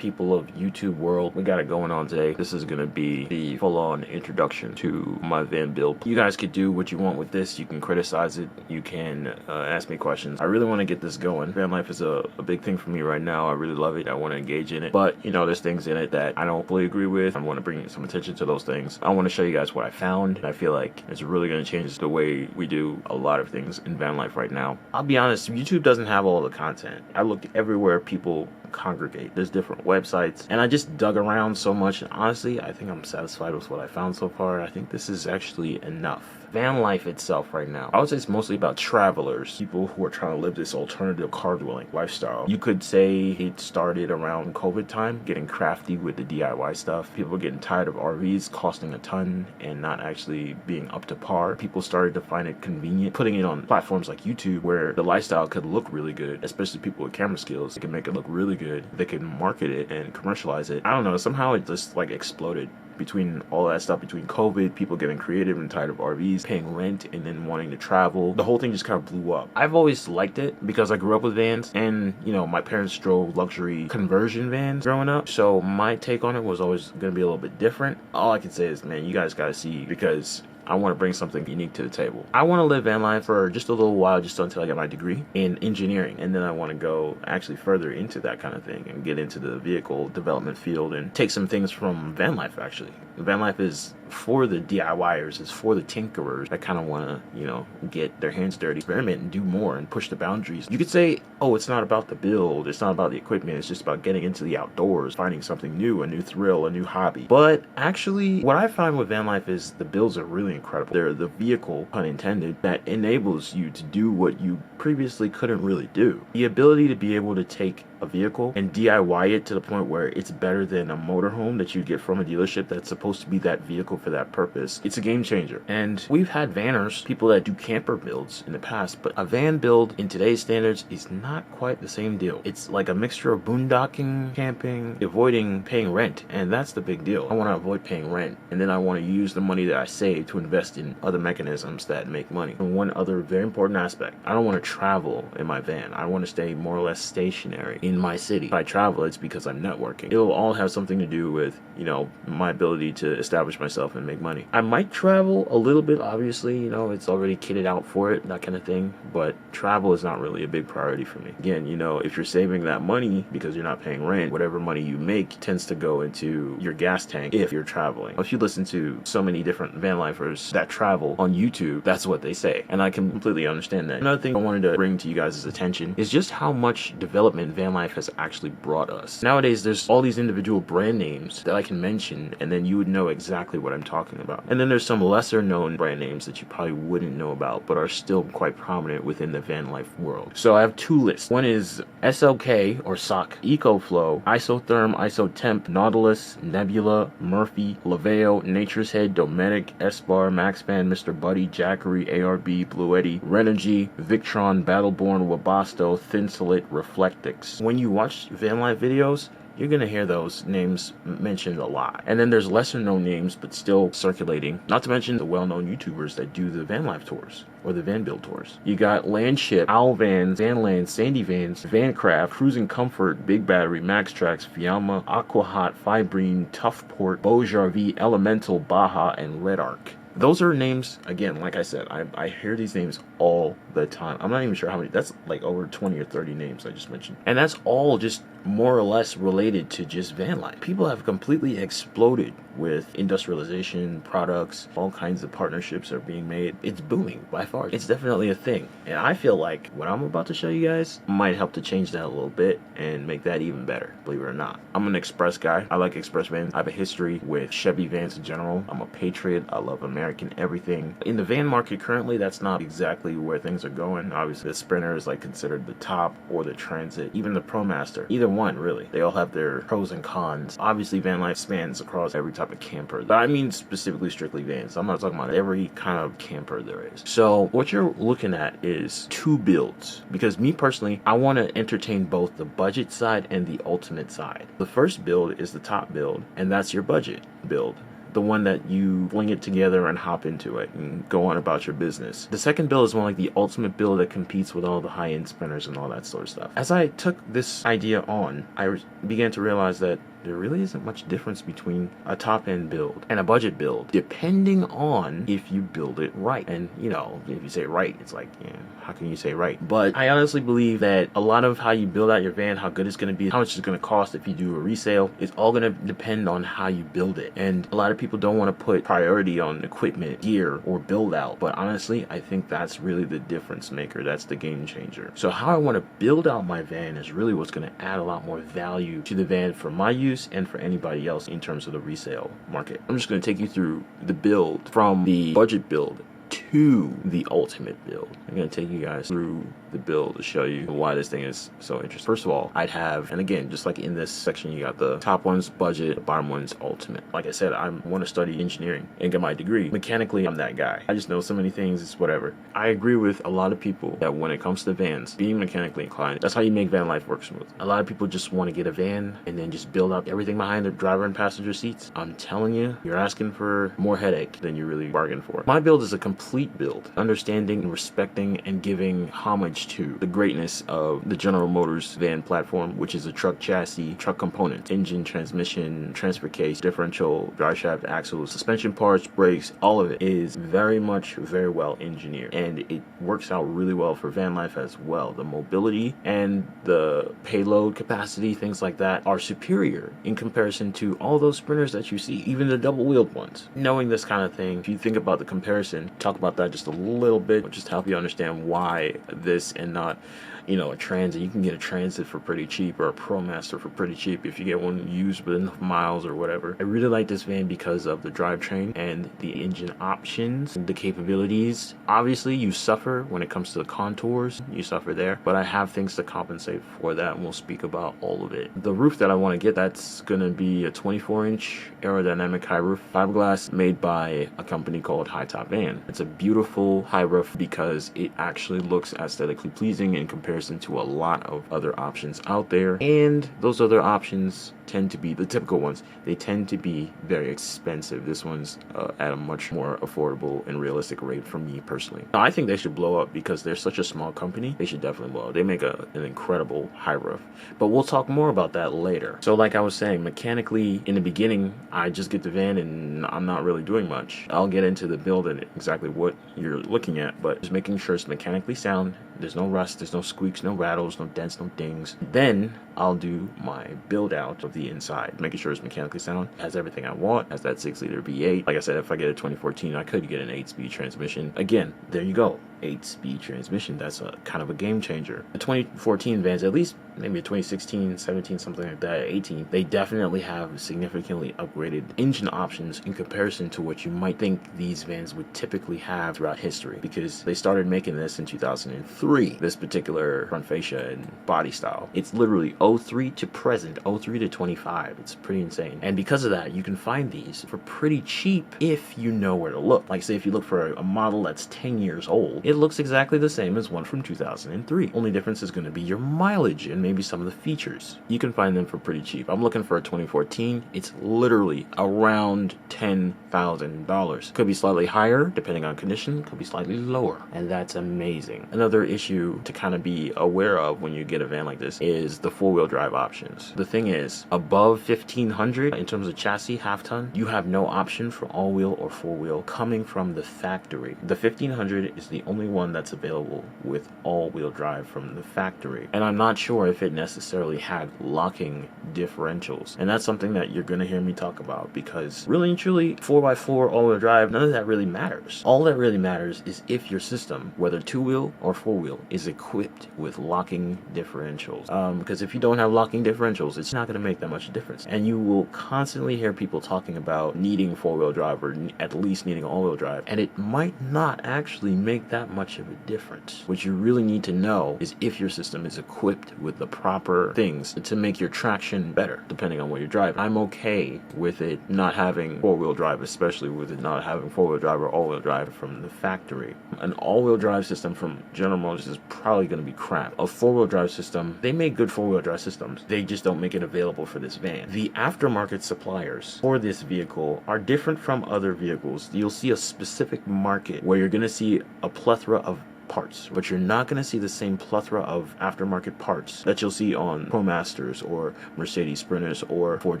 people of YouTube world? We got it going on today. This is going to be the full-on introduction to my van build. You guys could do what you want with this. You can criticize it. You can ask me questions. I really want to get this going. Van life is a big thing for me right now. I really love it. I want to engage in it. But, you know, there's things in it that I don't fully agree with. I want to bring some attention to those things. I want to show you guys what I found. I feel like it's really going to change the way we do a lot of things in van life right now. I'll be honest, YouTube doesn't have all the content. I looked everywhere people congregate. There's different websites, and I just dug around so much, and honestly, I think I'm satisfied with what I found so far. I think this is actually enough. Van life itself right now, I would say it's mostly about travelers, people who are trying to live this alternative car dwelling lifestyle. You could say it started around COVID time, getting crafty with the DIY stuff. People were getting tired of RVs costing a ton and not actually being up to par. People started to find it convenient putting it on platforms like YouTube, where the lifestyle could look really good, especially people with camera skills. They can make it look really good. They can market it and commercialize it. I don't know, somehow it just like exploded. Between all that stuff, between COVID, people getting creative and tired of RVs, paying rent, and then wanting to travel, the whole thing just kind of blew up. I've always liked it because I grew up with vans, and you know, my parents drove luxury conversion vans growing up, so my take on it was always going to be a little bit different. All I can say is, man, you guys got to see, because I want to bring something unique to the table. I want to live van life for just a little while, just until I get my degree in engineering, and then I want to go actually further into that kind of thing and get into the vehicle development field and take some things from van life. Actually, van life is for the DIYers, it's for the tinkerers that kind of want to, you know, get their hands dirty, experiment and do more and push the boundaries. You could say, oh, it's not about the build, it's not about the equipment, it's just about getting into the outdoors, finding something new, a new thrill, a new hobby. But actually, what I find with van life is the builds are really incredible. They're the vehicle, pun intended, that enables you to do what you previously couldn't really do. The ability to be able to take a vehicle and DIY it to the point where it's better than a motorhome that you get from a dealership that's supposed to be that vehicle for that purpose. It's a game changer. And we've had vanners, people that do camper builds in the past, but a van build in today's standards is not quite the same deal. It's like a mixture of boondocking, camping, avoiding paying rent, and that's the big deal. I want to avoid paying rent, and then I want to use the money that I save to invest in other mechanisms that make money. And one other very important aspect, I don't want to travel in my van. I want to stay more or less stationary in my city. If I travel, it's because I'm networking. It'll all have something to do with, you know, my ability to establish myself and make money. I might travel a little bit, obviously, you know, it's already kitted out for it, that kind of thing, but travel is not really a big priority for me. Again, you know, if you're saving that money because you're not paying rent, whatever money you make tends to go into your gas tank if you're traveling. If you listen to so many different van lifers that travel on YouTube, that's what they say, and I can completely understand that. Another thing I wanted to bring to you guys' attention is just how much development van life has actually brought us. Nowadays, there's all these individual brand names that I can mention, and then you would know exactly what I'm talking about. And then there's some lesser known brand names that you probably wouldn't know about, but are still quite prominent within the van life world. So I have two lists. One is SLK or SOC, EcoFlow, Isotherm, Isotemp, Nautilus, Nebula, Murphy, Laveo, Nature's Head, Dometic, S-Bar, Maxpan, Mr. Buddy, Jackery, ARB, Blue Eddy, Renogy, Victron, Battleborn, Wabasto, Thinsolite, Reflectix. When you watch van life videos, you're going to hear those names mentioned a lot. And then there's lesser known names, but still circulating. Not to mention the well-known YouTubers that do the van life tours or the van build tours. You got Landship, Owl Vans, Vanland, Sandy Vans, Vancraft, Cruising Comfort, Big Battery, Max Tracks, Fiamma, Aquahot, Fibrine, Toughport, Bojarv, Elemental, Baja, and Red Arc. Those are names, again, like I said, I hear these names all the time. I'm not even sure how many, that's like over 20 or 30 names I just mentioned. And that's all just more or less related to just van life. People have completely exploded with industrialization, products, all kinds of partnerships are being made. It's booming by far. It's definitely a thing. And I feel like what I'm about to show you guys might help to change that a little bit and make that even better, believe it or not. I'm an Express guy. I like Express vans. I have a history with Chevy vans in general. I'm a patriot. I love American everything. In the van market currently, that's not exactly where things are going. Obviously, the Sprinter is like considered the top, or the Transit, even the ProMaster. Either one, really. They all have their pros and cons. Obviously, van life spans across every type of camper. But I mean specifically strictly vans. I'm not talking about every kind of camper there is. So what you're looking at is two builds. Because me personally, I want to entertain both the budget side and the ultimate side. The first build is the top build, and that's your budget build. the one that you fling it together and hop into it and go on about your business. The second build is more like the ultimate build that competes with all the high-end spinners and all that sort of stuff. As I took this idea on, I began to realize that there really isn't much difference between a top-end build and a budget build, depending on if you build it right. And, you know, if you say right, it's like, yeah, how can you say right? But I honestly believe that a lot of how you build out your van, how good it's going to be, how much it's going to cost if you do a resale, it's all going to depend on how you build it. And a lot of people don't want to put priority on equipment, gear, or build out. But honestly, I think that's really the difference maker. That's the game changer. So how I want to build out my van is really what's going to add a lot more value to the van for my use and for anybody else in terms of the resale market. I'm just going to take you through the build from the budget build to the ultimate build. I'm going to take you guys through the build to show you why this thing is so interesting. First of all, I'd have, and again, just like in this section, you got the top one's budget, the bottom one's ultimate. Like I said, I want to study engineering and get my degree. Mechanically, I'm that guy. I just know so many things, it's whatever. I agree with a lot of people that when it comes to vans, being mechanically inclined, that's how you make van life work smooth. A lot of people just want to get a van and then just build up everything behind the driver and passenger seats. I'm telling you, you're asking for more headache than you really bargained for. My build is a complete build, understanding, respecting, and giving homage to the greatness of the General Motors van platform, which is a truck chassis, truck component, engine, transmission, transfer case, differential, drive shaft, axles, suspension parts, brakes, all of it is very well engineered, and it works out really well for van life as well. The mobility and the payload capacity, things like that, are superior in comparison to all those sprinters that you see, even the double-wheeled ones. Knowing this kind of thing, if you think about the comparison, talk about that just a little bit, just to help you understand why this and not, you know, a Transit. You can get a Transit for pretty cheap, or a ProMaster for pretty cheap if you get one used with enough miles or whatever. I really like this van because of the drivetrain and the engine options, the capabilities. Obviously, you suffer when it comes to the contours. You suffer there, but I have things to compensate for that, and we'll speak about all of it. The roof that I want to get, that's going to be a 24-inch aerodynamic high roof fiberglass made by a company called High Top Van. It's a beautiful high roof because it actually looks aesthetically pleasing in comparison to a lot of other options out there, and those other options tend to be the typical ones. They tend to be very expensive. This one's at a much more affordable and realistic rate for me personally. Now, I think they should blow up because they're such a small company. They should definitely blow up. They make an incredible high roof, but we'll talk more about that later. So like I was saying, mechanically in the beginning, I just get the van and I'm not really doing much. I'll get into the build and exactly what you're looking at, but just making sure it's mechanically sound. There's no rust, there's no squeaks, no rattles, no dents, no dings. Then I'll do my build out of the inside, making sure it's mechanically sound, has everything I want, has that 6-liter V8. Like I said, if I get a 2014, I could get an 8-speed transmission. Again, there you go. 8-speed transmission. That's a kind of a game changer. The 2014 vans, at least maybe a 2016, 17, something like that, 18, they definitely have significantly upgraded engine options in comparison to what you might think these vans would typically have throughout history, because they started making this in 2003, this particular front fascia and body style. It's literally 03 to present, 03 to 25. It's pretty insane. And because of that, you can find these for pretty cheap if you know where to look. Like say if you look for a model that's 10 years old, it looks exactly the same as one from 2003. Only difference is going to be your mileage and maybe some of the features. You can find them for pretty cheap. I'm looking for a 2014. It's literally around $10,000. Could be slightly higher depending on condition, could be slightly lower, and that's amazing. Another issue to kind of be aware of when you get a van like this is the four-wheel drive options. The thing is, above 1500 in terms of chassis, half ton, you have no option for all-wheel or four-wheel coming from the factory. The 1500 is the only one that's available with all-wheel drive from the factory, and I'm not sure if it necessarily had locking differentials, and that's something that you're going to hear me talk about, because really and truly 4x4 all-wheel drive, none of that really matters. All that really matters is if your system, whether two-wheel or four-wheel, is equipped with locking differentials, because if you don't have locking differentials, it's not going to make that much difference. And you will constantly hear people talking about needing four-wheel drive, or at least needing all-wheel drive, and it might not actually make that that much of a difference. What you really need to know is if your system is equipped with the proper things to make your traction better, depending on what you're driving. I'm okay with it not having four-wheel drive, especially with it not having four-wheel drive or all-wheel drive from the factory. An all-wheel drive system from General Motors is probably going to be crap. A four-wheel drive system, they make good four-wheel drive systems. They just don't make it available for this van. The aftermarket suppliers for this vehicle are different from other vehicles. You'll see a specific market where you're going to see a plethora of parts, but you're not going to see the same plethora of aftermarket parts that you'll see on ProMasters or Mercedes Sprinters or Ford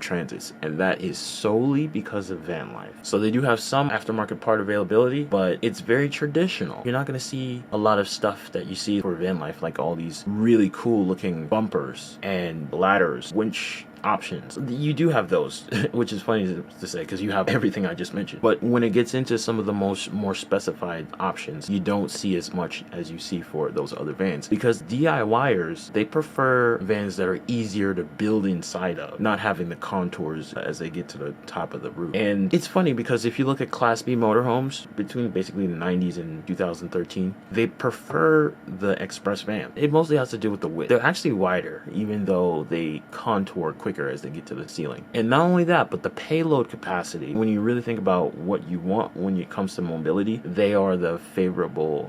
Transits, and that is solely because of van life. So they do have some aftermarket part availability, but it's very traditional. You're not going to see a lot of stuff that you see for van life, like all these really cool looking bumpers and ladders, winch options. You do have those, which is funny to say because you have everything I just mentioned. But when it gets into some of the more specified options, you don't see as much as you see for those other vans, because DIYers, they prefer vans that are easier to build inside of, not having the contours as they get to the top of the roof. And it's funny because if you look at Class B motorhomes between basically the 90s and 2013, they prefer the express van. It mostly has to do with the width. They're actually wider, even though they contour quicker as they get to the ceiling. And not only that, but the payload capacity, when you really think about what you want when it comes to mobility, they are the favorable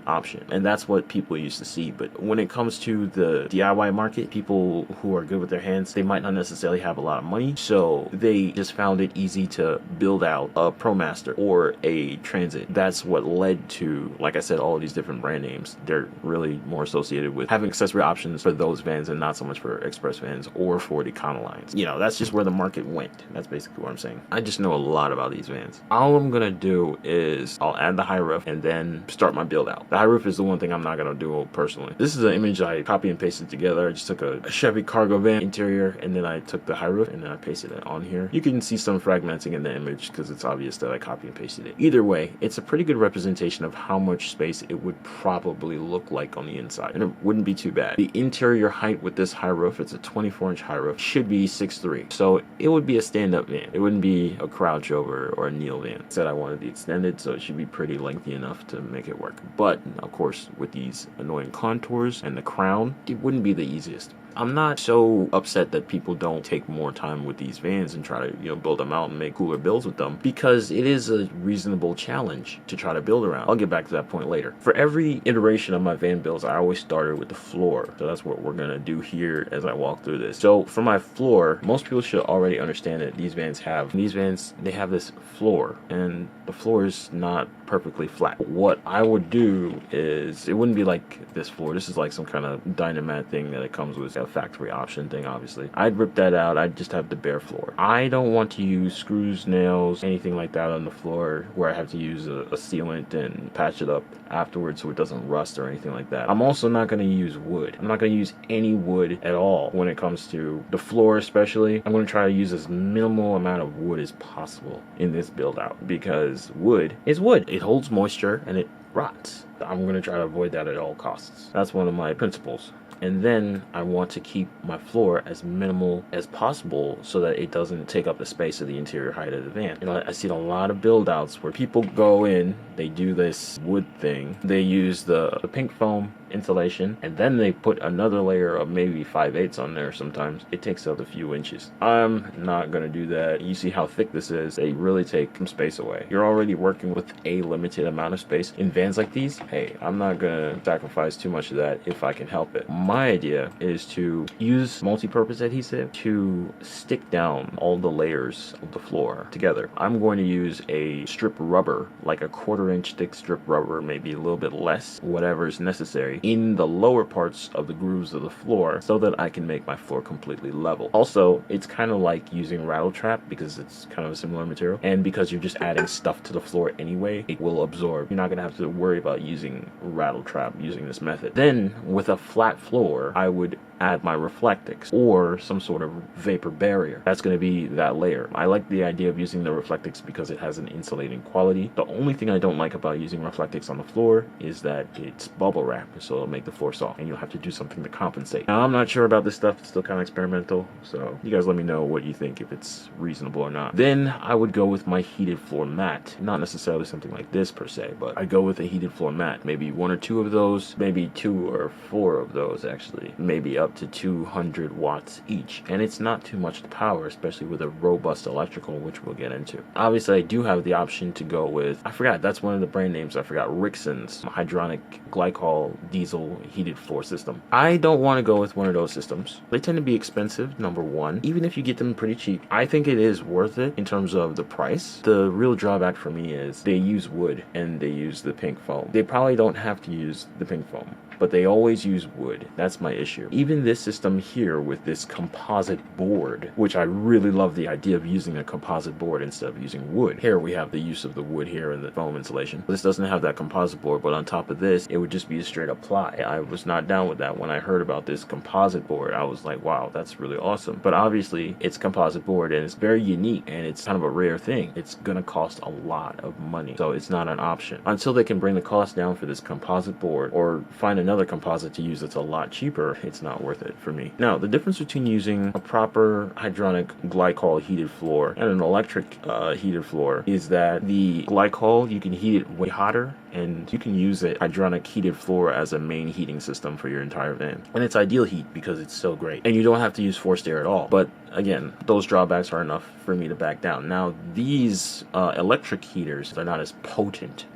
option. And that's what people used to see. But when it comes to the DIY market, people who are good with their hands, they might not necessarily have a lot of money, so they just found it easy to build out a ProMaster or a Transit. That's what led to, like I said, all of these different brand names. They're really more associated with having accessory options for those vans and not so much for express vans or for the Econolines. You know, that's just where the market went. That's basically what I'm saying. I just know a lot about these vans. All I'm gonna do is I'll add the high roof and then start my build out. The high roof is the one thing I'm not gonna do personally. This is an image I copy and pasted together. I just took a Chevy cargo van interior and then I took the high roof and then I pasted it on here. You can see some fragmenting in the image because it's obvious that I copy and pasted it. Either way, it's a pretty good representation of how much space it would probably look like on the inside, and it wouldn't be too bad. The interior height with this high roof, it's a 24-inch high roof, should be 6'3", so it would be a stand-up van. It wouldn't be a crouch over or a kneel van. I said I wanted the extended, so it should be pretty lengthy enough to make it work. But of course, with these annoying contours and the crown, it wouldn't be the easiest. I'm not so upset that people don't take more time with these vans and try to, build them out and make cooler builds with them, because it is a reasonable challenge to try to build around. I'll get back to that point later. For every iteration of my van builds, I always started with the floor. So that's what we're gonna do here as I walk through this. So for my floor, most people should already understand that these vans, they have this floor, and the floor is not perfectly flat. What I would do is, it wouldn't be like this floor. This is like some kind of Dynamat thing that it comes with, a factory option thing, obviously. I'd rip that out. I'd just have the bare floor. I don't want to use screws, nails, anything like that on the floor where I have to use a sealant and patch it up afterwards so it doesn't rust or anything like that. I'm also not going to use wood. I'm not going to use any wood at all when it comes to the floor, especially. I'm going to try to use as minimal amount of wood as possible in this build out, because wood is wood. It holds moisture and it rots. I'm going to try to avoid that at all costs. That's one of my principles. And then I want to keep my floor as minimal as possible so that it doesn't take up the space of the interior height of the van. I see a lot of build outs where people go in, they do this wood thing, they use the pink foam insulation, and then they put another layer of maybe 5/8 on there. Sometimes it takes up a few inches. I'm not gonna do that. You see how thick this is. They really take some space away. You're already working with a limited amount of space. In vans like these, hey, I'm not gonna sacrifice too much of that if I can help it. My idea is to use multi-purpose adhesive to stick down all the layers of the floor together. I'm going to use a strip rubber, like a 1/4-inch thick strip rubber, maybe a little bit less, whatever is necessary, in the lower parts of the grooves of the floor so that I can make my floor completely level. Also, it's kind of like using rattle trap because it's kind of a similar material, and because you're just adding stuff to the floor anyway, it will absorb. You're not gonna have to worry about using rattle trap using this method. Then with a flat floor, I would add my Reflectix or some sort of vapor barrier. That's going to be that layer. I like the idea of using the Reflectix because it has an insulating quality. The only thing I don't like about using Reflectix on the floor is that it's bubble wrap, so it'll make the floor soft, and you'll have to do something to compensate. Now, I'm not sure about this stuff. It's still kind of experimental, so you guys let me know what you think, if it's reasonable or not. Then I would go with my heated floor mat. Not necessarily something like this per se, but I go with a heated floor mat. Maybe 1 or 2 of those, maybe 2 or 4 of those actually, maybe up to 200 watts each. And it's not too much power, especially with a robust electrical, which we'll get into. Obviously, I do have the option to go with, I forgot, that's one of the brand names, I forgot, Rixon's hydronic glycol diesel heated floor system. I don't want to go with one of those systems. They tend to be expensive, number one. Even if you get them pretty cheap, I think it is worth it in terms of the price. The real drawback for me is they use wood and they use the pink foam. They probably don't have to use the pink foam, but they always use wood. That's my issue. Even this system here with this composite board, which I really love the idea of using a composite board instead of using wood. Here we have the use of the wood here and the foam insulation. This doesn't have that composite board, but on top of this, it would just be a straight up ply. I was not down with that. When I heard about this composite board, I was like, wow, that's really awesome. But obviously, it's composite board and it's very unique and it's kind of a rare thing. It's gonna cost a lot of money, so it's not an option. Until they can bring the cost down for this composite board or find another composite to use that's a lot cheaper, it's not worth it for me. Now, the difference between using a proper hydronic glycol heated floor and an electric heated floor is that the glycol, you can heat it way hotter, and you can use a hydronic heated floor as a main heating system for your entire van. And it's ideal heat because it's so great. And you don't have to use forced air at all. But again, those drawbacks are enough for me to back down. Now, these electric heaters are not as potent,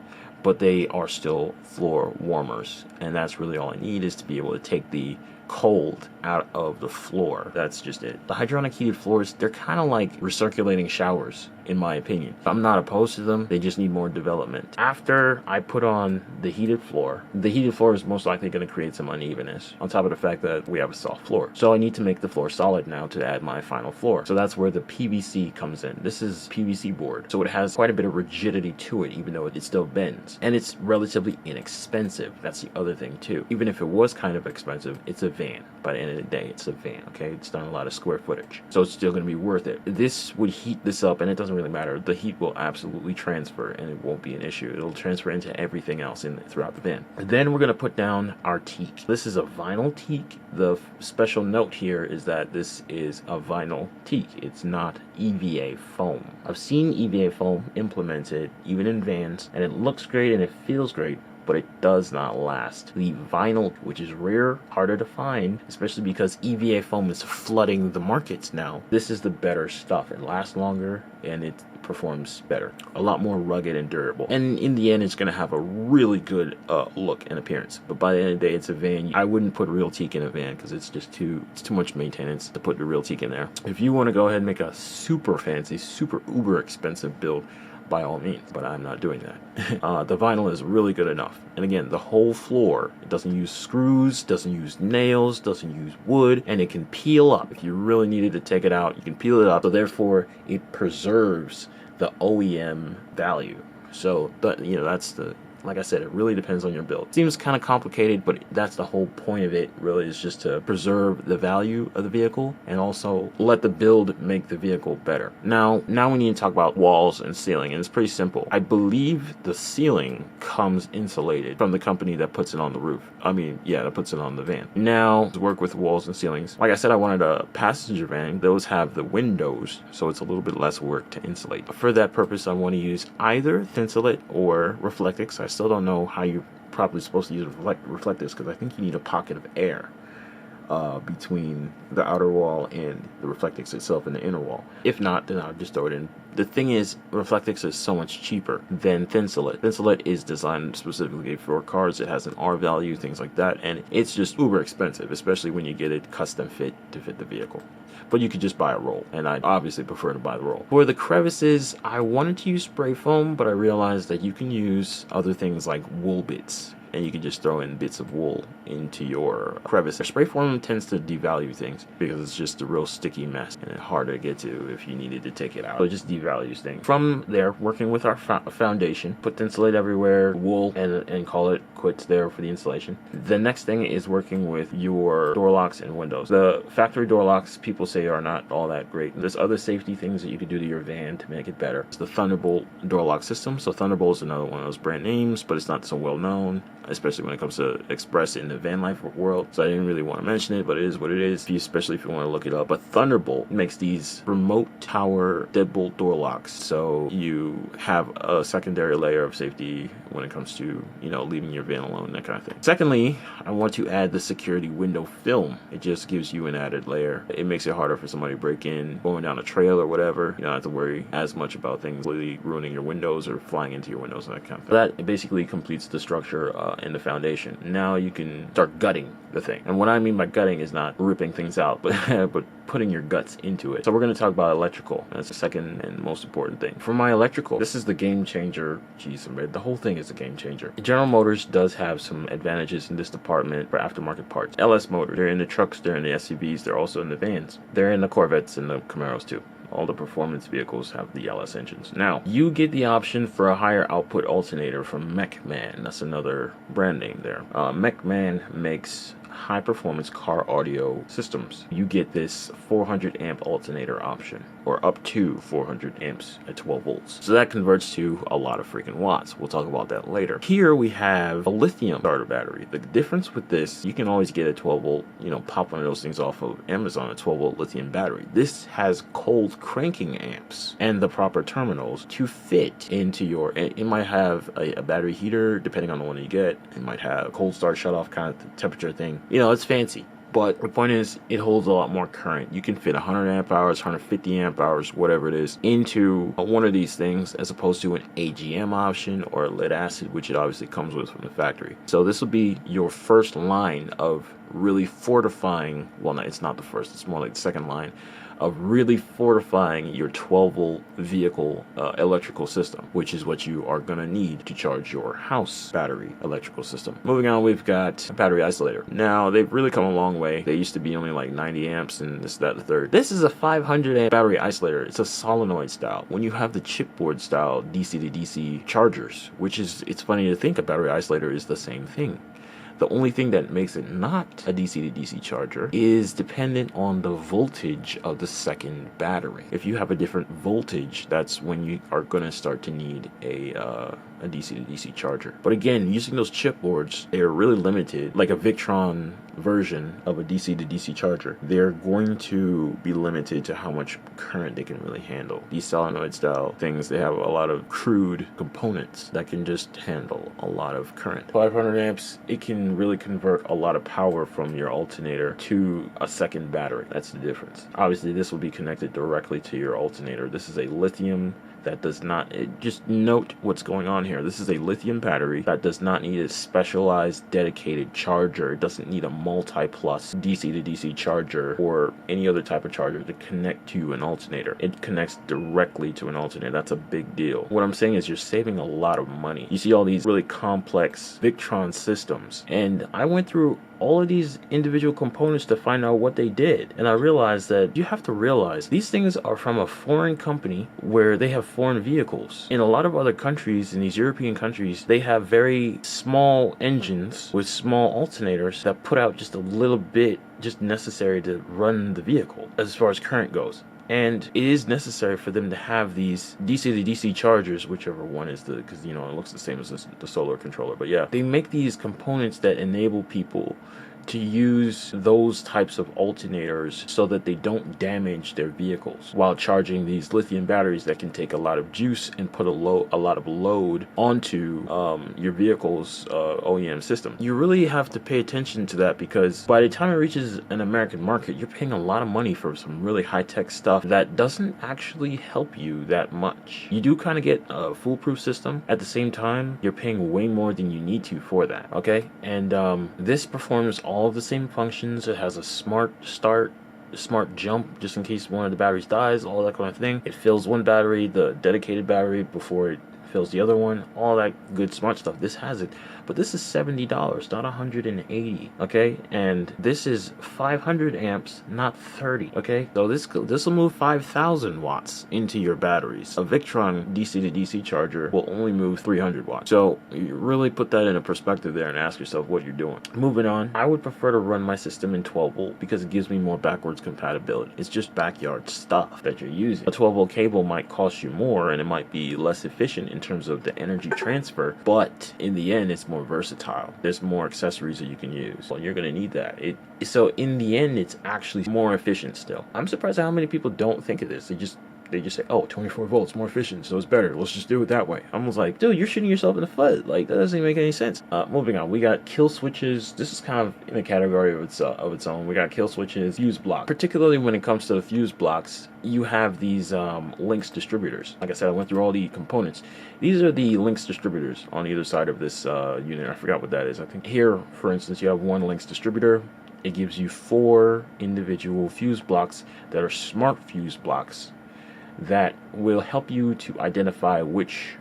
but they are still floor warmers. And that's really all I need, is to be able to take the cold out of the floor. That's just it. The hydronic heated floors, they're kind of like recirculating showers, in my opinion. I'm not opposed to them, they just need more development. After I put on the heated floor is most likely going to create some unevenness, on top of the fact that we have a soft floor. So I need to make the floor solid now to add my final floor. So that's where the PVC comes in. This is PVC board, so it has quite a bit of rigidity to it, even though it still bends. And it's relatively inexpensive. That's the other thing too. Even if it was kind of expensive, it's a van. By the end of the day, it's a van, okay? It's not a lot of square footage, so it's still going to be worth it. This would heat this up, and it doesn't really matter. The heat will absolutely transfer, and it won't be an issue. It'll transfer into everything else throughout the van. Then we're going to put down our teak. This is a vinyl teak. The special note here is that this is a vinyl teak. It's not EVA foam. I've seen EVA foam implemented even in vans, and it looks great and it feels great, but it does not last. The vinyl, which is rare, harder to find, especially because EVA foam is flooding the markets now. This is the better stuff. It lasts longer and it performs better. A lot more rugged and durable. And in the end, it's going to have a really good look and appearance. But by the end of the day, it's a van. I wouldn't put real teak in a van because it's too much maintenance to put the real teak in there. If you want to go ahead and make a super fancy, super uber expensive build, by all means, but I'm not doing that. The vinyl is really good enough. And again, the whole floor, it doesn't use screws, doesn't use nails, doesn't use wood, and it can peel up. If you really needed to take it out, you can peel it up. So therefore, it preserves the OEM value. So, that's the, like I said, it really depends on your build. Seems kind of complicated, but that's the whole point of it, really, is just to preserve the value of the vehicle and also let the build make the vehicle better. Now we need to talk about walls and ceiling, and it's pretty simple. I believe the ceiling comes insulated from the company that puts it on the roof. That puts it on the van. Now, to work with walls and ceilings, like I said, I wanted a passenger van. Those have the windows, so it's a little bit less work to insulate. For that purpose, I want to use either Thinsulate or Reflectix. I still don't know how you're properly supposed to use Reflectix, because I think you need a pocket of air between the outer wall and the Reflectix itself and the inner wall. If not, then I'll just throw it in. The thing is, Reflectix is so much cheaper than Thinsulate. Thinsulate is designed specifically for cars. It has an R value, things like that, and it's just uber expensive, especially when you get it custom fit to fit the vehicle. But you could just buy a roll, and I obviously prefer to buy the roll. For the crevices, I wanted to use spray foam, but I realized that you can use other things like wool bits and you can just throw in bits of wool into your crevice. Spray foam tends to devalue things because it's just a real sticky mess and hard to get to if you needed to take it out. So it just devalues things. From there, working with our foundation, put the insulate everywhere, wool, and call it quits there for the installation. The next thing is working with your door locks and windows. The factory door locks, people say, are not all that great. There's other safety things that you can do to your van to make it better. It's the Thunderbolt door lock system. So Thunderbolt is another one of those brand names, but it's not so well known, especially when it comes to Express in the van life world. So I didn't really want to mention it, but it is what it is, especially if you want to look it up. But Thunderbolt makes these remote tower deadbolt door locks. So you have a secondary layer of safety when it comes to, you know, leaving your van alone, that kind of thing. Secondly, I want to add the security window film. It just gives you an added layer. It makes it harder for somebody to break in, going down a trail or whatever. You don't have to worry as much about things really ruining your windows or flying into your windows and that kind of thing. That basically completes the structure in the foundation. Now you can start gutting the thing. And what I mean by gutting is not ripping things out, but putting your guts into it. So we're going to talk about electrical. That's the second and most important thing. For my electrical, this is the game changer. Jeez, the whole thing is a game changer. General Motors does have some advantages in this department for aftermarket parts. LS Motor, they're in the trucks, they're in the SUVs, they're also in the vans. They're in the Corvettes and the Camaros too. All the performance vehicles have the LS engines. Now, you get the option for a higher output alternator from McMahon. That's another brand name there. McMahon makes high performance car audio systems. You get this 400 amp alternator option, or up to 400 amps at 12 volts. So that converts to a lot of freaking watts. We'll talk about that later. Here we have a lithium starter battery. The difference with this, you can always get a 12 volt, you know, pop one of those things off of Amazon, a 12 volt lithium battery. This has cold cranking amps and the proper terminals to fit into your, it might have a battery heater, depending on the one you get. It might have cold start shut off kind of temperature thing. You know, it's fancy. But the point is, it holds a lot more current. You can fit 100 amp hours, 150 amp hours, whatever it is, into one of these things, as opposed to an AGM option or a lead acid, which it obviously comes with from the factory. So this will be your first line of really fortifying, well, no, it's not the first, it's more like the second line of really fortifying your 12 volt vehicle electrical system, which is what you are going to need to charge your house battery electrical system. Moving on, we've got a battery isolator. Now, they've really come a long way. They used to be only like 90 amps and this, that, the third. This is a 500 amp battery isolator. It's a solenoid style. When you have the chipboard style DC to DC chargers, which is, it's funny to think a battery isolator is the same thing. The only thing that makes it not a DC to DC charger is dependent on the voltage of the second battery. If you have a different voltage, that's when you are going to start to need a DC to DC charger. But again, using those chipboards, they are really limited. Like a Victron version of a DC to DC charger, they're going to be limited to how much current they can really handle. These solenoid style things, they have a lot of crude components that can just handle a lot of current. 500 amps, it can really convert a lot of power from your alternator to a second battery. That's the difference. Obviously, this will be connected directly to your alternator. This is a lithium that does not, just note what's going on here. This is a lithium battery that does not need a specialized dedicated charger. It doesn't need a multi-plus DC to DC charger or any other type of charger to connect to an alternator. It connects directly to an alternator. That's a big deal. What I'm saying is you're saving a lot of money. You see all these really complex Victron systems, and I went through all of these individual components to find out what they did, and I realized that you have to realize these things are from a foreign company where they have foreign vehicles. In a lot of other countries, in these European countries, they have very small engines with small alternators that put out just a little bit just necessary to run the vehicle as far as current goes. And it is necessary for them to have these DC to DC chargers, whichever one is the, because, you know, it looks the same as the solar controller. But yeah, they make these components that enable people to use those types of alternators so that they don't damage their vehicles while charging these lithium batteries that can take a lot of juice and put a lot of load onto your vehicle's OEM system. You really have to pay attention to that, because by the time it reaches an American market, you're paying a lot of money for some really high-tech stuff that doesn't actually help you that much. You do kind of get a foolproof system. At the same time, you're paying way more than you need to for that, okay? And this performs all of the same functions. It has a smart start, smart jump, just in case one of the batteries dies, all that kind of thing. It fills one battery, the dedicated battery, before it fills the other one, all that good smart stuff. This has it. but this is $70, not 180. Okay, and this is 500 amps, not 30. Okay, so this will move 5,000 watts into your batteries. A Victron DC to DC charger will only move 300 watts. So you really put that in a perspective there and ask yourself what you're doing. Moving on, I would prefer to run my system in 12 volt because it gives me more backwards compatibility. It's just backyard stuff that you're using. A 12 volt cable might cost you more and it might be less efficient in terms of the energy transfer, but in the end it's more versatile. There's more accessories that you can use. Well, you're gonna need that. So in the end it's actually more efficient still. I'm surprised how many people don't think of this. They just say, oh, 24 volts more efficient, so it's better, let's just do it that way. I'm almost like, dude, you're shooting yourself in the foot. Like, that doesn't even make any sense. Moving on, we got kill switches. This is kind of in a category of its own. We got kill switches, fuse block. Particularly when it comes to the fuse blocks, you have these links distributors. Like I said, I went through all the components. These are the links distributors on either side of this unit. I forgot what that is. I think here, for instance, you have one links distributor. It gives you 4 individual fuse blocks that are smart fuse blocks that will help you to identify which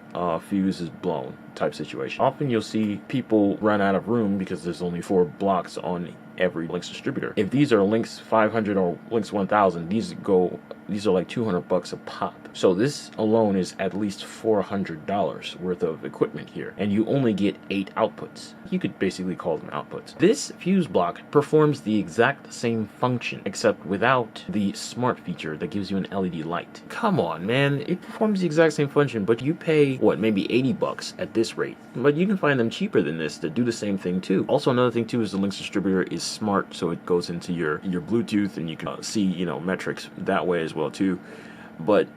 fuse is blown type situation. Often you'll see people run out of room because there's only 4 blocks on every links distributor. If these are links 500 or links 1000, these are like $200 a pop. So this alone is at least $400 worth of equipment here, and you only get 8 outputs. You could basically call them outputs. This fuse block performs the exact same function except without the smart feature that gives you an LED light. Come on, man, it performs the exact same function, but you pay what, maybe $80 at this rate. But you can find them cheaper than this that do the same thing too. Also, another thing too is the links distributor is smart, so it goes into your Bluetooth and you can see, metrics that way as well too. But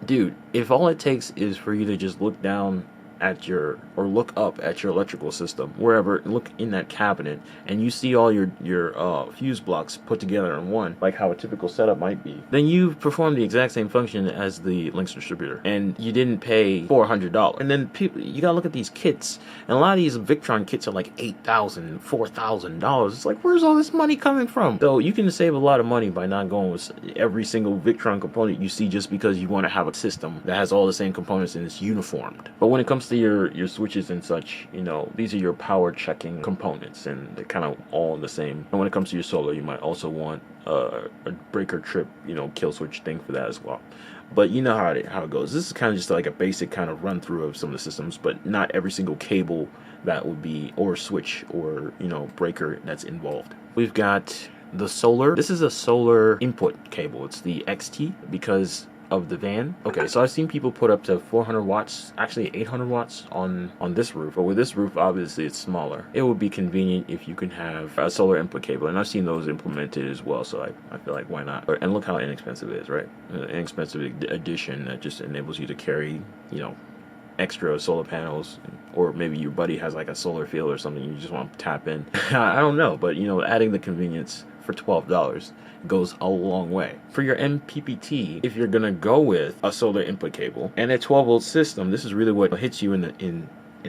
dude, if all it takes is for you to just look down at look up at your electrical system, wherever, look in that cabinet, and you see all your fuse blocks put together in one, like how a typical setup might be, then you've performed the exact same function as the links distributor, and you didn't pay $400. And then you gotta look at these kits, and a lot of these Victron kits are like $8,000, $4,000. It's like, where's all this money coming from? So you can save a lot of money by not going with every single Victron component you see just because you want to have a system that has all the same components and it's uniformed. But when it comes to your switches and such, these are your power checking components, and they're kind of all the same. And when it comes to your solar, you might also want a breaker trip, kill switch thing for that as well. But you know how it goes. This is kind of just like a basic kind of run through of some of the systems, but not every single cable that would be, or switch, or breaker that's involved. We've got the solar. This is a solar input cable. It's the XT because of the vAN. Okay, so I've seen people put up to 400 watts, actually 800 watts on this roof, but with this roof obviously it's smaller. It would be convenient if you can have a solar input cable, and I've seen those implemented as well, so I feel like why not. And look how inexpensive it is, right? An inexpensive addition that just enables you to carry extra solar panels, or maybe your buddy has like a solar field or something you just want to tap in. I don't know, but adding the convenience for $12 goes a long way. For your MPPT, if you're gonna go with a solar input cable and a 12 volt system, this is really what hits you in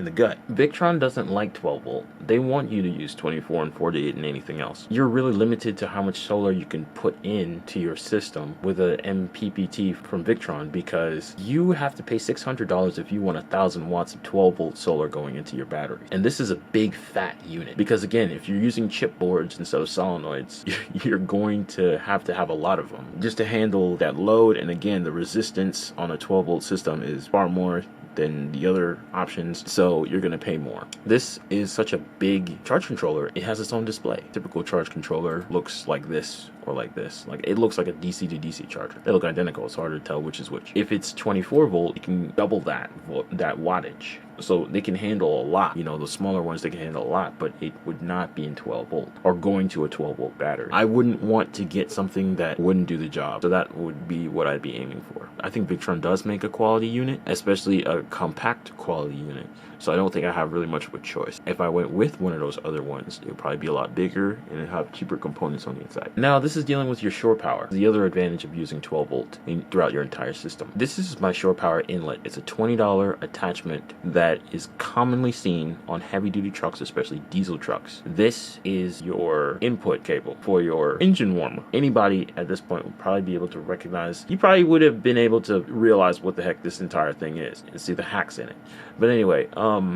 the gut. Victron doesn't like 12 volt. They want you to use 24 and 48 and anything else. You're really limited to how much solar you can put into your system with a MPPT from Victron, because you have to pay $600 if you want 1,000 watts of 12 volt solar going into your battery. And this is a big fat unit, because again, if you're using chipboards instead of solenoids, you're going to have a lot of them just to handle that load. And again, the resistance on a 12 volt system is far more than the other options, so you're gonna pay more. This is such a big charge controller. It has its own display. Typical charge controller looks like this or like this. Like, it looks like a DC to DC charger. They look identical. It's hard to tell which is which. If it's 24 volt, you can double that wattage. So they can handle a lot. The smaller ones, they can handle a lot, but it would not be in 12 volt or going to a 12 volt battery. I wouldn't want to get something that wouldn't do the job. So that would be what I'd be aiming for. I think Victron does make a quality unit, especially a compact quality unit. So I don't think I have really much of a choice. If I went with one of those other ones, it would probably be a lot bigger and it'd have cheaper components on the inside. Now, this is dealing with your shore power. The other advantage of using 12 volt throughout your entire system. This is my shore power inlet. It's a $20 attachment that is commonly seen on heavy duty trucks, especially diesel trucks. This is your input cable for your engine warmer. Anybody at this point would probably be able to recognize, you probably would have been able to realize what the heck this entire thing is. And see, the hacks in it. But anyway,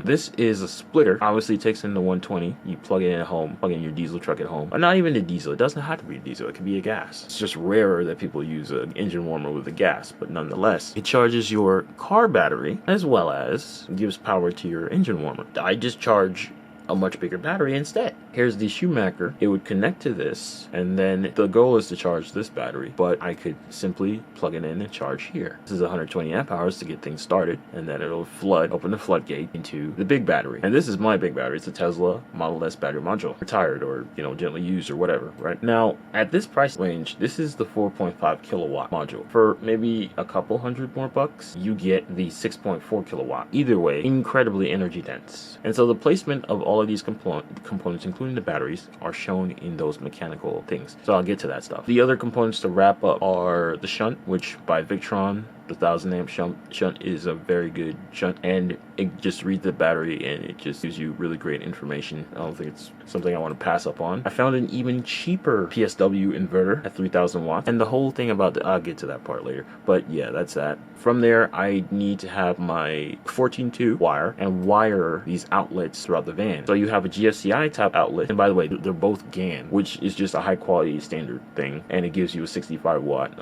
this is a splitter. Obviously, it takes in the 120. You plug it in at home, plug in your diesel truck at home. But not even a diesel. It doesn't have to be a diesel. It can be a gas. It's just rarer that people use an engine warmer with a gas. But nonetheless, it charges your car battery as well as gives power to your engine warmer. I just charge a much bigger battery instead. Here's the Schumacher. It would connect to this, and then the goal is to charge this battery, but I could simply plug it in and charge here. This is 120 amp hours to get things started, and then it'll open the floodgate into the big battery. And this is my big battery. It's a Tesla Model S battery module, retired or gently used or whatever. Right now, at this price range, this is the 4.5 kilowatt module. For maybe a couple $100 more, you get the 6.4 kilowatt. Either way, incredibly energy dense. And so the placement of all of these components, including the batteries, are shown in those mechanical things. So I'll get to that stuff. The other components to wrap up are the shunt, which by Victron, the 1000 amp shunt is a very good shunt, and it just reads the battery and it just gives you really great information. I don't think it's something I want to pass up on. I found an even cheaper PSW inverter at 3000 watts, and the whole thing about I'll get to that part later, but yeah, that's that. From there, I need to have my 14.2 wire and wire these outlets throughout the van. So you have a GFCI type outlet, and by the way, they're both GaN, which is just a high quality standard thing, and it gives you a 65 watt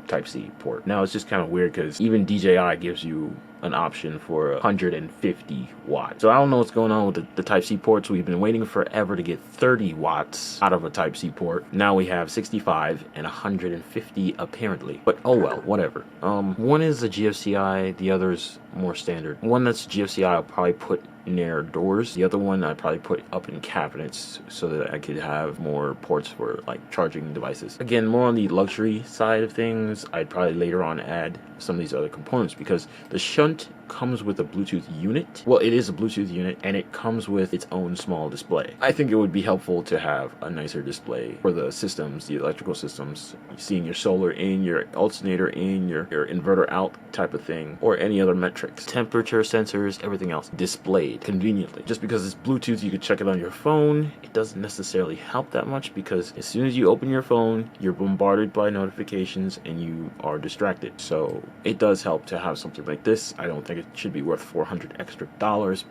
type C port. Now it's just kind of weird because even DJI gives you an option for 150 watts. So I don't know what's going on with the Type-C ports. We've been waiting forever to get 30 watts out of a Type-C port. Now we have 65 and 150 apparently. But oh well, whatever. One is a GFCI, the other's more standard. One that's GFCI I'll probably put near doors. The other one I'd probably put up in cabinets so that I could have more ports for like charging devices. Again, more on the luxury side of things, I'd probably later on add some of these other components because the shunt comes with a Bluetooth unit. Well, it is a Bluetooth unit and it comes with its own small display. I think it would be helpful to have a nicer display for the systems, the electrical systems, seeing your solar in, your alternator in, your inverter out type of thing, or any other metrics. Temperature sensors, everything else displayed conveniently. Just because it's Bluetooth, you could check it on your phone. It doesn't necessarily help that much because as soon as you open your phone, you're bombarded by notifications and you are distracted. So it does help to have something like this. I don't think it should be worth $400 extra,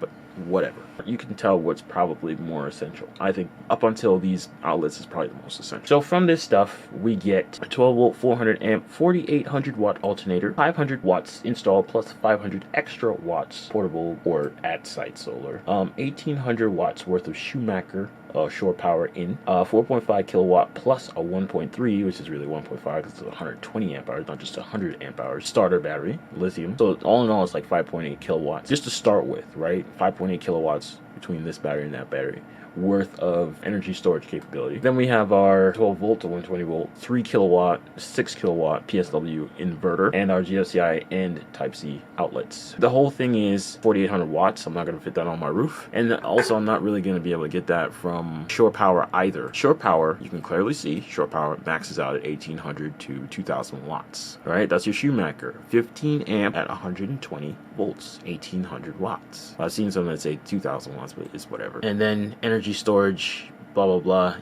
but whatever. You can tell what's probably more essential. I think up until these outlets is probably the most essential. So from this stuff, we get a 12 volt, 400 amp, 4800 watt alternator, 500 watts installed plus 500 extra watts portable or at site solar, 1800 watts worth of Schumacher shore power in, 4.5 kilowatt plus a 1.3, which is really 1.5 because it's 120 amp hours, not just 100 amp hours. Starter battery, lithium. So all in all, it's like 5.8 kilowatts just to start with, right? 5.8 kilowatts between this battery and that battery worth of energy storage capability. Then we have our 12 volt to 120 volt, 3 kilowatt, 6 kilowatt PSW inverter, and our GFCI and Type-C outlets. The whole thing is 4800 watts. I'm not going to fit that on my roof. And also, I'm not really going to be able to get that from shore power either. Shore power, you can clearly see, shore power maxes out at 1800 to 2000 watts. All right, that's your Schumacher. 15 amp at 120 volts, 1800 watts. I've seen some that say 2000 watts, but it's whatever. And then energy storage, blah blah blah,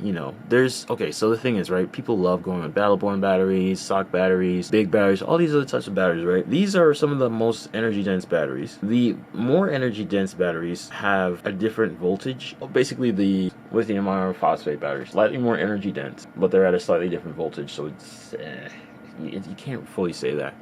there's so the thing is, right, people love going with Battleborn batteries, sock batteries, big batteries, all these other types of batteries, right? These are some of the most energy dense batteries. The more energy dense batteries have a different voltage. Basically, the lithium iron phosphate batteries, slightly more energy dense, but they're at a slightly different voltage, so it's you can't fully say that.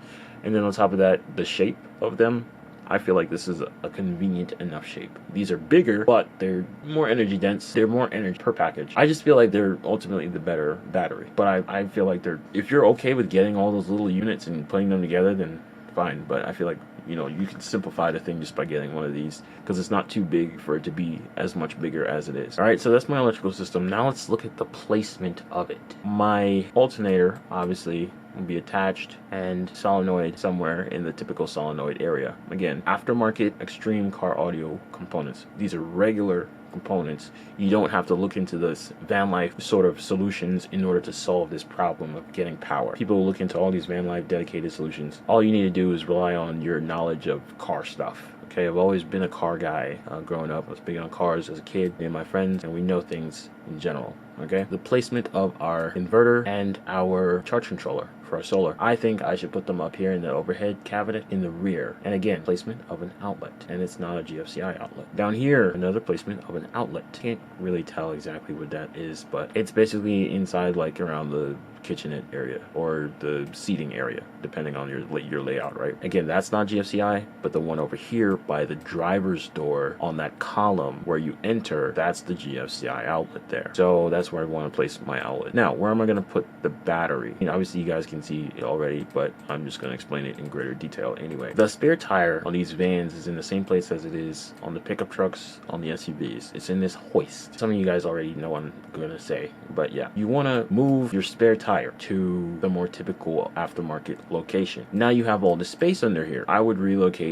And then on top of that, the shape of them, I feel like this is a convenient enough shape. These are bigger, but they're more energy dense. They're more energy per package. I just feel like they're ultimately the better battery. But I feel like if you're okay with getting all those little units and putting them together, then fine. But I feel like, you can simplify the thing just by getting one of these because it's not too big for it to be as much bigger as it is. All right, so that's my electrical system. Now let's look at the placement of it. My alternator, obviously, will be attached and solenoid somewhere in the typical solenoid area. Again, aftermarket extreme car audio components. These are regular components. You don't have to look into this van life sort of solutions in order to solve this problem of getting power. People look into all these van life dedicated solutions. All you need to do is rely on your knowledge of car stuff. Okay, I've always been a car guy growing up. I was big on cars as a kid, me and my friends, and we know things in general. Okay, the placement of our inverter and our charge controller for our solar. I think I should put them up here in the overhead cabinet in the rear. And again, placement of an outlet, and it's not a GFCI outlet. Down here, another placement of an outlet. Can't really tell exactly what that is, but it's basically inside, like around the kitchenette area or the seating area, depending on your layout, right? Again, that's not GFCI, but the one over here by the driver's door on that column where you enter, that's the GFCI outlet there. So that's where I want to place my outlet. Now, where am I going to put the battery? Obviously you guys can see it already, but I'm just going to explain it in greater detail anyway. The spare tire on these vans is in the same place as it is on the pickup trucks, on the SUVs. It's in this hoist. Some of you guys already know what I'm going to say, but yeah, you want to move your spare tire to the more typical aftermarket location. Now you have all the space under here. I would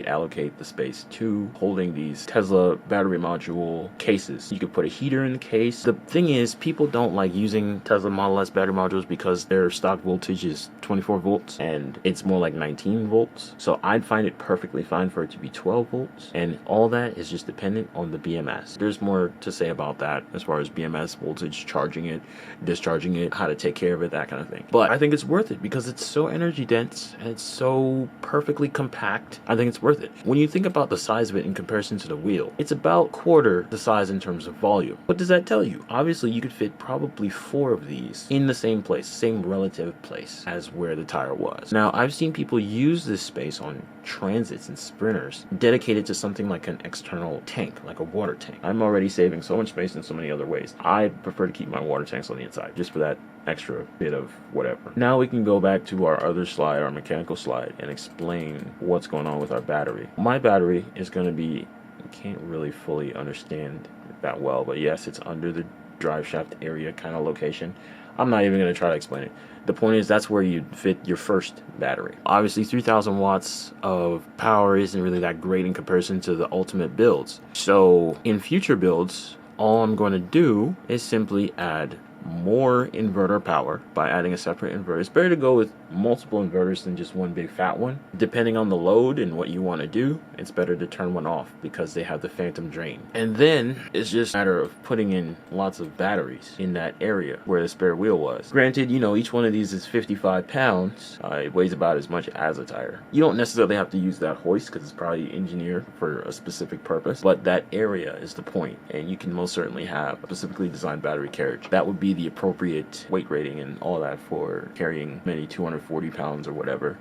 allocate the space to holding these Tesla battery module cases. You could put a heater in the case. The thing is, people don't like using Tesla Model S battery modules because their stock voltage is 24 volts and it's more like 19 volts. So I'd find it perfectly fine for it to be 12 volts, and all that is just dependent on the BMS. There's more to say about that as far as BMS voltage, charging it, discharging it, how to take care of it, that kind of thing. But I think it's worth it because it's so energy dense and it's so perfectly compact. I think it's worth it. When you think about the size of it in comparison to the wheel, it's about quarter the size in terms of volume. What does that tell you? Obviously you could fit probably 4 of these in the same place, same relative place as where the tire was. Now I've seen people use this space on transits and sprinters dedicated to something like an external tank, like a water tank. I'm already saving so much space in so many other ways. I prefer to keep my water tanks on the inside just for that extra bit of whatever. Now we can go back to our other slide, our mechanical slide, and explain what's going on with our battery. My battery is going to be, you can't really fully understand that well, but yes, it's under the drive shaft area kind of location. I'm not even going to try to explain it. The point is, that's where you fit your first battery. Obviously 3000 watts of power isn't really that great in comparison to the ultimate builds. So in future builds, all I'm going to do is simply add more inverter power by adding a separate inverter. It's better to go with multiple inverters than just one big fat one. Depending on the load and what you want to do, it's better to turn one off because they have the phantom drain. And then it's just a matter of putting in lots of batteries in that area where the spare wheel was. Granted, each one of these is 55 pounds. It weighs about as much as a tire. You don't necessarily have to use that hoist because it's probably engineered for a specific purpose, but that area is the point, and you can most certainly have a specifically designed battery carriage. That would be the appropriate weight rating and all that for carrying many 240 pounds or whatever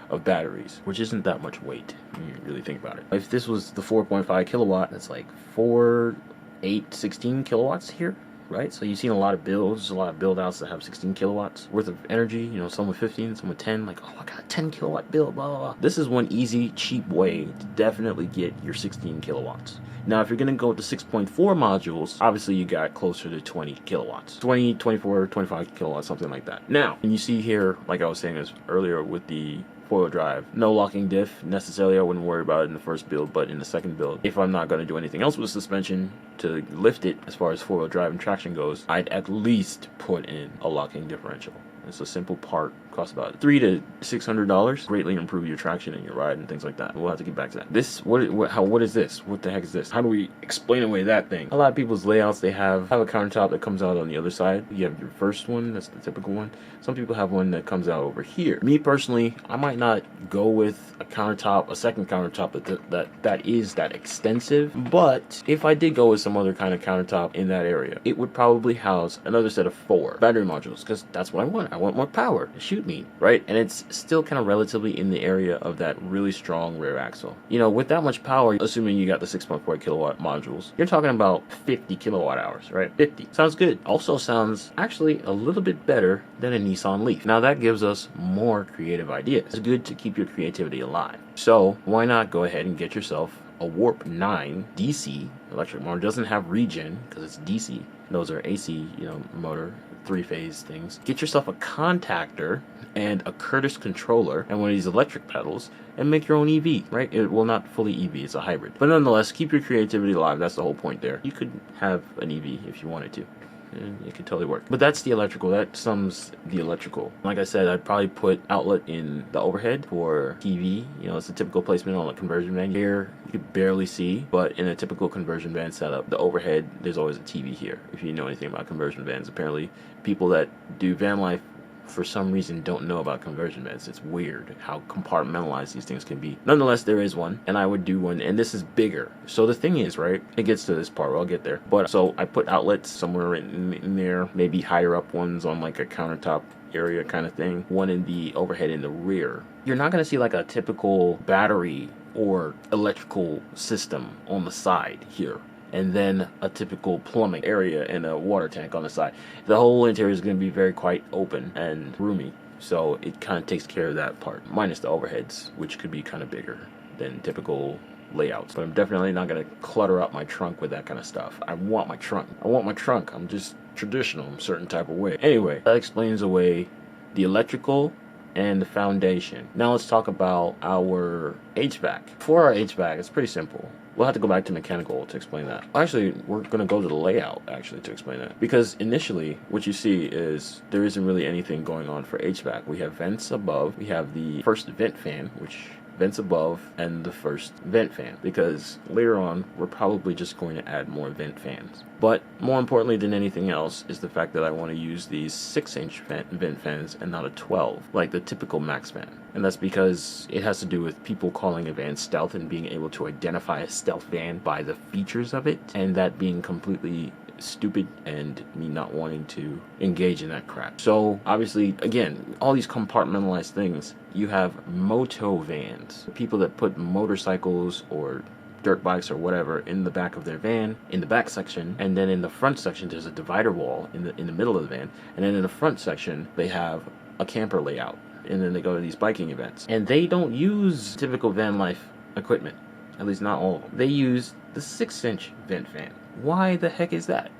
of batteries, which isn't that much weight when you really think about it. If this was the 4.5 kilowatt, that's like 4, 8, 16 kilowatts here, right? So you've seen a lot of builds, a lot of build outs that have 16 kilowatts worth of energy, some with 15, some with 10, like, oh, I got a 10 kilowatt build, blah, blah, blah. This is one easy, cheap way to definitely get your 16 kilowatts. Now, if you're going to go to 6.4 modules, obviously you got closer to 20 kilowatts. 20, 24, 25 kilowatts, something like that. Now, and you see here, like I was saying earlier with the four-wheel drive, no locking diff necessarily. I wouldn't worry about it in the first build, but in the second build, if I'm not going to do anything else with suspension to lift it as far as four-wheel drive and traction goes, I'd at least put in a locking differential. It's a simple part, costs about $300 to $600. Greatly improve your traction and your ride and things like that. We'll have to get back to that. What is this? What the heck is this? How do we explain away that thing? A lot of people's layouts, they have a countertop that comes out on the other side. You have your first one, that's the typical one. Some people have one that comes out over here. Me personally, I might not go with a second countertop that is that extensive, but if I did go with some other kind of countertop in that area, it would probably house another set of 4 battery modules, because that's what I want. I want more power to shoot me, right? And it's still kind of relatively in the area of that really strong rear axle. With that much power, assuming you got the 6.4 kilowatt modules, you're talking about 50 kilowatt hours, right? 50. Sounds good. Also sounds actually a little bit better than a Nissan Leaf. Now that gives us more creative ideas. It's good to keep your creativity alive. So why not go ahead and get yourself a Warp 9 DC electric motor. It doesn't have regen because it's DC. Those are AC, motor, 3-phase things. Get yourself a contactor and a Curtis controller and one of these electric pedals and make your own EV, right? It will not fully EV, it's a hybrid. But nonetheless, keep your creativity alive. That's the whole point there. You could have an EV if you wanted to. and it could totally work. But that's the electrical. That sums the electrical. Like I said, I'd probably put outlet in the overhead for TV. You know, it's a typical placement on a conversion van. Here, you could barely see, but in a typical conversion van setup, the overhead, there's always a TV here. If you know anything about conversion vans, apparently people that do van life for some reason don't know about conversion vans. It's weird how compartmentalized these things can be. Nonetheless, there is one, and I would do one, and this is bigger. So the thing is, right, it gets to this part, I'll get there. But so I put outlets somewhere in there, maybe higher up ones on like a countertop area kind of thing, one in the overhead in the rear. You're not going to see like a typical battery or electrical system on the side here, and then a typical plumbing area and a water tank on the side. The whole interior is going to be very quite open and roomy, so it kind of takes care of that part, minus the overheads, which could be kind of bigger than typical layouts. But I'm definitely not going to clutter up my trunk with that kind of stuff. I want my trunk. I'm just traditional in a certain type of way. Anyway, that explains away the electrical and the foundation. Now let's talk about our HVAC. For our HVAC, it's pretty simple. We'll have to go back to mechanical to explain that. Actually, we're going to go to the layout actually to explain that. Because initially, what you see is there isn't really anything going on for HVAC. We have vents above. We have the first vent fan, which vents above, and the first vent fan. Because later on, we're probably just going to add more vent fans. But more importantly than anything else is the fact that I want to use these 6-inch vent fans and not a 12, like the typical max fan. And that's because it has to do with people calling a van stealth and being able to identify a stealth van by the features of it, and that being completely stupid and me not wanting to engage in that crap. So obviously, again, all these compartmentalized things, you have moto vans, people that put motorcycles or dirt bikes or whatever in the back of their van, in the back section, and then in the front section there's a divider wall in the middle of the van, and then in the front section they have a camper layout, and then they go to these biking events, and they don't use typical van life equipment, at least not all of them. They use the 6-inch vent fan. Why the heck is that?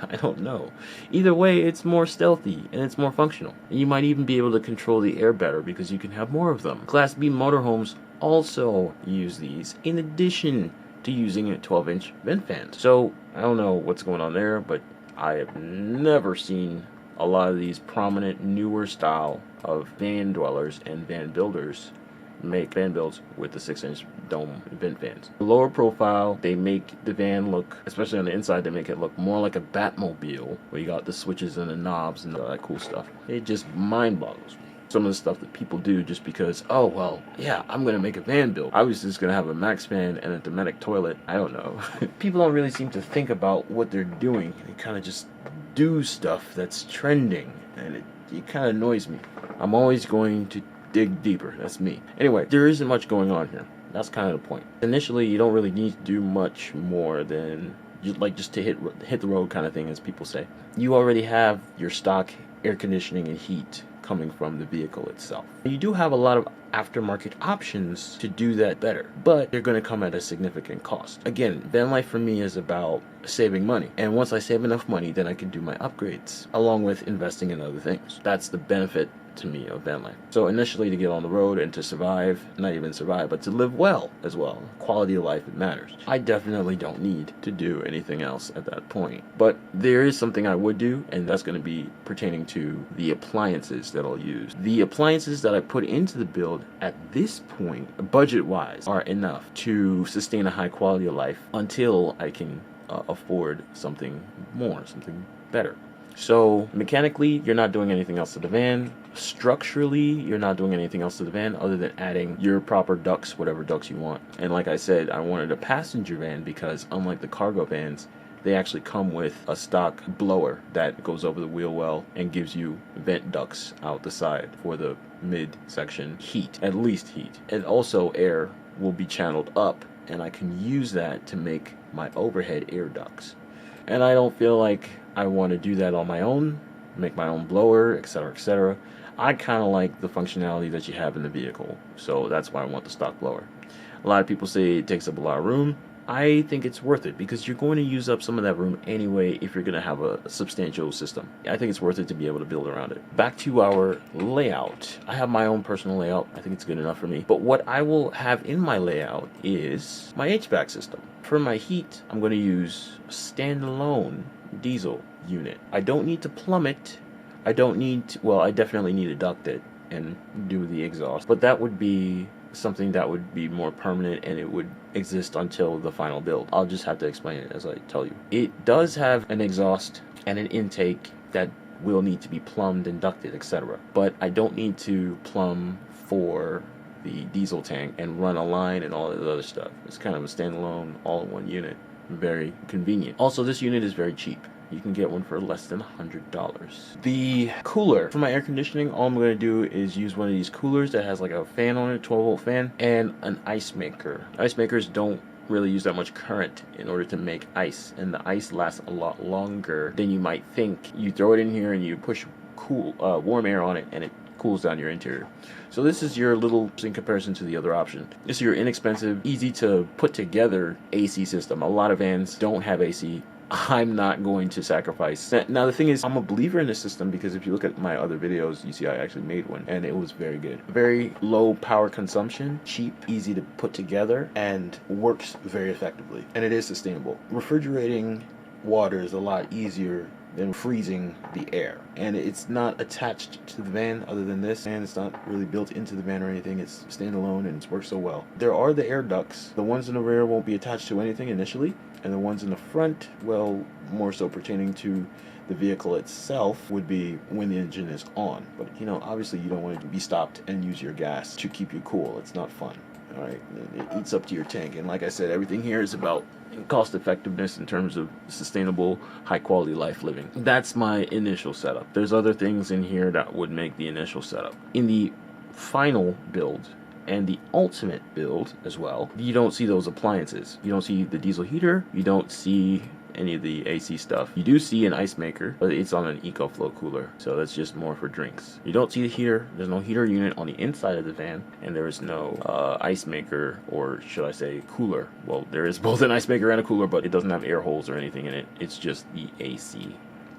I don't know. Either way, it's more stealthy and it's more functional. And you might even be able to control the air better because you can have more of them. Class B motorhomes also use these in addition to using a 12-inch vent fan. So I don't know what's going on there, but I have never seen a lot of these prominent newer style of van dwellers and van builders make van builds with the 6-inch dome vent fans. Lower profile, they make the van look, especially on the inside, they make it look more like a Batmobile, where you got the switches and the knobs and all that cool stuff. It just mind boggles me. Some of the stuff that people do just because, oh, well, yeah, I'm going to make a van build. I was just going to have a max fan and a Dometic toilet. I don't know. People don't really seem to think about what they're doing. They kind of just do stuff that's trending, and it kind of annoys me. I'm always going to dig deeper. That's me. Anyway, there isn't much going on here. That's kind of the point. Initially, you don't really need to do much more than just to hit the road kind of thing, as people say. You already have your stock air conditioning and heat coming from the vehicle itself. You do have a lot of aftermarket options to do that better, but they're going to come at a significant cost. Again, van life for me is about saving money, and once I save enough money, then I can do my upgrades along with investing in other things. That's the benefit to me of van life. So initially, to get on the road and to survive, not even survive, but to live well as well. Quality of life, it matters. I definitely don't need to do anything else at that point. But there is something I would do, and that's going to be pertaining to the appliances that I'll use. The appliances that I put into the build at this point, budget-wise, are enough to sustain a high quality of life until I can afford something more, something better. So mechanically, you're not doing anything else to the van. Structurally, you're not doing anything else to the van other than adding your proper ducts, whatever ducts you want. And like I said, I wanted a passenger van because unlike the cargo vans, they actually come with a stock blower that goes over the wheel well and gives you vent ducts out the side for the mid-section heat, at least heat. And also air will be channeled up, and I can use that to make my overhead air ducts. And I don't feel like I want to do that on my own, make my own blower, etc., etc. I kind of like the functionality that you have in the vehicle, so that's why I want the stock blower. A lot of people say it takes up a lot of room. I think it's worth it because you're going to use up some of that room anyway if you're going to have a substantial system. I think it's worth it to be able to build around it. Back to our layout. I have my own personal layout. I think it's good enough for me. But what I will have in my layout is my HVAC system. For my heat, I'm going to use a standalone diesel unit. I don't need to plumb it. I don't need to, well, I definitely need to duct it and do the exhaust, but that would be something that would be more permanent and it would exist until the final build. I'll just have to explain it as I tell you. It does have an exhaust and an intake that will need to be plumbed and ducted, etc. But I don't need to plumb for the diesel tank and run a line and all the other stuff. It's kind of a standalone all-in-one unit. Very convenient. Also, this unit is very cheap. You can get one for less than $100. The cooler. For my air conditioning, all I'm going to do is use one of these coolers that has like a fan on it, 12-volt fan, and an ice maker. Ice makers don't really use that much current in order to make ice, and the ice lasts a lot longer than you might think. You throw it in here and you push warm air on it, and it cools down your interior. So this is your little, in comparison to the other option, this is your inexpensive, easy to put together AC system. A lot of vans don't have AC. I'm not going to sacrifice. Now the thing is, I'm a believer in this system because if you look at my other videos, you see I actually made one and it was very good. Very low power consumption, cheap, easy to put together, and works very effectively. And it is sustainable. Refrigerating water is a lot easier than freezing the air, and it's not attached to the van other than this, and it's not really built into the van or anything. It's standalone and it's worked so well. There are the air ducts. The ones in the rear won't be attached to anything initially, and the ones in the front, well, more so pertaining to the vehicle itself, would be when the engine is on. But you know, obviously you don't want to be stopped and use your gas to keep you cool. It's not fun. All right, it eats up to your tank, and like I said, everything here is about cost effectiveness in terms of sustainable, high quality life living. That's my initial setup. There's other things in here that would make the initial setup. In the final build and the ultimate build as well, you don't see those appliances. You don't see the diesel heater. You don't see any of the AC stuff. You do see an ice maker, but it's on an EcoFlow cooler, so that's just more for drinks. You don't see the heater. There's no heater unit on the inside of the van, and there is no ice maker, or should I say cooler. Well, there is both an ice maker and a cooler, but it doesn't have air holes or anything in it. It's just the AC,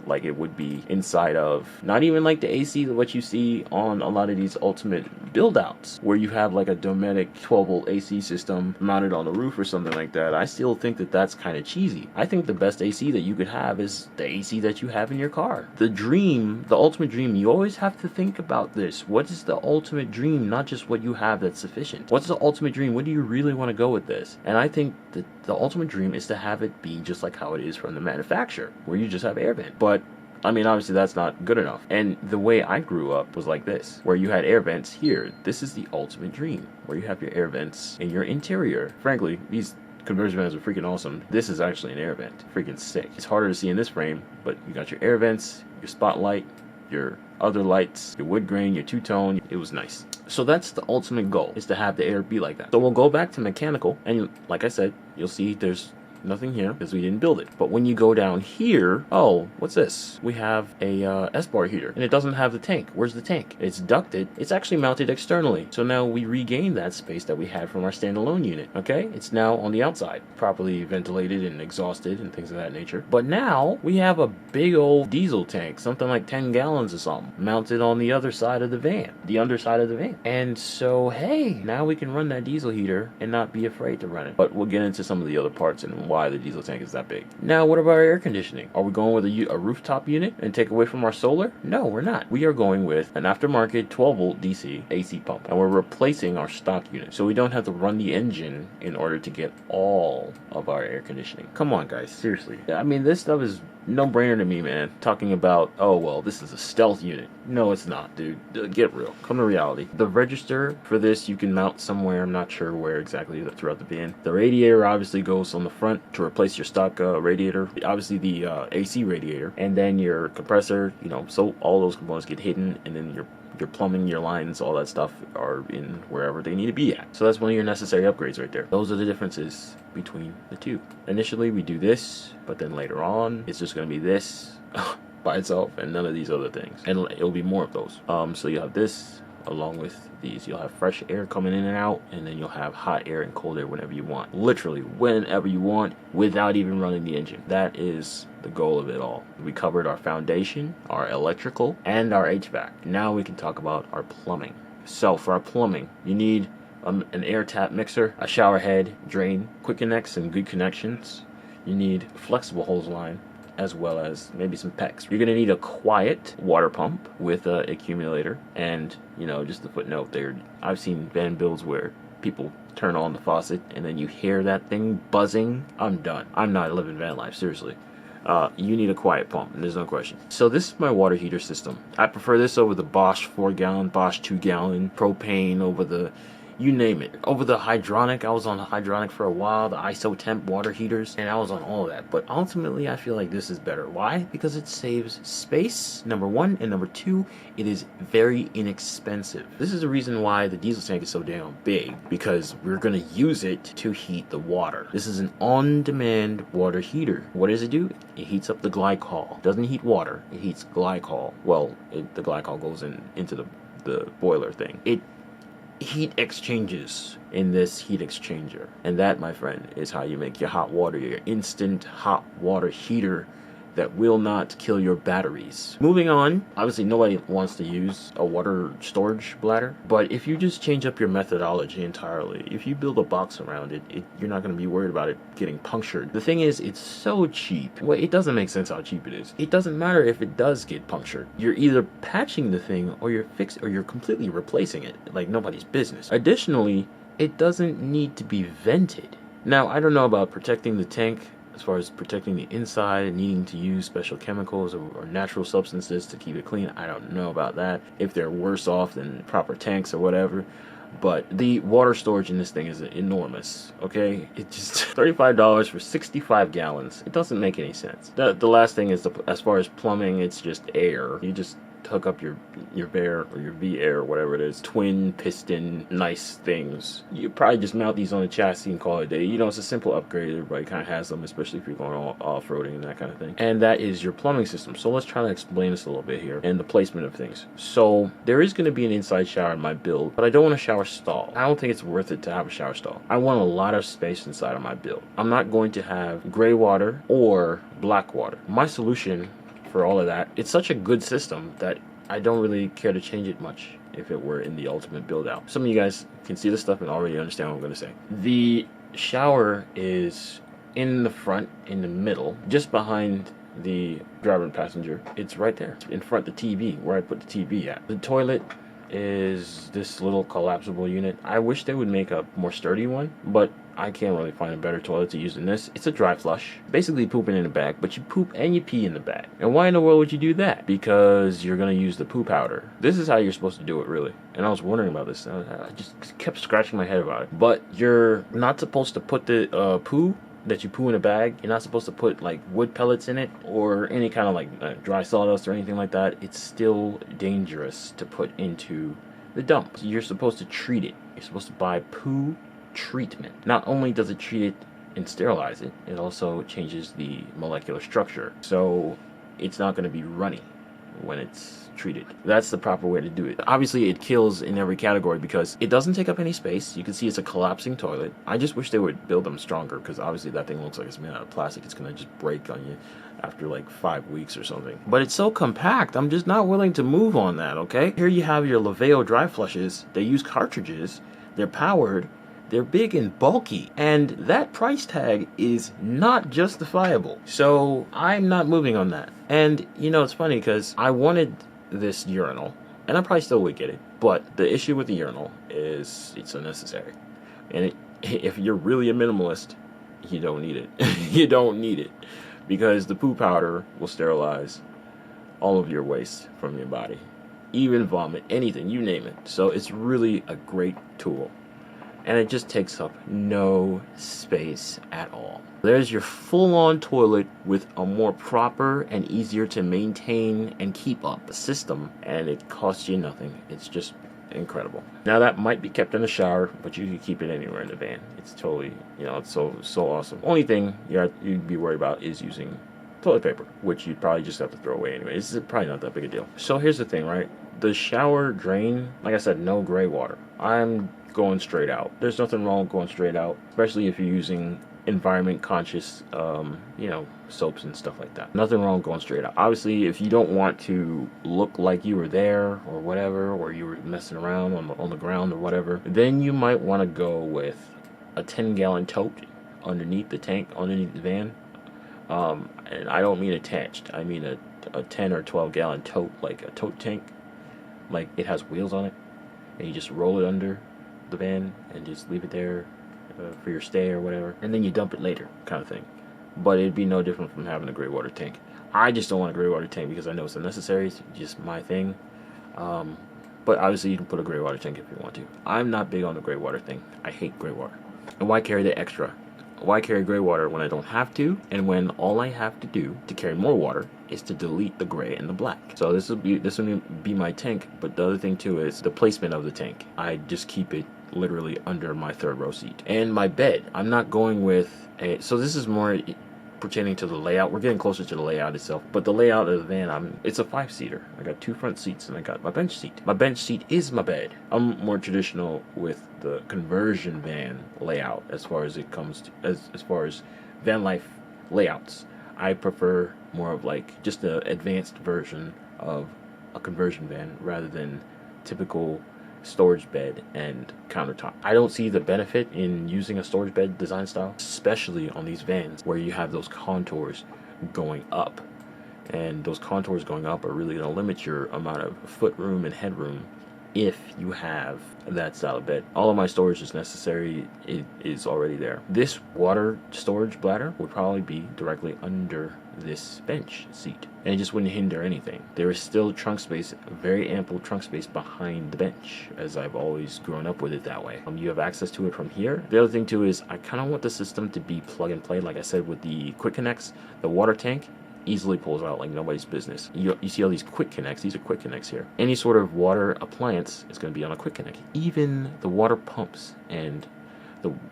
like it would be inside of, not even like the AC what you see on a lot of these ultimate build outs where you have like a Dometic 12-volt AC system mounted on the roof or something like that. I still think that that's kind of cheesy. I think the best AC that you could have is the AC that you have in your car. The dream, the ultimate dream, you always have to think about this. What is the ultimate dream? Not just what you have that's sufficient. What's the ultimate dream? What do you really want to go with this? And I think that the ultimate dream is to have it be just like how it is from the manufacturer, where you just have air vent. But I mean, obviously that's not good enough. And the way I grew up was like this, where you had air vents here. This is the ultimate dream, where you have your air vents in your interior. Frankly, these conversion vans are freaking awesome. This is actually an air vent. Freaking sick. It's harder to see in this frame, but you got your air vents, your spotlight, your other lights, your wood grain, your two-tone. It was nice. So that's the ultimate goal, is to have the air be like that. So we'll go back to mechanical, and like I said, you'll see there's nothing here because we didn't build it. But when you go down here, oh, what's this? We have a S-bar heater, and it doesn't have the tank. Where's the tank? It's ducted. It's actually mounted externally. So now we regain that space that we had from our standalone unit. Okay, it's now on the outside, properly ventilated and exhausted and things of that nature. But now we have a big old diesel tank, something like 10 gallons or something, mounted on the other side of the van, the underside of the van. And so, hey, now we can run that diesel heater and not be afraid to run it. But we'll get into some of the other parts and why the diesel tank is that big. Now, what about our air conditioning? Are we going with a rooftop unit and take away from our solar? No, we're not. We are going with an aftermarket 12-volt DC AC pump, and we're replacing our stock unit, so we don't have to run the engine in order to get all of our air conditioning. Come on, guys, seriously. I mean, this stuff is no-brainer to me, man. Talking about, oh, well, this is a stealth unit. No, it's not, dude. Get real. Come to reality. The register for this you can mount somewhere. I'm not sure where exactly throughout the van. The radiator obviously goes on the front to replace your stock radiator. Obviously the AC radiator. And then your compressor, you know, so all those components get hidden, and then your plumbing, your lines, all that stuff are in wherever they need to be at. So that's one of your necessary upgrades right there. Those are the differences between the two. Initially we do this, but then later on it's just going to be this by itself and none of these other things, and it'll be more of those. So you have this, along with these. You'll have fresh air coming in and out, and then you'll have hot air and cold air whenever you want. Literally, whenever you want, without even running the engine. That is the goal of it all. We covered our foundation, our electrical, and our HVAC. Now we can talk about our plumbing. So for our plumbing, you need an air tap mixer, a shower head, drain, quick connects and good connections. You need flexible hose line, as well as maybe some PEX. You're going to need a quiet water pump with an accumulator. And, you know, just a footnote there, I've seen van builds where people turn on the faucet and then you hear that thing buzzing. I'm done. I'm not living van life, seriously. You need a quiet pump, and there's no question. So this is my water heater system. I prefer this over the Bosch 4-gallon, Bosch 2-gallon, propane over the, you name it. Over the hydronic, I was on the hydronic for a while, the isotemp water heaters, and I was on all of that. But ultimately, I feel like this is better. Why? Because it saves space, number one, and number two, it is very inexpensive. This is the reason why the diesel tank is so damn big, because we're gonna use it to heat the water. This is an on-demand water heater. What does it do? It heats up the glycol. It doesn't heat water, it heats glycol. Well, the glycol goes into the boiler thing. It heat exchanges in this heat exchanger, and that, my friend, is how you make your hot water, your instant hot water heater that will not kill your batteries. Moving on, obviously nobody wants to use a water storage bladder, but if you just change up your methodology entirely, if you build a box around it, you're not going to be worried about it getting punctured. The thing is, it's so cheap. Well, it doesn't make sense how cheap it is. It doesn't matter if it does get punctured. You're either patching the thing or you're completely replacing it like nobody's business. Additionally, it doesn't need to be vented. Now, I don't know about protecting the tank as far as protecting the inside and needing to use special chemicals or natural substances to keep it clean. I don't know about that, if they're worse off than proper tanks or whatever. But the water storage in this thing is enormous, okay? It's just $35 for 65 gallons. It doesn't make any sense. The last thing is, as far as plumbing, it's just air. You just hook up your vAir or your vAir or whatever it is, twin piston nice things. You probably just mount these on the chassis and call it a day. You know, it's a simple upgrade. Everybody kind of has them, especially if you're going off-roading and that kind of thing. And that is your plumbing system. So let's try to explain this a little bit here and the placement of things. So there is going to be an inside shower in my build, but I don't want a shower stall. I don't think it's worth it to have a shower stall. I want a lot of space inside of my build. I'm not going to have gray water or black water. My solution for all of that, it's such a good system that I don't really care to change it much if it were in the ultimate build out. Some of you guys can see this stuff and already understand what I'm going to say. The shower is in the front, in the middle, just behind the driver and passenger. It's right there in front of the TV, where I put the TV at. The toilet is this little collapsible unit. I wish they would make a more sturdy one, but I can't really find a better toilet to use than this. It's a dry flush, basically pooping in a bag, but you poop and you pee in the bag. And why in the world would you do that? Because you're gonna use the poo powder. This is how you're supposed to do it, really. And I was wondering about this. I just kept scratching my head about it. But you're not supposed to put the poo that you poo in a bag. You're not supposed to put like wood pellets in it or any kind of like dry sawdust or anything like that. It's still dangerous to put into the dump. You're supposed to treat it. You're supposed to buy poo treatment. Not only does it treat it and sterilize it, it also changes the molecular structure. So it's not going to be runny when it's treated. That's the proper way to do it. Obviously, it kills in every category because it doesn't take up any space. You can see it's a collapsing toilet. I just wish they would build them stronger because obviously that thing looks like it's made out of plastic. It's going to just break on you after like 5 weeks or something. But it's so compact, I'm just not willing to move on that, okay? Here you have your Laveo dry flushes. They use cartridges. They're powered. They're big and bulky, and that price tag is not justifiable. So I'm not moving on that. And you know, it's funny because I wanted this urinal, and I probably still would get it, but the issue with the urinal is it's unnecessary. And if you're really a minimalist, you don't need it. You don't need it, because the poo powder will sterilize all of your waste from your body, even vomit, anything, you name it. So it's really a great tool. And it just takes up no space at all. There's your full-on toilet with a more proper and easier to maintain and keep up system, and it costs you nothing. It's just incredible. Now that might be kept in the shower, but you can keep it anywhere in the van. It's totally, you know, it's so awesome. Only thing you'd be worried about is using toilet paper, which you'd probably just have to throw away anyway. This is probably not that big a deal. So here's the thing, right? The shower drain, like I said, no gray water. I'm going straight out. There's nothing wrong with going straight out, especially if you're using environment conscious, soaps and stuff like that. Nothing wrong with going straight out. Obviously, if you don't want to look like you were there or whatever, or you were messing around on the ground or whatever, then you might want to go with a 10-gallon tote underneath the tank, underneath the van. And I don't mean attached. I mean a 10 or 12-gallon tote, like a tote tank. Like it has wheels on it, and you just roll it under the van and just leave it there for your stay or whatever, and then you dump it later, kind of thing. But it'd be no different from having a gray water tank. I just don't want a gray water tank because I know it's unnecessary. It's just my thing. But obviously you can put a gray water tank if you want to. I'm not big on the gray water thing. I hate gray water. And why carry the extra? Why carry gray water when I don't have to, and when all I have to do to carry more water is to delete the gray and the black? So this will be my tank, but the other thing too is the placement of the tank. I just keep it literally under my third row seat. And my bed, I'm not going with so this is more pertaining to the layout. We're getting closer to the layout itself, but the layout of the van, it's a 5-seater. I got 2 front seats and I got my bench seat. My bench seat is my bed. I'm more traditional with the conversion van layout as far as it comes to, as far as van life layouts. I prefer more of like just the advanced version of a conversion van rather than typical storage bed and countertop. I don't see the benefit in using a storage bed design style, especially on these vans where you have those contours going up, and those contours going up are really going to limit your amount of foot room and headroom if you have that style of bed. All of my storage is necessary. It is already there. This water storage bladder would probably be directly under this bench seat, and it just wouldn't hinder anything. There is still trunk space, very ample trunk space behind the bench, as I've always grown up with it that way. You have access to it from here. The other thing too is I kind of want the system to be plug and play. Like I said, with the quick connects, the water tank easily pulls out like nobody's business. You see all these quick connects. These are quick connects here. Any sort of water appliance is going to be on a quick connect. Even the water pumps and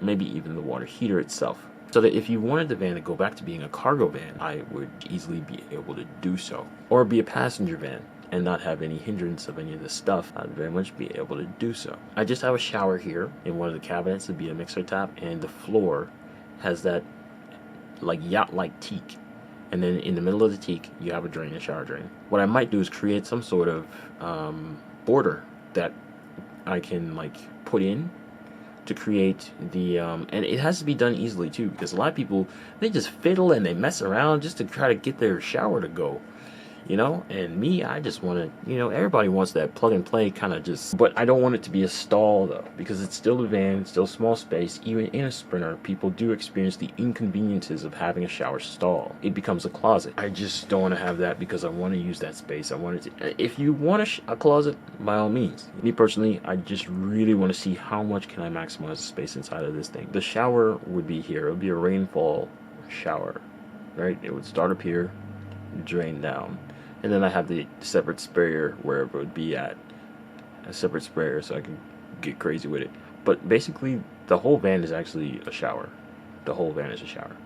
maybe even the water heater itself. So that if you wanted the van to go back to being a cargo van, I would easily be able to do so. Or be a passenger van and not have any hindrance of any of this stuff. I'd very much be able to do so. I just have a shower here in one of the cabinets. It'd be a mixer tap, and the floor has that like yacht-like teak. And then in the middle of the teak, you have a drain, a shower drain. What I might do is create some sort of border that I can like put in to create the and it has to be done easily too, because a lot of people, they just fiddle and they mess around just to try to get their shower to go, and me, I just want to, everybody wants that plug and play kind of just, but I don't want it to be a stall though, because it's still a van, still small space. Even in a Sprinter, people do experience the inconveniences of having a shower stall. It becomes a closet. I just don't want to have that, because I want to use that space. I want it to, if you want a closet, by all means. Me personally, I just really want to see how much can I maximize the space inside of this thing. The shower would be here. It would be a rainfall shower, right? It would start up here, drain down. And then I have the separate sprayer wherever it would be at. A separate sprayer so I can get crazy with it. But basically, the whole van is actually a shower. The whole van is a shower.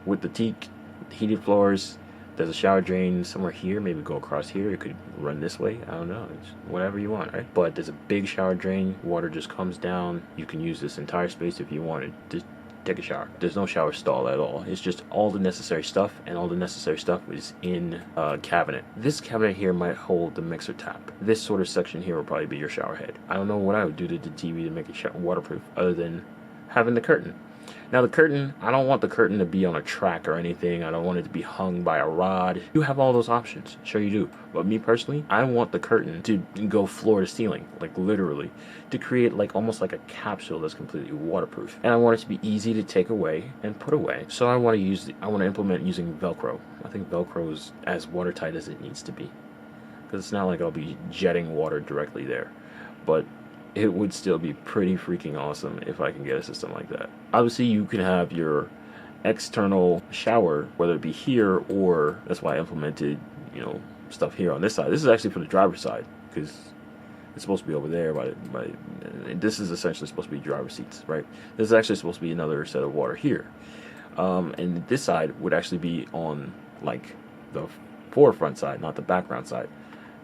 With the teak, heated floors, there's a shower drain somewhere here. Maybe go across here. It could run this way. I don't know. It's whatever you want, right? But there's a big shower drain. Water just comes down. You can use this entire space if you wanted to take a shower. There's no shower stall at all. It's just all the necessary stuff, and all the necessary stuff is in a cabinet. This cabinet here might hold the mixer tap. This sort of section here will probably be your shower head. I don't know what I would do to the TV to make it waterproof other than having the curtain. Now the curtain, I don't want the curtain to be on a track or anything. I don't want it to be hung by a rod. You have all those options. Sure you do. But me personally, I want the curtain to go floor to ceiling, like literally, to create like almost like a capsule that's completely waterproof. And I want it to be easy to take away and put away. So I want to implement using Velcro. I think Velcro is as watertight as it needs to be, because it's not like I'll be jetting water directly there. But it would still be pretty freaking awesome if I can get a system like that. Obviously, you can have your external shower, whether it be here or, that's why I implemented, stuff here on this side. This is actually for the driver's side, because it's supposed to be over there this is essentially supposed to be driver's seats, right? This is actually supposed to be another set of water here. And this side would actually be on like the forefront side, not the background side.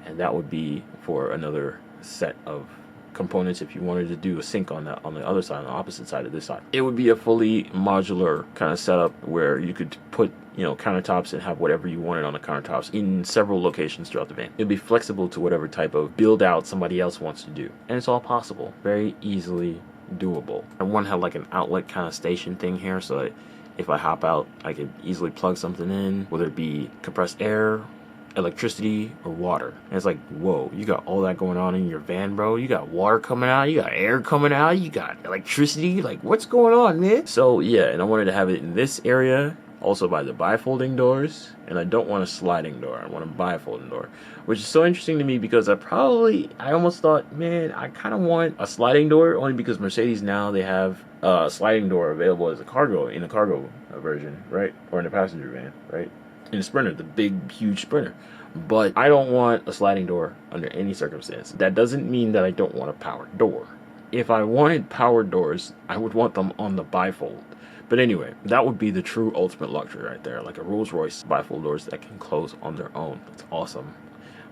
and that would be for another set of components if you wanted to do a sink on the other side, on the opposite side of this side. It would be a fully modular kind of setup where you could put, you know, countertops and have whatever you wanted on the countertops in several locations throughout the van. It'd be flexible to whatever type of build out somebody else wants to do, and it's all possible, very easily doable. I want to have like an outlet kind of station thing here, so that if I hop out, I could easily plug something in, whether it be compressed air, electricity, or water. And it's like, whoa, you got all that going on in your van, bro. You got water coming out, you got air coming out, you got electricity. Like, what's going on, man? So yeah, and I wanted to have it in this area, also by the bifolding doors, and I don't want a sliding door. I want a bifolding door, which is so interesting to me because I almost thought, man, I kind of want a sliding door, only because Mercedes now, they have a sliding door available as a cargo, in the cargo version, right? Or in the passenger van, right? In the Sprinter, the big, huge Sprinter. But I don't want a sliding door under any circumstance. That doesn't mean that I don't want a powered door. If I wanted powered doors, I would want them on the bifold. But anyway, that would be the true ultimate luxury right there. Like a Rolls-Royce bifold doors that can close on their own. That's awesome.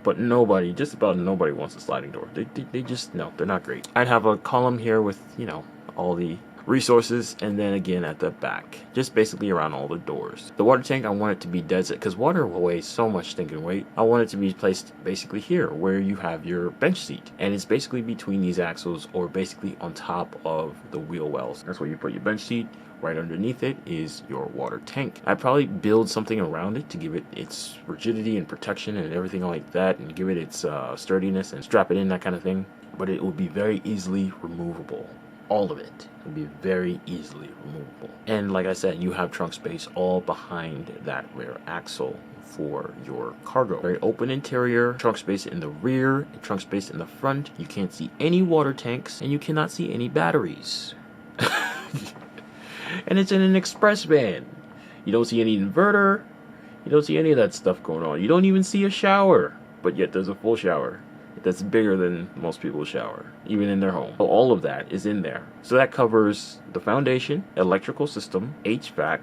But nobody, just about nobody wants a sliding door. They just, no, they're not great. I'd have a column here with, you know, all the resources, and then again at the back, just basically around all the doors. The water tank, I want it to be dead set, because water weighs so much stinking weight. I want it to be placed basically here, where you have your bench seat, and it's basically between these axles, or basically on top of the wheel wells. That's where you put your bench seat. Right underneath it is your water tank. I'd probably build something around it to give it its rigidity and protection and everything like that, and give it its sturdiness and strap it in, that kind of thing. But it will be very easily removable. All of it will be very easily removable. And like I said, you have trunk space all behind that rear axle for your cargo. Very open interior, trunk space in the rear, trunk space in the front. You can't see any water tanks, and you cannot see any batteries. And it's in an express van. You don't see any inverter. You don't see any of that stuff going on. You don't even see a shower. But yet there's a full shower that's bigger than most people shower, even in their home. So all of that is in there. So that covers the foundation, electrical system, HVAC,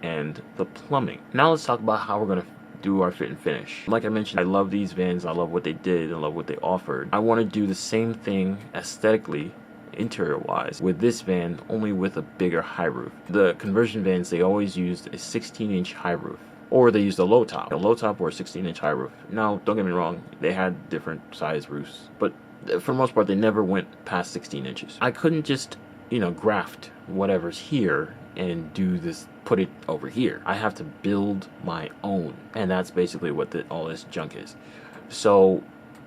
and the plumbing. Now let's talk about how we're going to do our fit and finish. Like I mentioned, I love these vans. I love what they did. I love what they offered. I want to do the same thing aesthetically, interior wise, with this van, only with a bigger high roof. The conversion vans, they always used a 16-inch high roof, or they used a low top or a 16-inch high roof. Now, don't get me wrong, they had different size roofs, but for the most part, they never went past 16 inches. I couldn't just, you know, graft whatever's here and do this, put it over here. I have to build my own, and that's basically what all this junk is. So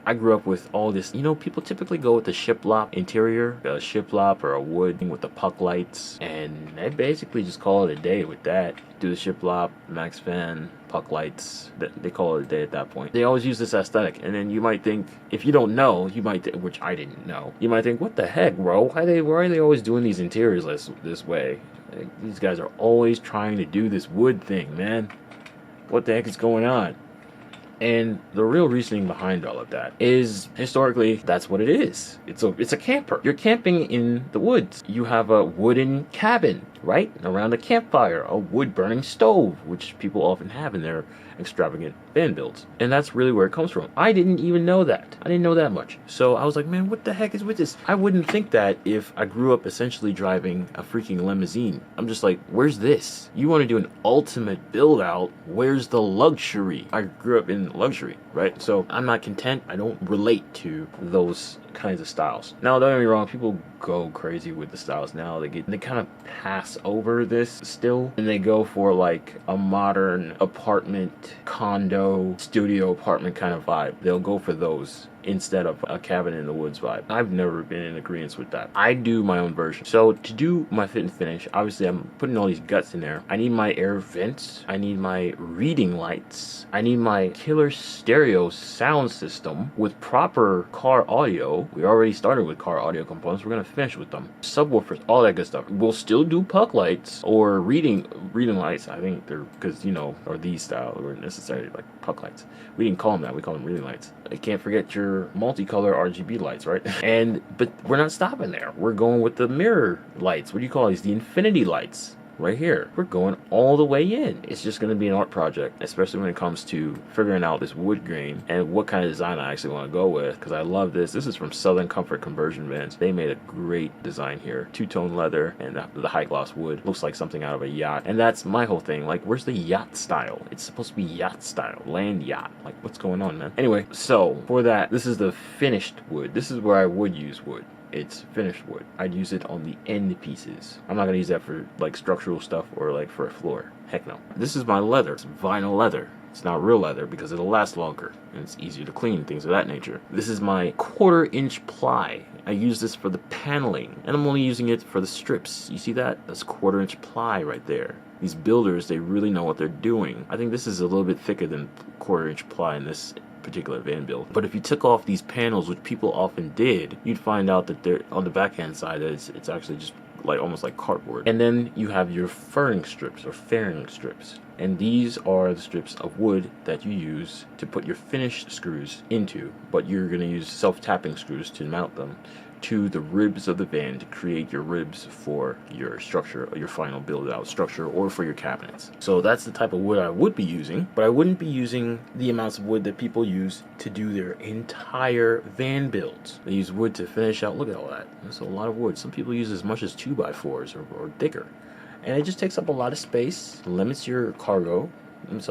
I grew up with all this, you know, people typically go with the shiplap interior, a shiplap or a wood with the puck lights, and they basically just call it a day with that. Do the shiplap, max fan, puck lights, they call it a day at that point. They always use this aesthetic, and then you might think, if you don't know, you might think, which I didn't know, you might think, what the heck, bro? Why are they always doing these interiors this way? These guys are always trying to do this wood thing, man. What the heck is going on? And the real reasoning behind all of that is, historically, that's what it is. It's a camper. You're camping in the woods. You have a wooden cabin, right? Around a campfire, a wood-burning stove, which people often have in their extravagant van builds. And that's really where it comes from. I didn't even know that. I didn't know that much. So I was like, man, what the heck is with this? I wouldn't think that if I grew up essentially driving a freaking limousine. I'm just like, where's this? You want to do an ultimate build out, where's the luxury? I grew up in luxury, right? So I'm not content. I don't relate to those kinds of styles. Now, don't get me wrong, people go crazy with the styles now. They kind of pass over this still, and they go for like a modern apartment, condo, studio apartment kind of vibe. They'll go for those instead of a cabin in the woods vibe. I've never been in agreement with that. I do my own version. So to do my fit and finish, obviously I'm putting all these guts in there. I need my air vents. I need my reading lights. I need my killer stereo sound system with proper car audio. We already started with car audio components. We're gonna finish with them. Subwoofers, all that good stuff. We'll still do puck lights or reading lights. I think they're, because, you know, or these style or necessarily like puck lights. We didn't call them that. We call them reading lights. I can't forget your multicolor RGB lights, right? But we're not stopping there. We're going with the mirror lights. What do you call these? The infinity lights. right here. We're going all the way in. It's just going to be an art project, especially when it comes to figuring out this wood grain and what kind of design I actually want to go with, because I love this. This is from Southern Comfort Conversion Vans. They made a great design here. Two-tone leather and the high gloss wood. Looks like something out of a yacht. And that's my whole thing. Like, where's the yacht style? It's supposed to be yacht style. Land yacht. Like, what's going on, man? Anyway, so for that, this is the finished wood. This is where I would use wood. It's finished wood. I'd use it on the end pieces. I'm not gonna use that for like structural stuff or like for a floor. Heck no. This is my leather. It's vinyl leather. It's not real leather because it'll last longer and it's easier to clean, things of that nature. This is my 1/4-inch ply. I use this for the paneling, and I'm only using it for the strips. You see that? That's 1/4-inch ply right there. These builders, they really know what they're doing. I think this is a little bit thicker than 1/4-inch ply in this particular van build. But if you took off these panels, which people often did, you'd find out that they're on the backhand side, it's actually just like almost like cardboard. And then you have your furring strips or fairing strips. And these are the strips of wood that you use to put your finished screws into, but you're going to use self-tapping screws to mount them to the ribs of the van to create your ribs for your structure, or your final build out structure, or for your cabinets. So that's the type of wood I would be using, but I wouldn't be using the amounts of wood that people use to do their entire van builds. They use wood to finish out. Look at all that. That's a lot of wood. Some people use as much as 2x4s or thicker. And it just takes up a lot of space, limits your cargo, limits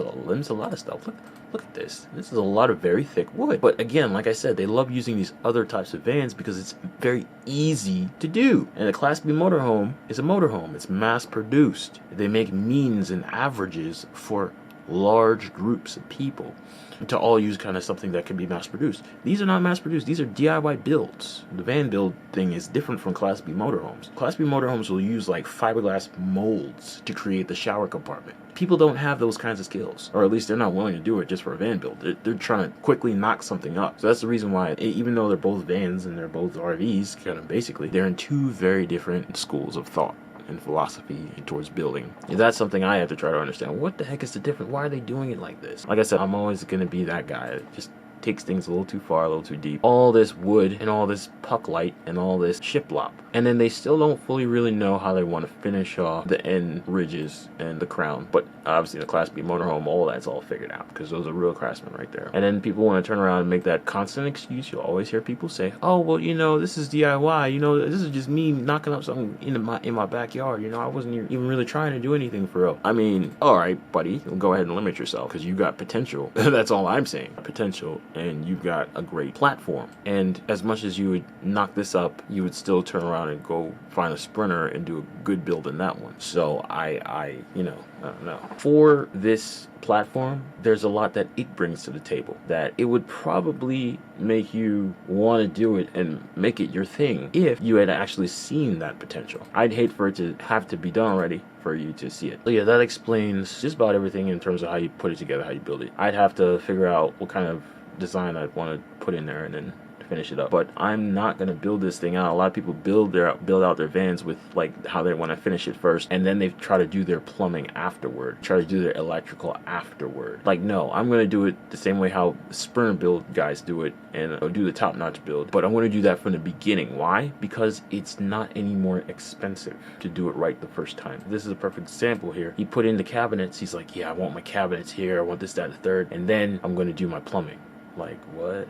a lot of stuff. Look at this. This is a lot of very thick wood. But again, like I said, they love using these other types of vans because it's very easy to do. And a Class B motorhome is a motorhome. It's mass produced. They make means and averages for large groups of people to all use kind of something that can be mass produced. These are not mass produced. These are DIY builds. The van build thing is different from Class B motorhomes. Class B motorhomes will use like fiberglass molds to create the shower compartment. People don't have those kinds of skills, or at least they're not willing to do it just for a van build. They're trying to quickly knock something up. So that's the reason why, even though they're both vans and they're both RVs, kind of basically, they're in two very different schools of thought and philosophy towards building. That's something I have to try to understand. What the heck is the difference? Why are they doing it like this? Like I said, I'm always going to be that guy that just takes things a little too far, a little too deep. All this wood and all this puck light and all this shiplap. And then they still don't fully really know how they want to finish off the end ridges and the crown. But obviously the Class B motorhome, all that's all figured out because those are real craftsmen right there. And then people want to turn around and make that constant excuse. You'll always hear people say, oh, well, you know, this is DIY. You know, this is just me knocking up something in my backyard. You know, I wasn't even really trying to do anything for real. I mean, all right, buddy, go ahead and limit yourself because you got potential. That's all I'm saying. Potential. And you've got a great platform. And as much as you would knock this up, you would still turn around and go find a Sprinter and do a good build in that one. So I don't know. For this platform, there's a lot that it brings to the table that it would probably make you want to do it and make it your thing if you had actually seen that potential. I'd hate for it to have to be done already for you to see it. So yeah, that explains just about everything in terms of how you put it together, how you build it. I'd have to figure out what kind of design I'd want to put in there and then finish it up. But I'm not gonna build this thing out. A lot of people build out their vans with like how they want to finish it first, and then they try to do their plumbing afterward, try to do their electrical afterward. Like, no, I'm gonna do it the same way how Sprinter build guys do it, and do the top-notch build. But I'm gonna do that from the beginning. Why? Because it's not any more expensive to do it right the first time. This is a perfect example here. He put in the cabinets. He's like, yeah, I want my cabinets here. I want this, that, and the third, and then I'm gonna do my plumbing. Like, what?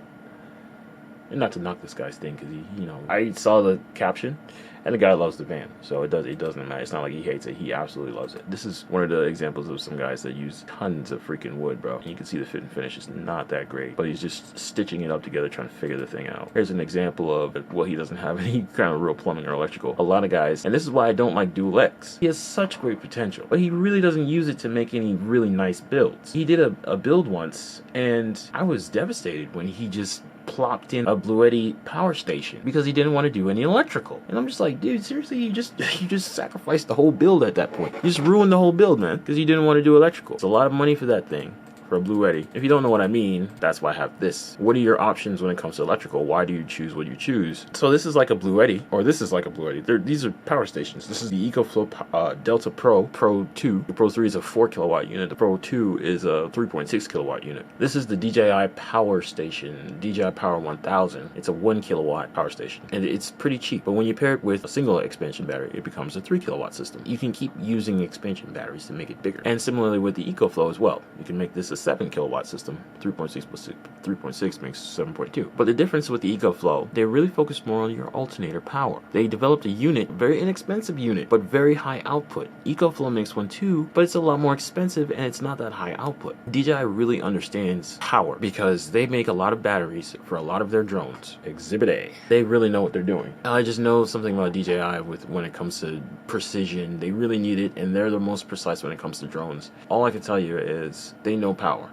And not to knock this guy's thing, because I saw the caption, and the guy loves the van, so it doesn't matter. It's not like he hates it. He absolutely loves it. This is one of the examples of some guys that use tons of freaking wood, bro. And you can see the fit and finish is not that great, but he's just stitching it up together, trying to figure the thing out. Here's an example of, well, he doesn't have any kind of real plumbing or electrical. A lot of guys, and this is why I don't like Dual X. He has such great potential, but he really doesn't use it to make any really nice builds. He did a build once, and I was devastated when he just plopped in a Bluetti power station because he didn't want to do any electrical. And I'm just like, dude, seriously, you just sacrificed the whole build at that point. You just ruined the whole build, man, because you didn't want to do electrical. It's a lot of money for that thing. for a Blue Eddy. If you don't know what I mean, that's why I have this. What are your options when it comes to electrical? Why do you choose what you choose? So this is like a Blue Eddy, or this is like a Blue Eddy. These are power stations. This is the EcoFlow Delta Pro 2. The Pro 3 is a 4 kilowatt unit. The Pro 2 is a 3.6 kilowatt unit. This is the DJI Power Station, DJI Power 1000. It's a 1 kilowatt power station, and it's pretty cheap. But when you pair it with a single expansion battery, it becomes a 3 kilowatt system. You can keep using expansion batteries to make it bigger. And similarly with the EcoFlow as well. You can make this a 7 kilowatt system. 3.6 plus 3.6 makes 7.2. But the difference with the EcoFlow, they really focus more on your alternator power. They developed a unit, very inexpensive unit, but very high output. EcoFlow makes one too, but it's a lot more expensive and it's not that high output. DJI really understands power because they make a lot of batteries for a lot of their drones. Exhibit A. They really know what they're doing. I just know something about DJI with when it comes to precision. They really need it, and they're the most precise when it comes to drones. All I can tell you is they know power.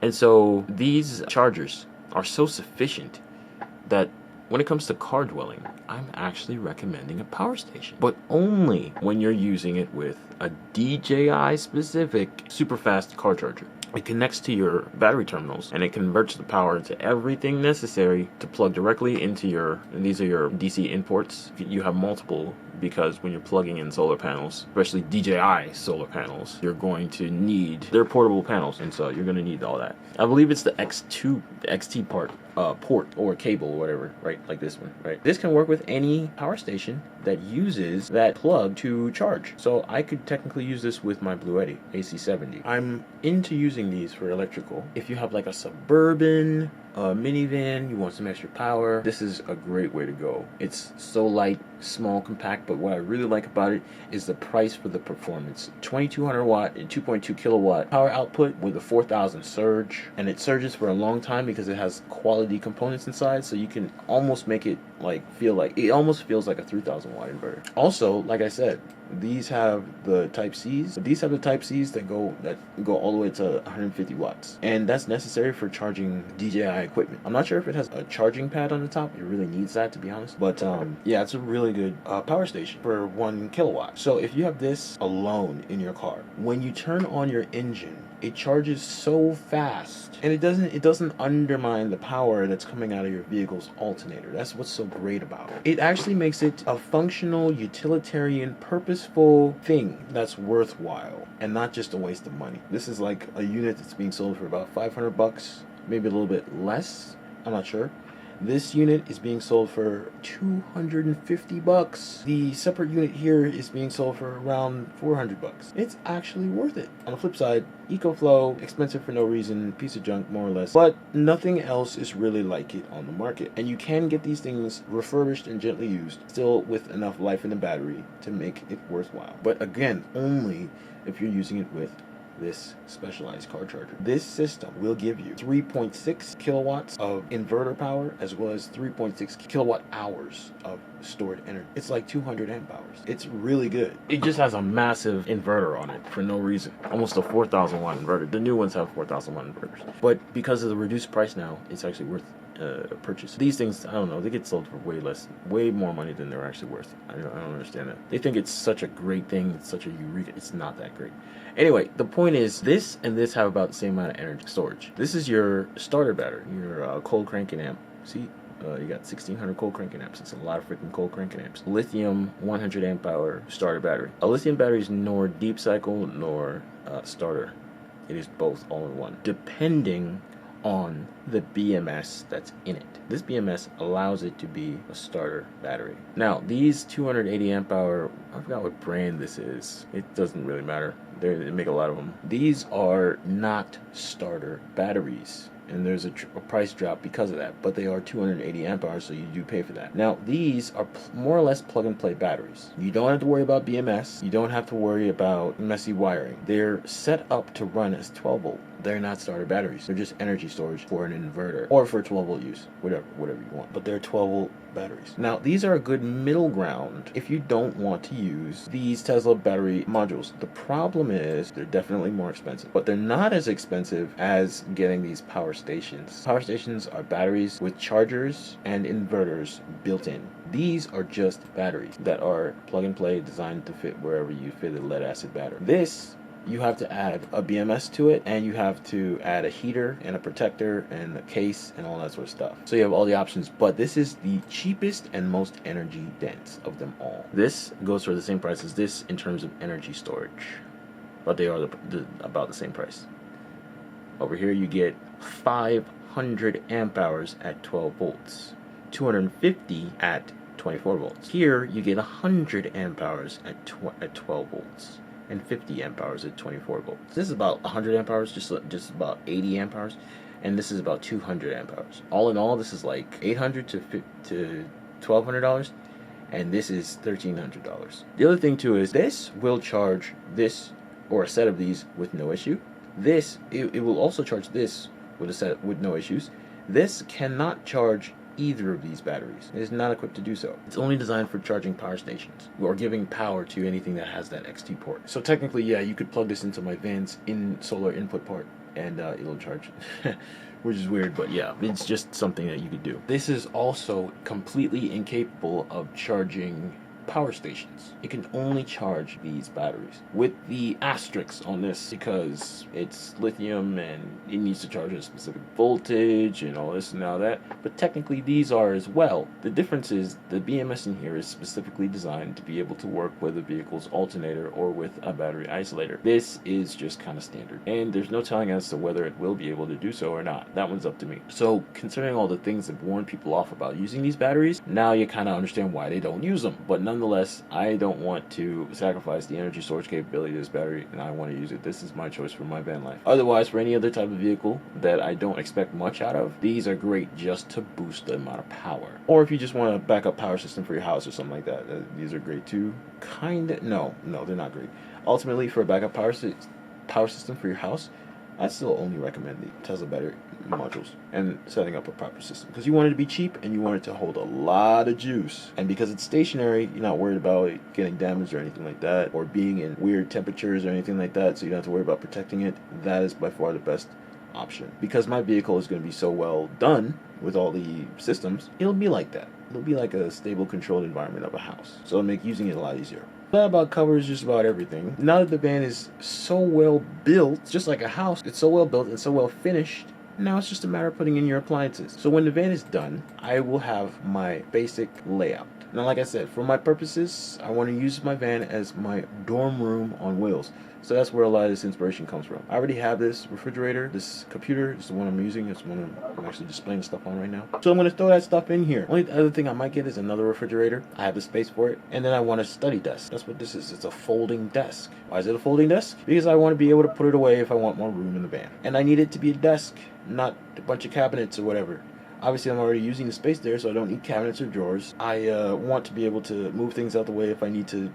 And so these chargers are so sufficient that when it comes to car dwelling, I'm actually recommending a power station, but only when you're using it with a DJI specific super fast car charger. It connects to your battery terminals and it converts the power to everything necessary to plug directly into and these are your DC imports. You have multiple because when you're plugging in solar panels, especially DJI solar panels, you're going to need, they're portable panels, and so you're going to need all that. I believe it's the XT port or cable or whatever, right? Like this one, right? This can work with any power station that uses that plug to charge. So I could technically use this with my Blue Eddy AC70. I'm into using these for electrical. If you have like a Suburban, minivan, you want some extra power, this is a great way to go. It's so light, small, compact, but what I really like about it is the price for the performance. 2200 watt and 2.2 kilowatt power output with a 4000 surge, and it surges for a long time because it has quality components inside, so you can almost make it it almost feels like a 3000 watt inverter. Also, like I said, these have the Type C's. These have the Type C's that go all the way to 150 watts, and that's necessary for charging DJI equipment. I'm not sure if it has a charging pad on the top. It really needs that, to be honest. But yeah, it's a really good power station for 1 kilowatt. So if you have this alone in your car, when you turn on your engine, it charges so fast, and it doesn't undermine the power that's coming out of your vehicle's alternator. That's what's so great about it. It actually makes it a functional, utilitarian, purposeful thing that's worthwhile and not just a waste of money. This is like a unit that's being sold for about 500 bucks, maybe a little bit less, I'm not sure. This unit is being sold for 250 bucks. The separate unit here is being sold for around 400 bucks. It's actually worth it. On the flip side, EcoFlow, expensive for no reason, piece of junk more or less, but nothing else is really like it on the market. And you can get these things refurbished and gently used, still with enough life in the battery to make it worthwhile. But again, only if you're using it with this specialized car charger. This system will give you 3.6 kilowatts of inverter power as well as 3.6 kilowatt hours of stored energy. It's like 200 amp hours. It's really good. It just has a massive inverter on it for no reason. Almost a 4,000 watt inverter. The new ones have 4,000 watt inverters. But because of the reduced price now, it's actually worth purchase. These things, I don't know, they get sold for way more money than they're actually worth. I don't understand that. They think it's such a great thing, it's such a eureka. It's not that great. Anyway, the point is, this and this have about the same amount of energy storage. This is your starter battery, your cold cranking amp. See, you got 1600 cold cranking amps. It's a lot of freaking cold cranking amps. Lithium 100 amp hour starter battery. A lithium battery is nor deep cycle nor starter. It is both all in one, depending on the BMS that's in it. This BMS allows it to be a starter battery. Now, these 280 amp hour, I forgot what brand this is. It doesn't really matter. They make a lot of them. These are not starter batteries, and there's a price drop because of that, but they are 280 amp hours, so you do pay for that. Now, these are more or less plug and play batteries. You don't have to worry about BMS. You don't have to worry about messy wiring. They're set up to run as 12 volt. They're not starter batteries. They're just energy storage for an inverter or for 12 volt use, whatever you want. But they're 12 volt batteries. Now, these are a good middle ground if you don't want to use these Tesla battery modules. The problem is they're definitely more expensive, but they're not as expensive as getting these power stations. Power stations are batteries with chargers and inverters built in. These are just batteries that are plug and play, designed to fit wherever you fit a lead acid battery. This you have to add a BMS to it, and you have to add a heater and a protector and a case and all that sort of stuff. So you have all the options, but this is the cheapest and most energy dense of them all. This goes for the same price as this in terms of energy storage, but they are about the same price. Over here you get 500 amp hours at 12 volts, 250 at 24 volts. Here you get 100 amp hours at 12 volts and 50 amp hours at 24 volts. This is about 100 amp hours, just about 80 amp hours, and this is about 200 amp hours. All in all, this is like $800 to $1,200, and this is $1,300. The other thing too is this will charge this or a set of these with no issue. This it will also charge this with a set with no issues. This cannot charge either of these batteries. It is not equipped to do so. It's only designed for charging power stations or giving power to anything that has that XT port. So technically, yeah, you could plug this into my van's solar input port and it'll charge, which is weird, but yeah, it's just something that you could do. This is also completely incapable of charging power stations. It can only charge these batteries, with the asterisk on this because it's lithium and it needs to charge at a specific voltage and all this and all that, but technically these are as well. The difference is the BMS in here is specifically designed to be able to work with a vehicle's alternator or with a battery isolator. This is just kind of standard, and there's no telling as to whether it will be able to do so or not. That one's up to me. So considering all the things that warn people off about using these batteries, now you kind of understand why they don't use them. But nonetheless, I don't want to sacrifice the energy storage capability of this battery, and I want to use it. This is my choice for my van life. Otherwise, for any other type of vehicle that I don't expect much out of, these are great just to boost the amount of power. Or if you just want a backup power system for your house or something like that, these are great too. No, they're not great. Ultimately, for a backup power system for your house, I still only recommend the Tesla battery modules and setting up a proper system, because you want it to be cheap and you want it to hold a lot of juice. And because it's stationary, you're not worried about it getting damaged or anything like that, or being in weird temperatures or anything like that, so you don't have to worry about protecting it. That is by far the best option. Because my vehicle is going to be so well done with all the systems, it'll be like that. It'll be like a stable, controlled environment of a house, so it'll make using it a lot easier. That about covers just about everything. Now that the van is so well built, just like a house, it's so well built and so well finished, now it's just a matter of putting in your appliances. So when the van is done, I will have my basic layout. Now, like I said, for my purposes, I want to use my van as my dorm room on wheels. So that's where a lot of this inspiration comes from. I already have this refrigerator. This computer is the one I'm using. It's the one I'm actually displaying stuff on right now. So I'm going to throw that stuff in here. Only other thing I might get is another refrigerator. I have the space for it. And then I want a study desk. That's what this is. It's a folding desk. Why is it a folding desk? Because I want to be able to put it away if I want more room in the van. And I need it to be a desk, not a bunch of cabinets or whatever. Obviously, I'm already using the space there, so I don't need cabinets or drawers. I want to be able to move things out the way if I need to,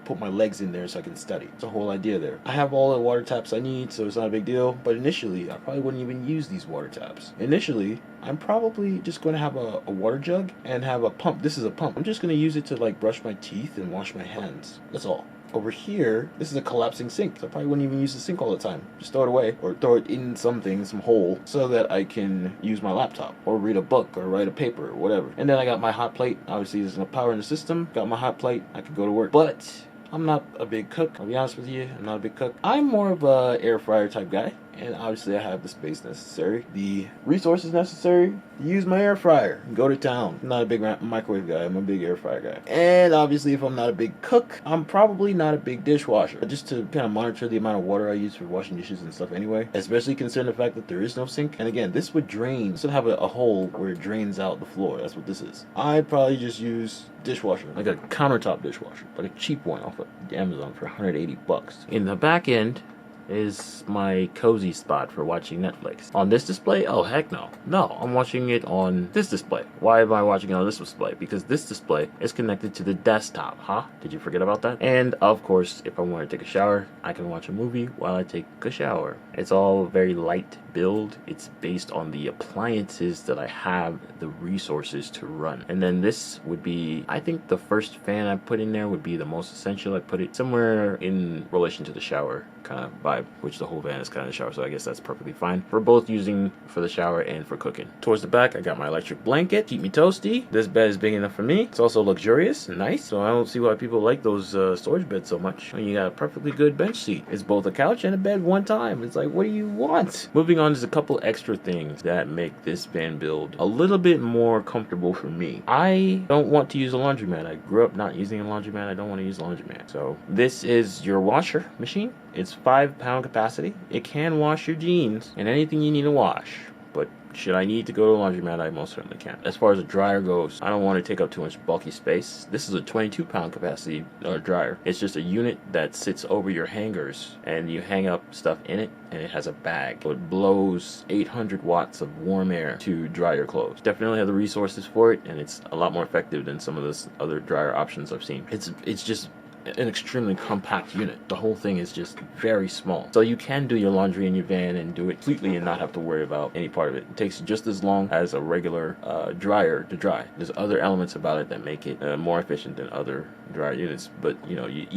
put my legs in there so I can study. It's the whole idea there. I have all the water taps I need, so it's not a big deal. But initially, I probably wouldn't even use these water taps. Initially, I'm probably just going to have a water jug and have a pump. This is a pump. I'm just going to use it to, brush my teeth and wash my hands. That's all. Over here, this is a collapsing sink, so I probably wouldn't even use the sink all the time. Just throw it away, or throw it in some hole, so that I can use my laptop, or read a book, or write a paper, or whatever. And then I got my hot plate. Obviously, there's no power in the system. Got my hot plate. I could go to work. But I'm not a big cook. I'll be honest with you, I'm not a big cook. I'm more of a air fryer type guy, and obviously I have the space necessary, the resources necessary to use my air fryer and go to town. I'm not a big microwave guy, I'm a big air fryer guy. And obviously, if I'm not a big cook, I'm probably not a big dishwasher, just to kind of monitor the amount of water I use for washing dishes and stuff anyway, especially considering the fact that there is no sink. And again, this would drain, this would have a hole where it drains out the floor. That's what this is. I'd probably just use dishwasher, like a countertop dishwasher, like a cheap one off of Amazon for $180. In the back end is my cozy spot for watching Netflix. On this display? Oh, heck no. No, I'm watching it on this display. Why am I watching it on this display? Because this display is connected to the desktop, huh? Did you forget about that? And of course, if I want to take a shower, I can watch a movie while I take a shower. It's all very light build. It's based on the appliances that I have the resources to run. And then this would be, I think the first fan I put in there would be the most essential. I put it somewhere in relation to the shower kind of vibe, which the whole van is kind of a shower, so I guess that's perfectly fine for both using for the shower and for cooking. Towards the back, I got my electric blanket, keep me toasty. This bed is big enough for me. It's also luxurious and nice, so I don't see why people like those storage beds so much. When you got a perfectly good bench seat. It's both a couch and a bed one time. It's like, what do you want? Moving on, there's a couple extra things that make this van build a little bit more comfortable for me. I don't want to use a laundromat. I grew up not using a laundromat. I don't want to use a laundromat. So this is your washer machine. It's 5-pound capacity. It can wash your jeans and anything you need to wash. But should I need to go to a laundromat, I most certainly can. As far as a dryer goes, I don't want to take up too much bulky space. This is a 22-pound capacity dryer. It's just a unit that sits over your hangers, and you hang up stuff in it, and it has a bag. So it blows 800 watts of warm air to dry your clothes. Definitely have the resources for it, and it's a lot more effective than some of the other dryer options I've seen. It's just an extremely compact unit. The whole thing is just very small. So you can do your laundry in your van and do it completely and not have to worry about any part of it. It takes just as long as a regular dryer to dry. There's other elements about it that make it more efficient than other dryer units, but you know, it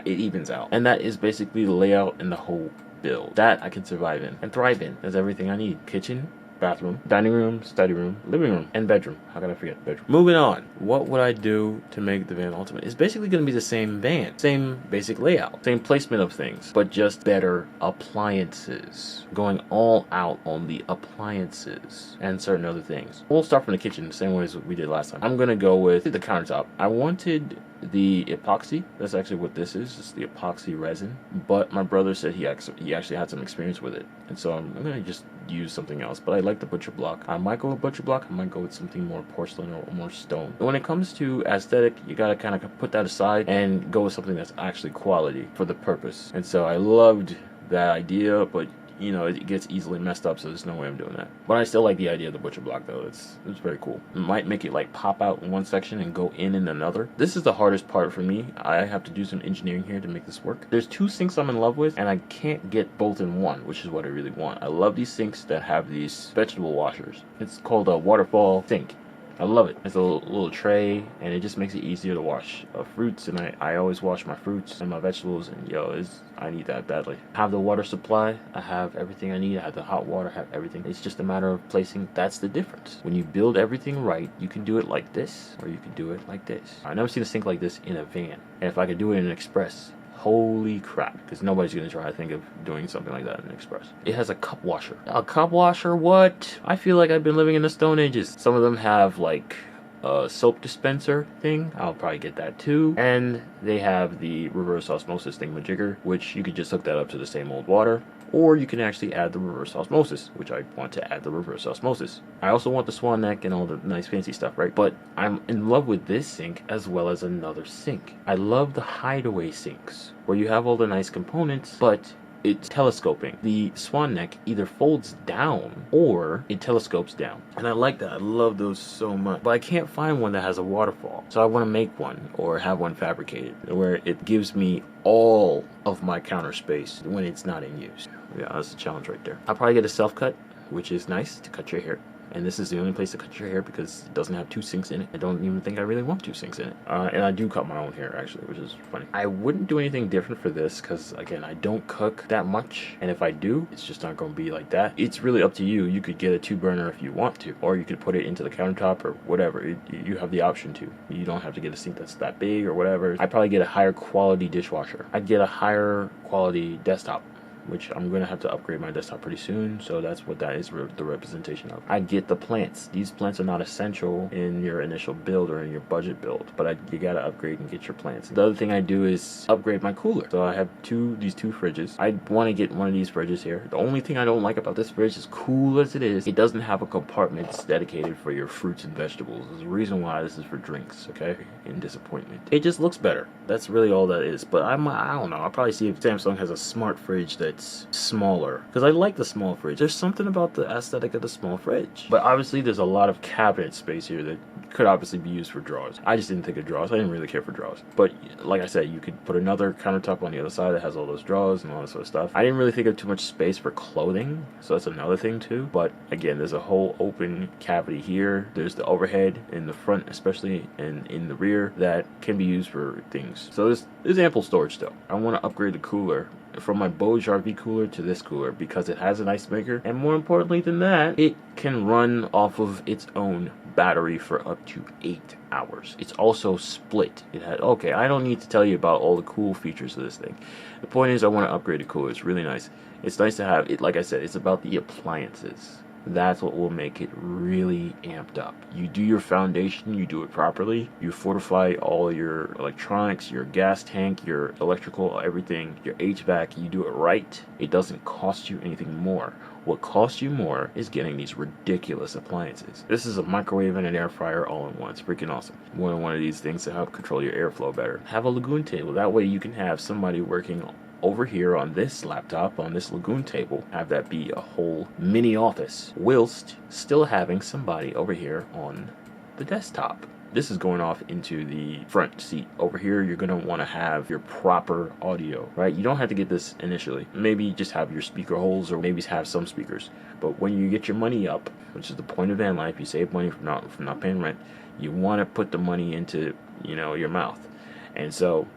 evens out. And that is basically the layout and the whole build. That I can survive in and thrive in. That's everything I need. Kitchen, bathroom, dining room, study room, living room, and bedroom. How can I forget bedroom? Moving on. What would I do to make the van ultimate? It's basically going to be the same van, same basic layout, same placement of things, but just better appliances. Going all out on the appliances and certain other things. We'll start from the kitchen the same way as we did last time. I'm going to go with the countertop. I wanted the epoxy. That's actually what this is. It's the epoxy resin. But my brother said he actually had some experience with it, and so I'm gonna just use something else. But I like the butcher block. I might go with butcher block. I might go with something more porcelain or more stone. When it comes to aesthetic, you gotta kind of put that aside and go with something that's actually quality for the purpose. And so I loved that idea, but you know, it gets easily messed up, so there's no way I'm doing that. But I still like the idea of the butcher block, though. It's very cool. It might make it like pop out in one section and go in another. This is the hardest part for me. I have to do some engineering here to make this work. There's 2 sinks I'm in love with, and I can't get both in one, which is what I really want. I love these sinks that have these vegetable washers. It's called a waterfall sink. I love it. It's a little tray, and it just makes it easier to wash fruits, and I always wash my fruits and my vegetables, and I need that badly. I have the water supply. I have everything I need. I have the hot water. I have everything. It's just a matter of placing. That's the difference. When you build everything right, you can do it like this, or you can do it like this. I've never seen a sink like this in a van, and if I could do it in an express, holy crap, because nobody's going to try to think of doing something like that in an express. It has a cup washer. A cup washer? What? I feel like I've been living in the Stone Ages. Some of them have like a soap dispenser thing. I'll probably get that too. And they have the reverse osmosis thingamajigger, which you could just hook that up to the same old water. Or you can actually add the reverse osmosis, which I want to add the reverse osmosis. I also want the swan neck and all the nice fancy stuff, right? But I'm in love with this sink as well as another sink. I love the hideaway sinks, where you have all the nice components, but it's telescoping. The swan neck either folds down or it telescopes down. And I like that. I love those so much. But I can't find one that has a waterfall. So I want to make one or have one fabricated where it gives me all of my counter space when it's not in use. Yeah, that's a challenge right there. I'll probably get a self-cut, which is nice to cut your hair. And this is the only place to cut your hair because it doesn't have 2 sinks in it. I don't even think I really want 2 sinks in it. And I do cut my own hair, actually, which is funny. I wouldn't do anything different for this because, again, I don't cook that much. And if I do, it's just not going to be like that. It's really up to you. You could get a 2-burner if you want to. Or you could put it into the countertop or whatever. You have the option to. You don't have to get a sink that's that big or whatever. I'd probably get a higher quality dishwasher. I'd get a higher quality desktop, which I'm going to have to upgrade my desktop pretty soon, so that's what that is the representation of. I get the plants. These plants are not essential in your initial build or in your budget build, but you got to upgrade and get your plants. The other thing I do is upgrade my cooler. So I have these two fridges. I want to get one of these fridges here. The only thing I don't like about this fridge, as cool as it is, it doesn't have a compartment dedicated for your fruits and vegetables. There's a reason why this is for drinks, okay? In disappointment. It just looks better. That's really all that is. But I don't know. I'll probably see if Samsung has a smart fridge that's smaller, because I like the small fridge. There's something about the aesthetic of the small fridge. But obviously there's a lot of cabinet space here that could obviously be used for drawers. I just didn't think of drawers. I didn't really care for drawers. But like I said, you could put another countertop on the other side that has all those drawers and all that sort of stuff. I didn't really think of too much space for clothing, so that's another thing too. But again, there's a whole open cavity here. There's the overhead in the front especially, and in the rear that can be used for things. So there's ample storage still. I want to upgrade the cooler from my Bose RV cooler to this cooler because it has an ice maker, and more importantly than that, it can run off of its own battery for up to 8 hours. It's also split. It had, okay, I don't need to tell you about all the cool features of this thing. The point is I want to upgrade the cooler. It's really nice. It's nice to have it. Like I said, it's about the appliances. That's what will make it really amped up. You do your foundation, you do it properly, you fortify all your electronics, your gas tank, your electrical, everything, your HVAC, you do it right. It doesn't cost you anything more. What costs you more is getting these ridiculous appliances. This is a microwave and an air fryer all in one. It's freaking awesome. More than one of these things to help control your airflow better. Have a Lagoon table. That way you can have somebody working over here on this laptop, on this Lagoon table, have that be a whole mini office, whilst still having somebody over here on the desktop. This is going off into the front seat. Over here, you're going to want to have your proper audio, right? You don't have to get this initially. Maybe just have your speaker holes, or maybe have some speakers. But when you get your money up, which is the point of van life, you save money from not paying rent, you want to put the money into, your mouth. And so,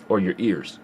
or your ears.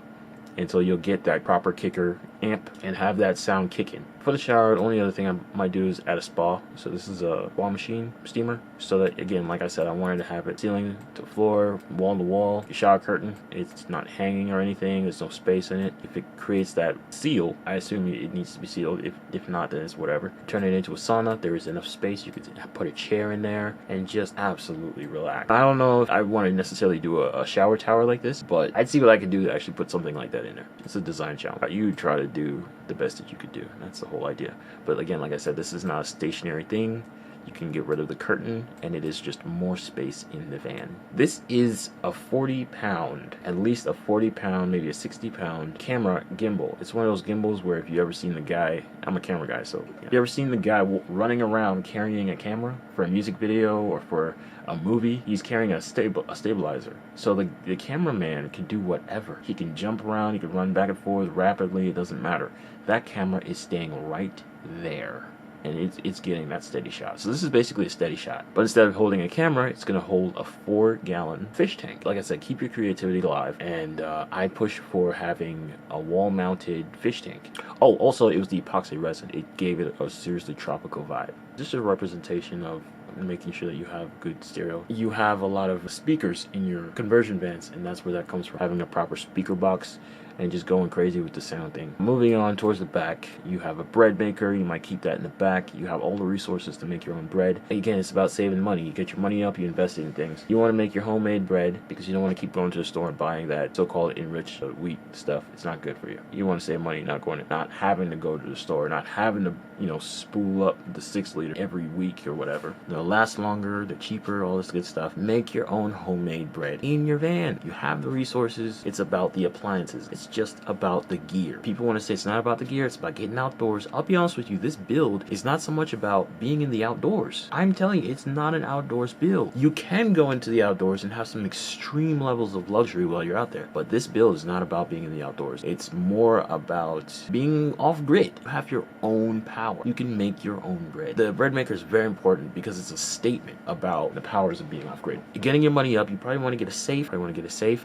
Until you'll get that proper kicker amp and have that sound kicking. For the shower, the only other thing I might do is add a spa. So this is a spa machine steamer. So that, again, like I said, I wanted to have it ceiling to floor, wall to wall. Your shower curtain, it's not hanging or anything. There's no space in it. If it creates that seal, I assume it needs to be sealed. If not, then it's whatever. Turn it into a sauna. There is enough space. You could put a chair in there and just absolutely relax. I don't know if I want to necessarily do a shower tower like this, but I'd see what I could do to actually put something like that in there. It's a design challenge. You try to do the best that you could do. That's the whole idea. But again, like I said, this is not a stationary thing. You can get rid of the curtain, and it is just more space in the van. This is a 40-pound, at least a 40-pound, maybe a 60-pound camera gimbal. It's one of those gimbals where if you ever seen the guy, I'm a camera guy, so if you ever seen the guy running around carrying a camera for a music video or for a movie, he's carrying a stabilizer. So the cameraman can do whatever. He can jump around, he can run back and forth rapidly, it doesn't matter. That camera is staying right there. And it's getting that steady shot. So this is basically a steady shot. But instead of holding a camera, it's going to hold a 4-gallon fish tank. Like I said, keep your creativity alive. And I push for having a wall-mounted fish tank. Oh, also, it was the epoxy resin. It gave it a seriously tropical vibe. Just a representation of making sure that you have good stereo. You have a lot of speakers in your conversion vans, and that's where that comes from. Having a proper speaker box and just going crazy with the sound thing. Moving on towards the back, you have a bread maker. You might keep that in the back. You have all the resources to make your own bread. Again, it's about saving money. You get your money up, you invest it in things. You want to make your homemade bread because you don't want to keep going to the store and buying that so-called enriched wheat stuff. It's not good for you. You want to save money, not having to go to the store, not having to, spool up the 6-liter every week or whatever. They'll last longer, they're cheaper, all this good stuff. Make your own homemade bread in your van. You have the resources. It's about the appliances. It's just about the gear. People want to say it's not about the gear, it's about getting outdoors. I'll be honest with you, this build is not so much about being in the outdoors. I'm telling you, it's not an outdoors build. You can go into the outdoors and have some extreme levels of luxury while you're out there, but this build is not about being in the outdoors. It's more about being off-grid. You have your own power. You can make your own bread. The bread maker is very important because it's a statement about the powers of being off-grid. You're getting your money up, you probably want to get a safe.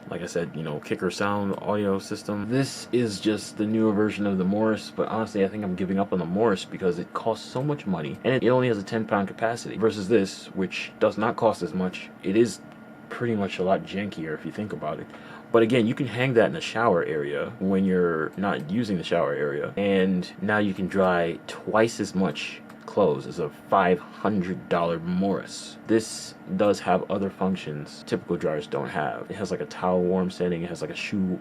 Like I said, kicker sound audio system. This is just the newer version of the Morris, but honestly, I think I'm giving up on the Morris because it costs so much money, and it only has a 10-pound capacity, versus this, which does not cost as much. It is pretty much a lot jankier if you think about it. But again, you can hang that in the shower area when you're not using the shower area, and now you can dry twice as much clothes as a $500 Morris. This does have other functions typical dryers don't have. It has like a towel warm setting, it has like a shoe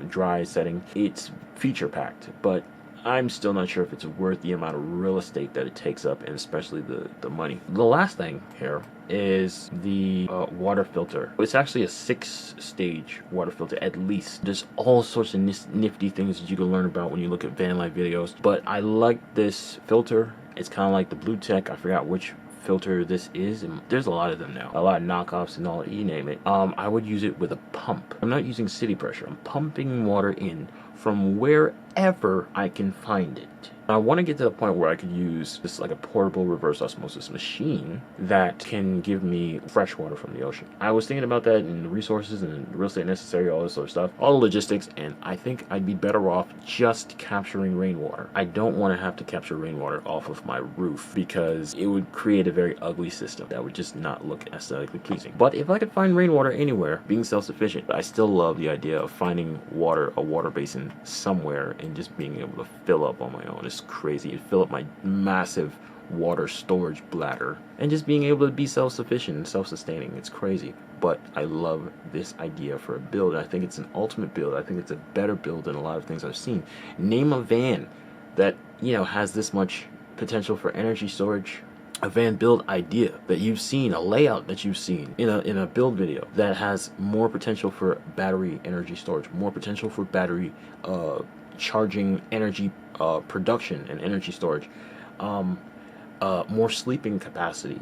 dry setting. It's feature packed, but I'm still not sure if it's worth the amount of real estate that it takes up, and especially the money. The last thing here is the water filter. It's actually a 6-stage water filter at least. There's all sorts of nifty things that you can learn about when you look at van life videos, but I like this filter. It's kind of like the Blue Tech. I forgot which filter this is, and there's a lot of them now, a lot of knockoffs and all, you name it. I would use it with a pump. I'm not using city pressure. I'm pumping water in from wherever I can find it. I want to get to the point where I could use this like a portable reverse osmosis machine that can give me fresh water from the ocean. I was thinking about that and the resources and real estate necessary, all this sort of stuff, all the logistics, and I think I'd be better off just capturing rainwater. I don't want to have to capture rainwater off of my roof because it would create a very ugly system that would just not look aesthetically pleasing. But if I could find rainwater anywhere, being self-sufficient, I still love the idea of finding water, a water basin somewhere, and just being able to fill up on my own. It's crazy. It'd fill up my massive water storage bladder and just being able to be self-sufficient and self-sustaining. It's crazy, but I love this idea for a build. I think it's an ultimate build. I think it's a better build than a lot of things I've seen. Name a van that, you know, has this much potential for energy storage. A van build idea that you've seen, a layout that you've seen in a build video that has more potential for battery energy storage, more potential for battery charging, energy production and energy storage, more sleeping capacity,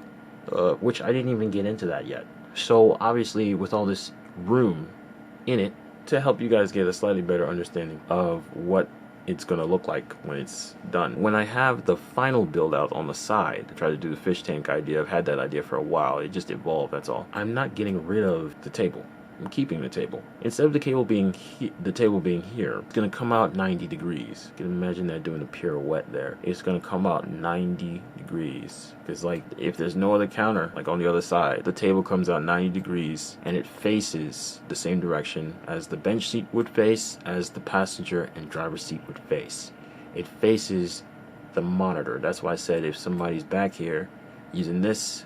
which I didn't even get into that yet. So obviously with all this room in it, to help you guys get a slightly better understanding of what it's going to look like when it's done. When I have the final build out on the side, I try to do the fish tank idea. I've had that idea for a while. It just evolved, that's all. I'm not getting rid of the table. I'm keeping the table. Instead of the table being here, it's going to come out 90 degrees. You can imagine that doing a pirouette there. It's going to come out 90 degrees. Because like, if there's no other counter, like on the other side, the table comes out 90 degrees and it faces the same direction as the bench seat would face, as the passenger and driver's seat would face. It faces the monitor. That's why I said if somebody's back here using this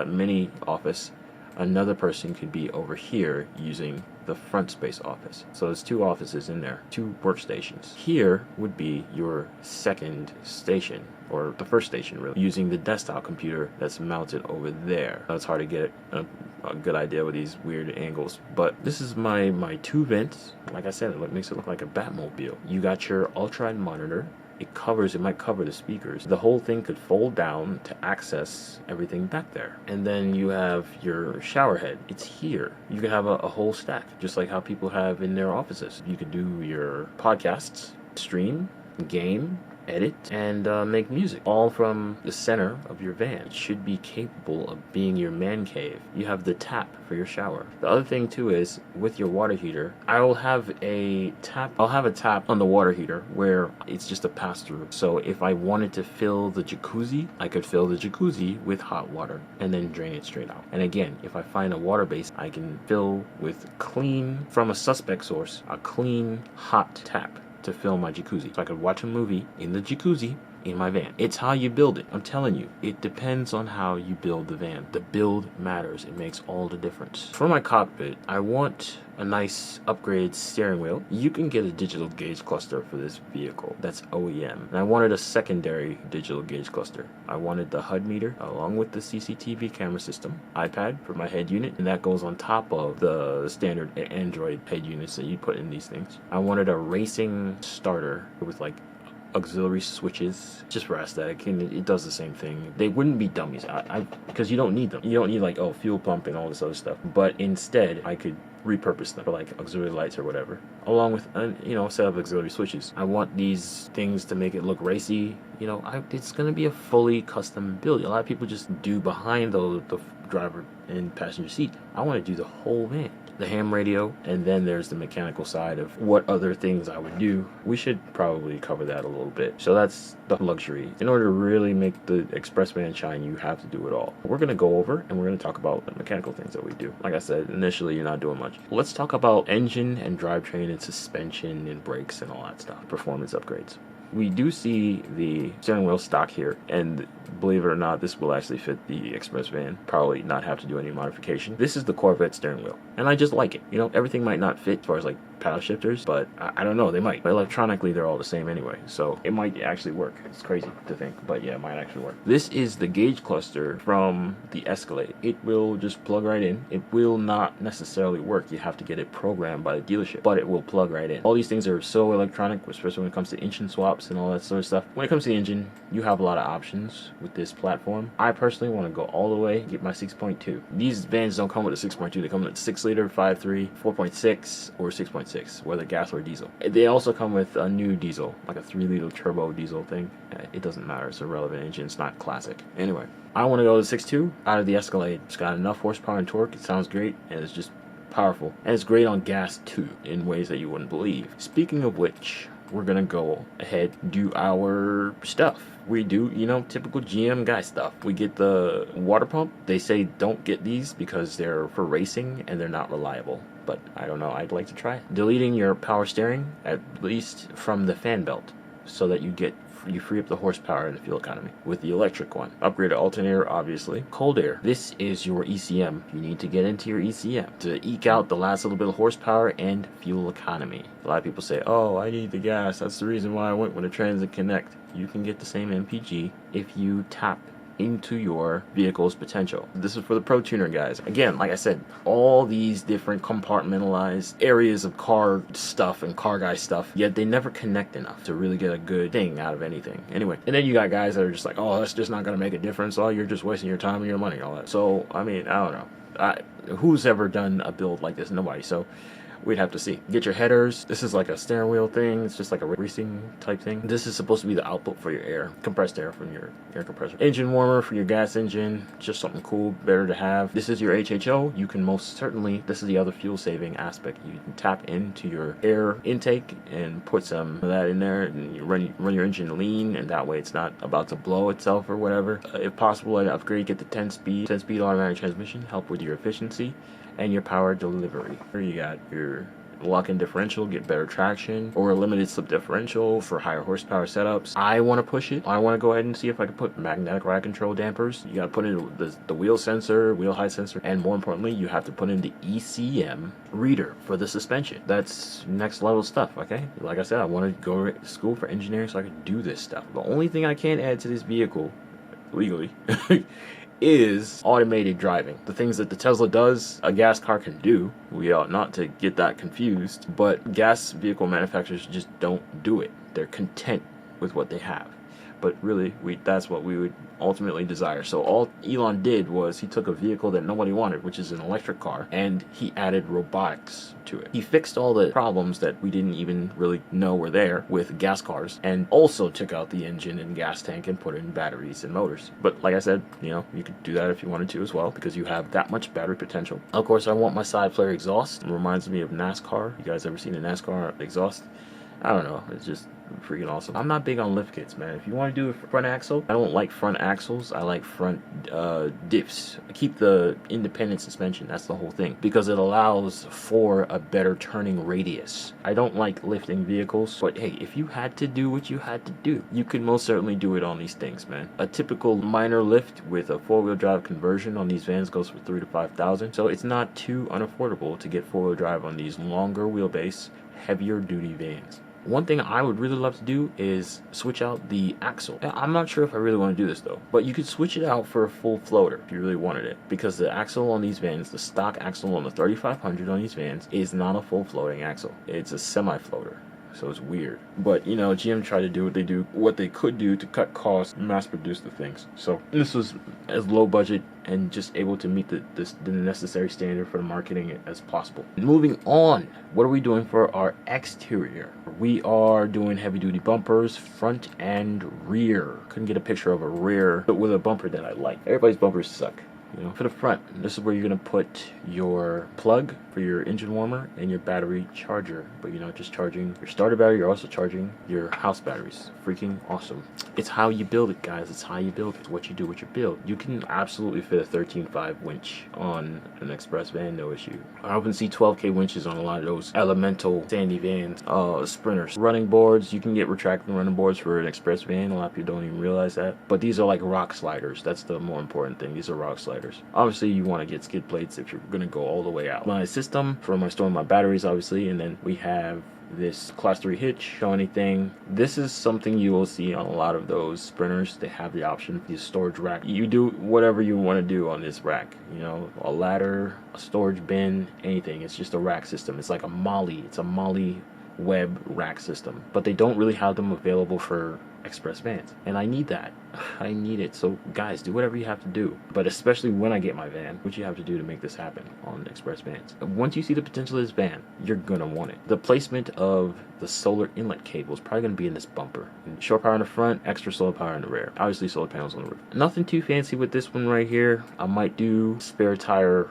mini office, another person could be over here using the front space office. So there's two offices in there, two workstations. Here would be your second station, or the first station really, using the desktop computer that's mounted over there. It's hard to get a good idea with these weird angles, but this is my two vents. Like I said, it makes it look like a Batmobile. You got your ultra monitor. It might cover the speakers. The whole thing could fold down to access everything back there. And then you have your shower head. It's here. You can have a whole stack, just like how people have in their offices. You could do your podcasts, stream, game, edit, and make music, all from the center of your van. It should be capable of being your man cave. You have the tap for your shower. The other thing too is, with your water heater, I'll have a tap on the water heater where it's just a pass-through. So if I wanted to fill the jacuzzi, I could fill the jacuzzi with hot water and then drain it straight out. And again, if I find a water base, I can fill with clean, from a suspect source, a clean hot tap to fill my jacuzzi. So I could watch a movie in the jacuzzi in my van. It's how you build it. I'm telling you, it depends on how you build the van. The build matters. It makes all the difference. For my cockpit, I want a nice upgraded steering wheel. You can get a digital gauge cluster for this vehicle. That's OEM. And I wanted a secondary digital gauge cluster. I wanted the HUD meter along with the CCTV camera system, iPad for my head unit, and that goes on top of the standard Android head units that you put in these things. I wanted a racing starter with like auxiliary switches, just for aesthetic, and it does the same thing. They wouldn't be dummies, because you don't need them. You don't need like, oh, fuel pump and all this other stuff. But instead, I could repurpose them for like auxiliary lights or whatever, along with a set of auxiliary switches. I want these things to make it look racy. It's gonna be a fully custom build. A lot of people just do behind the driver and passenger seat. I want to do the whole van. The ham radio, and then there's the mechanical side of what other things I would do. We should probably cover that a little bit. So that's the luxury. In order to really make the Express van shine, you have to do it all. We're going to go over and we're going to talk about the mechanical things that we do. Like I said, initially you're not doing much. Let's talk about engine and drivetrain and suspension and brakes and all that stuff. Performance upgrades. We do see the steering wheel stock here, and believe it or not, this will actually fit the Express van. Probably not have to do any modification. This is the Corvette steering wheel, and I just like it. Everything might not fit as far as like paddle shifters, but I don't know, they might. But electronically, they're all the same anyway, so it might actually work. It's crazy to think, but yeah, it might actually work. This is the gauge cluster from the Escalade. It will just plug right in. It will not necessarily work. You have to get it programmed by the dealership, but it will plug right in. All these things are so electronic, especially when it comes to engine swaps. stops and all that sort of stuff. When it comes to the engine, you have a lot of options with this platform. I personally want to go all the way, get my 6.2. These vans don't come with a 6.2, they come with a 6 liter, 5.3, 4.6, or 6.6, whether gas or diesel. They also come with a new diesel, like a 3 liter turbo diesel thing. It doesn't matter, it's a relevant engine, it's not classic. Anyway, I want to go to 6.2 out of the Escalade. It's got enough horsepower and torque, it sounds great, and it's just powerful. And it's great on gas too, in ways that you wouldn't believe. Speaking of which, we're gonna go ahead and do our stuff. We do, you know, typical GM guy stuff. We get the water pump. They say don't get these because they're for racing and they're not reliable. But I don't know, I'd like to try it. Deleting your power steering, at least from the fan belt, so that you free up the horsepower and the fuel economy with the electric one. Upgrade alternator, obviously. Cold air. This is your ECM. You need to get into your ECM to eke out the last little bit of horsepower and fuel economy. A lot of people say, oh, I need the gas. That's the reason why I went with a Transit Connect. You can get the same MPG if you tap into your vehicle's potential. This is for the pro tuner guys. Again, like I said, all these different compartmentalized areas of car stuff and car guy stuff, yet they never connect enough to really get a good thing out of anything. Anyway, and then you got guys that are just like, oh, that's just not gonna make a difference. Oh, you're just wasting your time and your money and all that. So, I mean, I don't know. Who's ever done a build like this? Nobody. So we'd have to see. Get your headers. This is like a steering wheel thing. It's just like a racing type thing. This is supposed to be the output for your air, compressed air from your air compressor. Engine warmer for your gas engine. Just something cool, better to have. This is your HHO. You can most certainly, this is the other fuel saving aspect. You can tap into your air intake and put some of that in there, and you run your engine lean, and that way it's not about to blow itself or whatever. If possible, I'd upgrade, get the 10-speed automatic transmission, help with your efficiency and your power delivery. Here you got your lock-in differential, get better traction, or a limited slip differential for higher horsepower setups. I want to push it. I want to go ahead and see if I can put magnetic ride control dampers. You got to put in the wheel sensor, wheel height sensor, and more importantly, you have to put in the ECM reader for the suspension. That's next level stuff, okay? Like I said, I want to go to school for engineering so I can do this stuff. The only thing I can't add to this vehicle legally is automated driving. The things that the Tesla does, a gas car can do. We ought not to get that confused, but gas vehicle manufacturers just don't do it. They're content with what they have. But really, that's what we would ultimately desire. So all Elon did was he took a vehicle that nobody wanted, which is an electric car, and he added robotics to it. He fixed all the problems that we didn't even really know were there with gas cars, and also took out the engine and gas tank and put in batteries and motors. But like I said, you know, you could do that if you wanted to as well, because you have that much battery potential. Of course, I want my side flare exhaust. It reminds me of NASCAR. You guys ever seen a NASCAR exhaust? I don't know. It's just freaking awesome. I'm not big on lift kits, man. If you want to do a front axle, I don't like front axles. I like front diffs. I keep the independent suspension. That's the whole thing, because it allows for a better turning radius. I don't like lifting vehicles, but hey, if you had to do what you had to do, you could most certainly do it on these things, man. A typical minor lift with a four-wheel drive conversion on these vans goes for $3,000 to $5,000. So it's not too unaffordable to get four-wheel drive on these longer wheelbase, heavier duty vans. One thing I would really love to do is switch out the axle. I'm not sure if I really want to do this though, but you could switch it out for a full floater if you really wanted it, because the axle on these vans, the stock axle on the 3500 on these vans, is not a full floating axle. It's a semi-floater. So it's weird. But, you know, GM tried to do what they could do to cut costs, mass produce the things. So this was as low budget and just able to meet the necessary standard for the marketing as possible. Moving on, what are we doing for our exterior? We are doing heavy duty bumpers, front and rear. Couldn't get a picture of a rear, but with a bumper that I like. Everybody's bumpers suck. You know, for the front, this is where you're going to put your plug for your engine warmer and your battery charger. But you're not just charging your starter battery, you're also charging your house batteries. Freaking awesome. It's how you build it, guys. It's how you build it. It's what you do with your build. You can absolutely fit a 13.5 winch on an express van, no issue. I often see 12K winches on a lot of those elemental sandy vans, sprinters. Running boards, you can get retractable running boards for an express van. A lot of people don't even realize that. But these are like rock sliders. That's the more important thing. These are rock sliders. Obviously, you want to get skid plates if you're going to go all the way out. My system for my storing my batteries, obviously, and then we have this class 3 hitch. Show anything. This is something you will see on a lot of those sprinters. They have the option for the storage rack. You do whatever you want to do on this rack. You know, a ladder, a storage bin, anything. It's just a rack system. It's like a molly. It's a molly web rack system, but they don't really have them available for express vans, and I need that. I need it. So guys, do whatever you have to do, but especially when I get my van, what you have to do to make this happen on express vans. Once you see the potential of this van, you're gonna want it. The placement of the solar inlet cable is probably gonna be in this bumper. Shore power in the front, extra solar power in the rear, obviously solar panels on the roof. Nothing too fancy with this one right here. I might do spare tire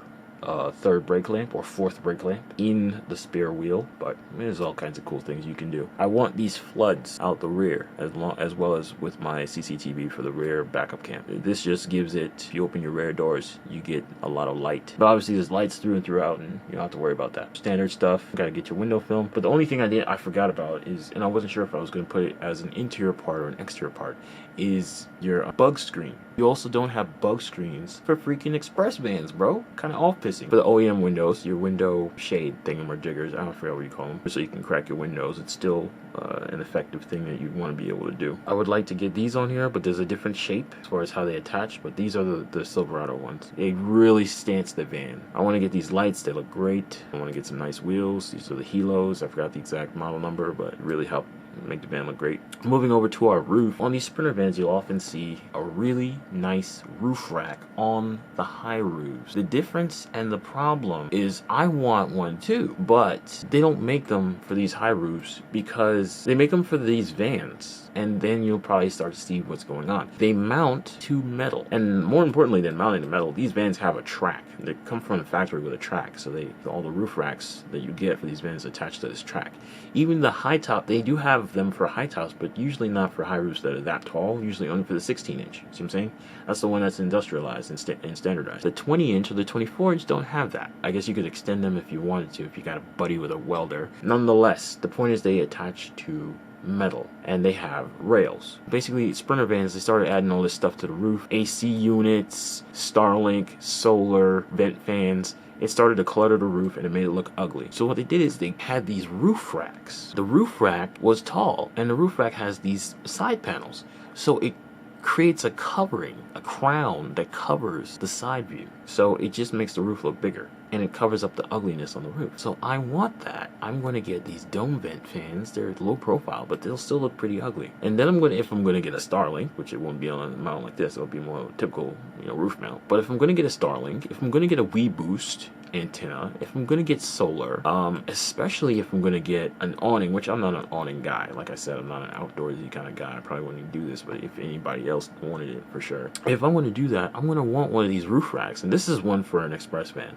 third brake lamp or fourth brake lamp in the spare wheel, but there's all kinds of cool things you can do. I want these floods out the rear as well as with my CCTV for the rear backup cam. This just gives it, if you open your rear doors, you get a lot of light, but obviously there's lights through and throughout, and you don't have to worry about that. Standard stuff. You gotta get your window film, but the only thing I forgot about is, and I wasn't sure if I was going to put it as an interior part or an exterior part, is your bug screen. You also don't have bug screens for freaking express vans, bro. Kind of off-pissing. For the OEM windows, your window shade thingamajiggers, I don't forget what you call them, so you can crack your windows. It's still an effective thing that you'd want to be able to do. I would like to get these on here, but there's a different shape as far as how they attach, but these are the Silverado ones. It really stance the van. I want to get these lights. They look great. I want to get some nice wheels. These are the Helos. I forgot the exact model number, but it really helped make the van look great. Moving over to our roof, on these Sprinter vans you'll often see a really nice roof rack on the high roofs. The difference and the problem is I want one too, but they don't make them for these high roofs because they make them for these vans, and then you'll probably start to see what's going on. They mount to metal, and more importantly than mounting to metal, these vans have a track. They come from the factory with a track, so all the roof racks that you get for these vans attached to this track. Even the high top, they do have them for high tops, but usually not for high roofs that are that tall, usually only for the 16-inch. See what I'm saying? That's the one that's industrialized and standardized. The 20-inch or the 24-inch don't have that. I guess you could extend them if you wanted to, if you got a buddy with a welder. Nonetheless, the point is they attach to metal, and they have rails. Basically, Sprinter vans, they started adding all this stuff to the roof. AC units, Starlink, solar, vent fans. It started to clutter the roof, and it made it look ugly. So what they did is they had these roof racks. The roof rack was tall, and the roof rack has these side panels. So it creates a covering, a crown that covers the side view. So it just makes the roof look bigger, and it covers up the ugliness on the roof. So I want that. I'm going to get these dome vent fans. They're low profile, but they'll still look pretty ugly. And then if I'm going to get a Starlink, which it won't be on a mount like this, it'll be more typical, roof mount. But if I'm going to get a Starlink, if I'm going to get a WeBoost antenna, if I'm going to get solar, especially if I'm going to get an awning, which I'm not an awning guy. Like I said, I'm not an outdoorsy kind of guy. I probably wouldn't do this, but if anybody else wanted it, for sure. If I'm going to do that, I'm going to want one of these roof racks, and this is one for an express van.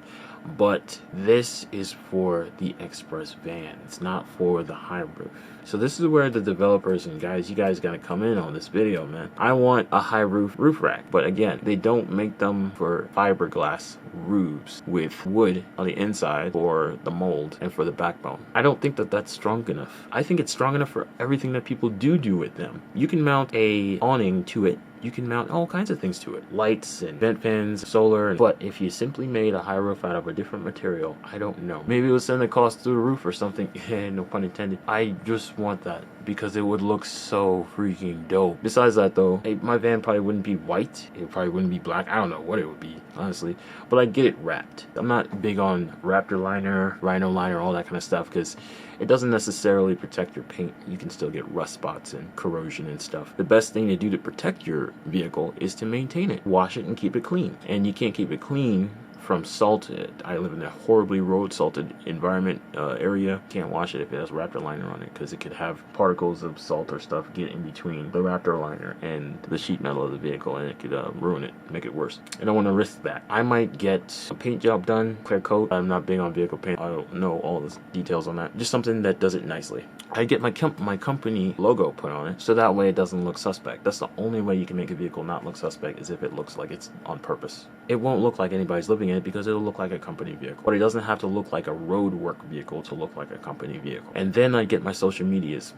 But this is for the express van. It's not for the high roof. So this is where the developers and guys, you guys gotta come in on this video, man. I want a high roof rack. But again, they don't make them for fiberglass roofs with wood on the inside for the mold and for the backbone. I don't think that that's strong enough. I think it's strong enough for everything that people do with them. You can mount a awning to it. You can mount all kinds of things to it. Lights and vent fans, solar. But if you simply made a high roof out of a different material, I don't know. Maybe it would send the cost through the roof or something. No pun intended. I just want that because it would look so freaking dope. Besides that though, my van probably wouldn't be white. It probably wouldn't be black. I don't know what it would be, honestly. But I'd get it wrapped. I'm not big on Raptor liner, Rhino liner, all that kind of stuff because it doesn't necessarily protect your paint. You can still get rust spots and corrosion and stuff. The best thing to do to protect your vehicle is to maintain it. Wash it and keep it clean. And you can't keep it clean from salt. I live in a horribly road salted environment area. Can't wash it if it has Raptor liner on it because it could have particles of salt or stuff get in between the Raptor liner and the sheet metal of the vehicle, and it could ruin it, make it worse. I don't want to risk that. I might get a paint job done, clear coat. I'm not big on vehicle paint. I don't know all the details on that. Just something that does it nicely. I get my company logo put on it so that way it doesn't look suspect. That's the only way you can make a vehicle not look suspect, is if it looks like it's on purpose. It won't look like anybody's living in it because it'll look like a company vehicle. But it doesn't have to look like a road work vehicle to look like a company vehicle. And then I get my social medias,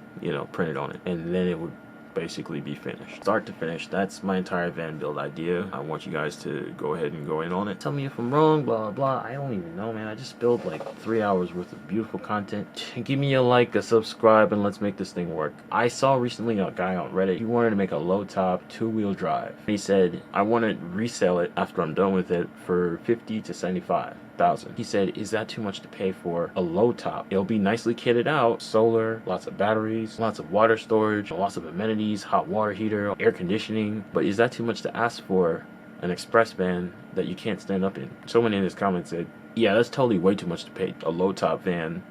printed on it. And then it would basically be finished. Start to finish, that's my entire van build idea. I want you guys to go ahead and go in on it. Tell me if I'm wrong, blah, blah. I don't even know, man. I just spilled like 3 hours worth of beautiful content. Give me a like, a subscribe, and let's make this thing work. I saw recently a guy on Reddit. He wanted to make a low top 2-wheel drive. He said, I want to resell it after I'm done with it for $50 to $75. $25,000. He said, is that too much to pay for a low top? It'll be nicely kitted out, solar, lots of batteries, lots of water storage, lots of amenities, hot water heater, air conditioning, but is that too much to ask for an express van that you can't stand up in? Someone in his comments said, yeah, that's totally way too much to pay. A low top van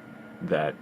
that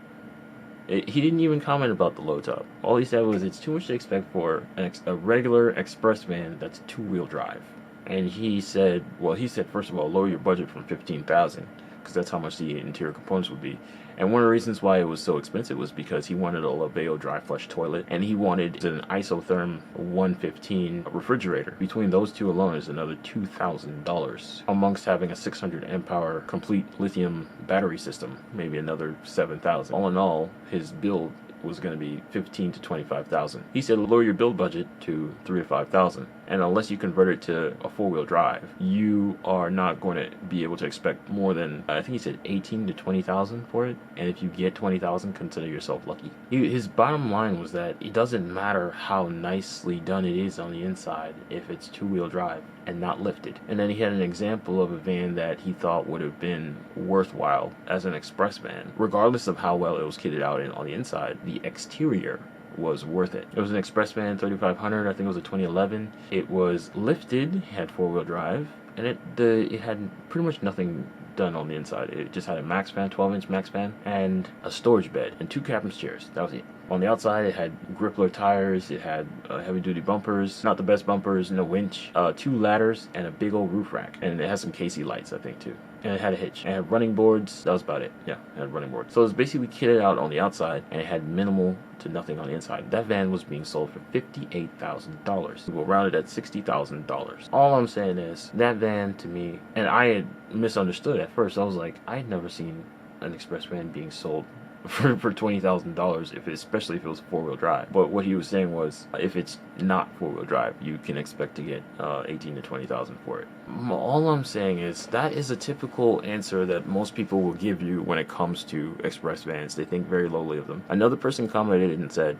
he didn't even comment about the low top. All he said was it's too much to expect for a regular express van that's two-wheel drive. And he said, well, first of all, lower your budget from $15,000 because that's how much the interior components would be. And one of the reasons why it was so expensive was because he wanted a Laveo dry flush toilet and he wanted an isotherm 115 refrigerator. Between those two alone is another $2,000, amongst having a 600 amp hour complete lithium battery system, maybe another $7,000. All in all, his build was going to be $15,000 to $25,000. He said lower your build budget to $3,000 to $5,000, and unless you convert it to a four-wheel drive, you are not going to be able to expect more than, I think he said $18,000 to $20,000 for it. And if you get $20,000, consider yourself lucky. His bottom line was that it doesn't matter how nicely done it is on the inside if it's two-wheel drive and not lifted. And then he had an example of a van that he thought would have been worthwhile as an express van, regardless of how well it was kitted out on the inside. The exterior was worth it. It was an express van 3500, I think it was a 2011. It was lifted, had four-wheel drive, and it had pretty much nothing done on the inside. It just had a max fan, 12-inch max fan, and a storage bed, and two captain's chairs. That was it. On the outside, it had Grippler tires, it had heavy-duty bumpers, not the best bumpers, no winch, two ladders, and a big old roof rack. And it has some KC lights, I think, too. And it had a hitch. It had running boards. That was about it. Yeah, it had running boards. So it was basically kitted out on the outside, and it had minimal to nothing on the inside. That van was being sold for $58,000. We will round it at $60,000. All I'm saying is, that van to me, and I had misunderstood at first. I was like, I had never seen an express van being sold for $20,000, especially if it was four-wheel drive. But what he was saying was, if it's not four-wheel drive, you can expect to get $18,000 to $20,000 for it. All I'm saying is that is a typical answer that most people will give you when it comes to express vans. They think very lowly of them. Another person commented and said,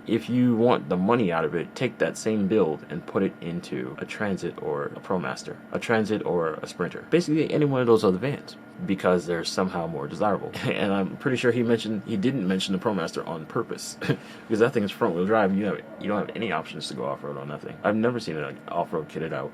if you want the money out of it, take that same build and put it into a Transit or a ProMaster, a Transit or a Sprinter, basically any one of those other vans, because they're somehow more desirable. And I'm pretty sure he didn't mention the ProMaster on purpose, because that thing is front-wheel drive. You don't have any options to go off-road on that thing. I've never seen an off-road kitted out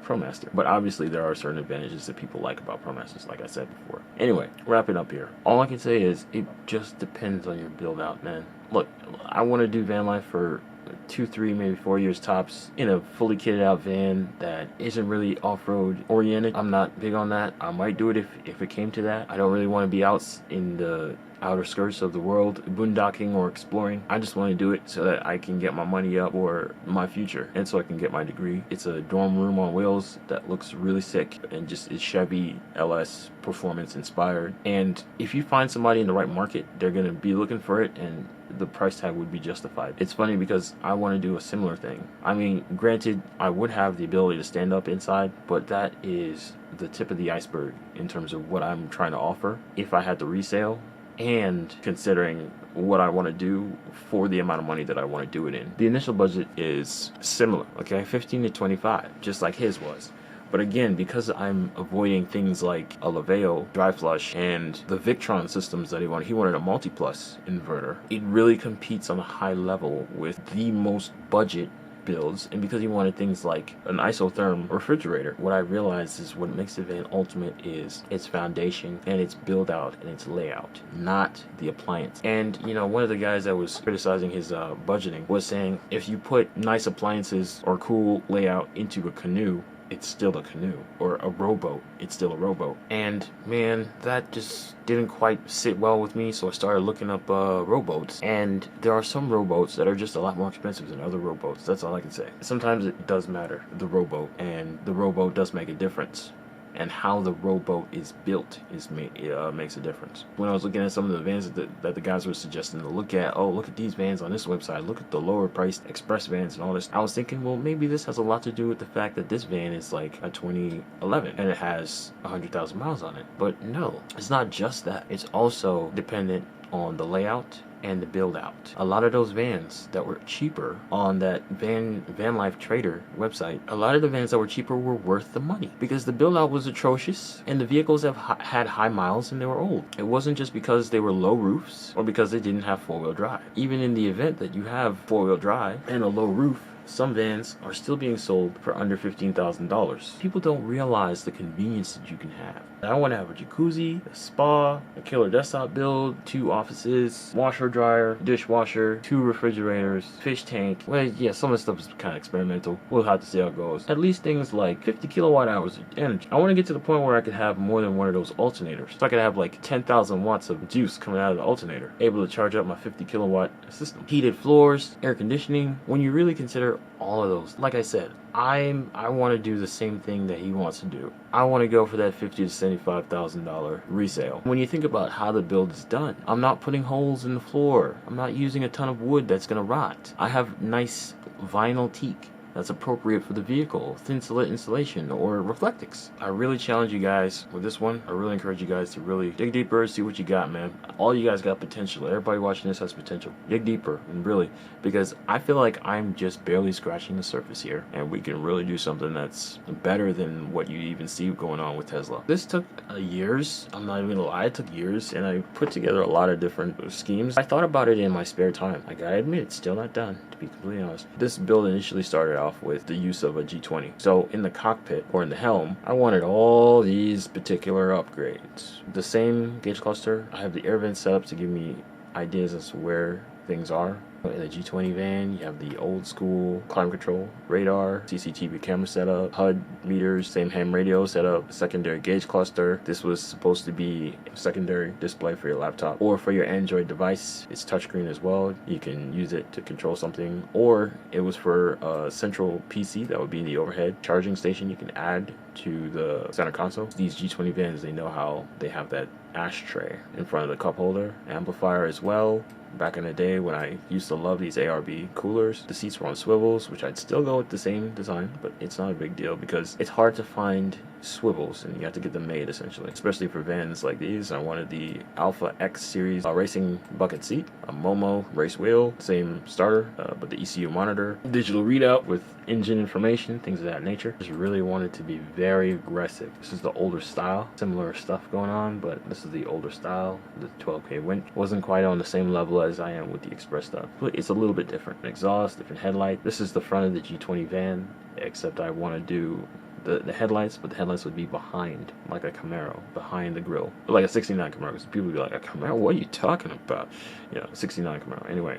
ProMaster, but obviously there are certain advantages that people like about ProMasters, like I said before. Anyway, wrapping up here. All I can say is it just depends on your build out, man. Look, I want to do van life for 2, 3, maybe 4 years tops in a fully kitted out van that isn't really off-road oriented. I'm not big on that. I might do it if it came to that. I don't really want to be out in the outer skirts of the world, boondocking or exploring. I just want to do it so that I can get my money up for my future and so I can get my degree. It's a dorm room on wheels that looks really sick and just is Chevy LS performance inspired. And if you find somebody in the right market, they're going to be looking for it, and the price tag would be justified. It's funny because I want to do a similar thing. I mean, granted, I would have the ability to stand up inside, but that is the tip of the iceberg in terms of what I'm trying to offer if I had to resale, and considering what I want to do for the amount of money that I want to do it in. The initial budget is similar, okay? 15 to 25, just like his was. But again, because I'm avoiding things like a Laveo dry flush and the Victron systems that he wanted a multi-plus inverter. It really competes on a high level with the most budget builds, and because he wanted things like an isotherm refrigerator, what I realized is what makes the van ultimate is its foundation and its build out and its layout, not the appliance. And one of the guys that was criticizing his budgeting was saying if you put nice appliances or cool layout into a canoe, it's still a canoe, or a rowboat, it's still a rowboat. And man, that just didn't quite sit well with me, so I started looking up rowboats. And there are some rowboats that are just a lot more expensive than other rowboats. That's all I can say. Sometimes it does matter, the rowboat, and the rowboat does make a difference. And how the rowboat is built makes a difference. When I was looking at some of the vans that the guys were suggesting to look at, look at these vans on this website, look at the lower priced express vans and all this, I was thinking, well, maybe this has a lot to do with the fact that this van is like a 2011 and it has 100,000 miles on it. But no, it's not just that. It's also dependent on the layout and the build out. A lot of those vans that were cheaper on that Van Life Trader website, a lot of the vans that were cheaper were worth the money because the build out was atrocious and the vehicles had high miles and they were old. It wasn't just because they were low roofs or because they didn't have four-wheel drive. Even in the event that you have four-wheel drive and a low roof, some vans are still being sold for under $15,000. People don't realize the convenience that you can have. I want to have a jacuzzi, a spa, a killer desktop build, 2 offices, washer dryer, dishwasher, 2 refrigerators, fish tank. Well, yeah, some of the stuff is kind of experimental. We'll have to see how it goes. At least things like 50 kilowatt hours of energy. I want to get to the point where I could have more than one of those alternators. So I could have like 10,000 watts of juice coming out of the alternator, able to charge up my 50 kilowatt system. Heated floors, air conditioning. When you really consider all of those, like I said, I want to do the same thing that he wants to do. I want to go for that $50,000 to $75,000 resale. When you think about how the build is done, I'm not putting holes in the floor. I'm not using a ton of wood that's going to rot. I have nice vinyl teak that's appropriate for the vehicle, thin insulation, or Reflectix. I really challenge you guys with this one. I really encourage you guys to really dig deeper, see what you got, man. All you guys got potential. Everybody watching this has potential. Dig deeper, and really, because I feel like I'm just barely scratching the surface here, and we can really do something that's better than what you even see going on with Tesla. This took years. I'm not even gonna lie, it took years, and I put together a lot of different schemes. I thought about it in my spare time. I gotta admit, it's still not done, to be completely honest. This build initially started off with the use of a G20. So in the cockpit or in the helm, I wanted all these particular upgrades. The same gauge cluster. I have the air vent set up to give me ideas as to where things are. In the G20 van, you have the old school climate control, radar, CCTV camera setup, HUD meters, same ham radio setup, secondary gauge cluster. This was supposed to be a secondary display for your laptop or for your Android device. It's touchscreen as well. You can use it to control something, or it was for a central PC that would be in the overhead charging station you can add to the center console. These G20 vans, they know how they have that ashtray in front of the cup holder, amplifier as well. Back in the day when I used to love these ARB coolers, the seats were on swivels, which I'd still go with the same design, but it's not a big deal because it's hard to find swivels and you have to get them made essentially, especially for vans like these. I wanted the Alpha X series racing bucket seat, a Momo race wheel, same starter, but the ECU monitor, digital readout with engine information, things of that nature. Just really wanted to be very aggressive. This is the older style, similar stuff going on, but this is the older style. The 12K winch wasn't quite on the same level as I am with the Express stuff, but it's a little bit different. Exhaust, different headlight. This is the front of the G20 van, except I want to do the headlights, but the headlights would be behind, like a Camaro, behind the grille, like a 69 Camaro. Because people would be like, a Camaro? What are you talking about? Yeah, 69 Camaro. Anyway,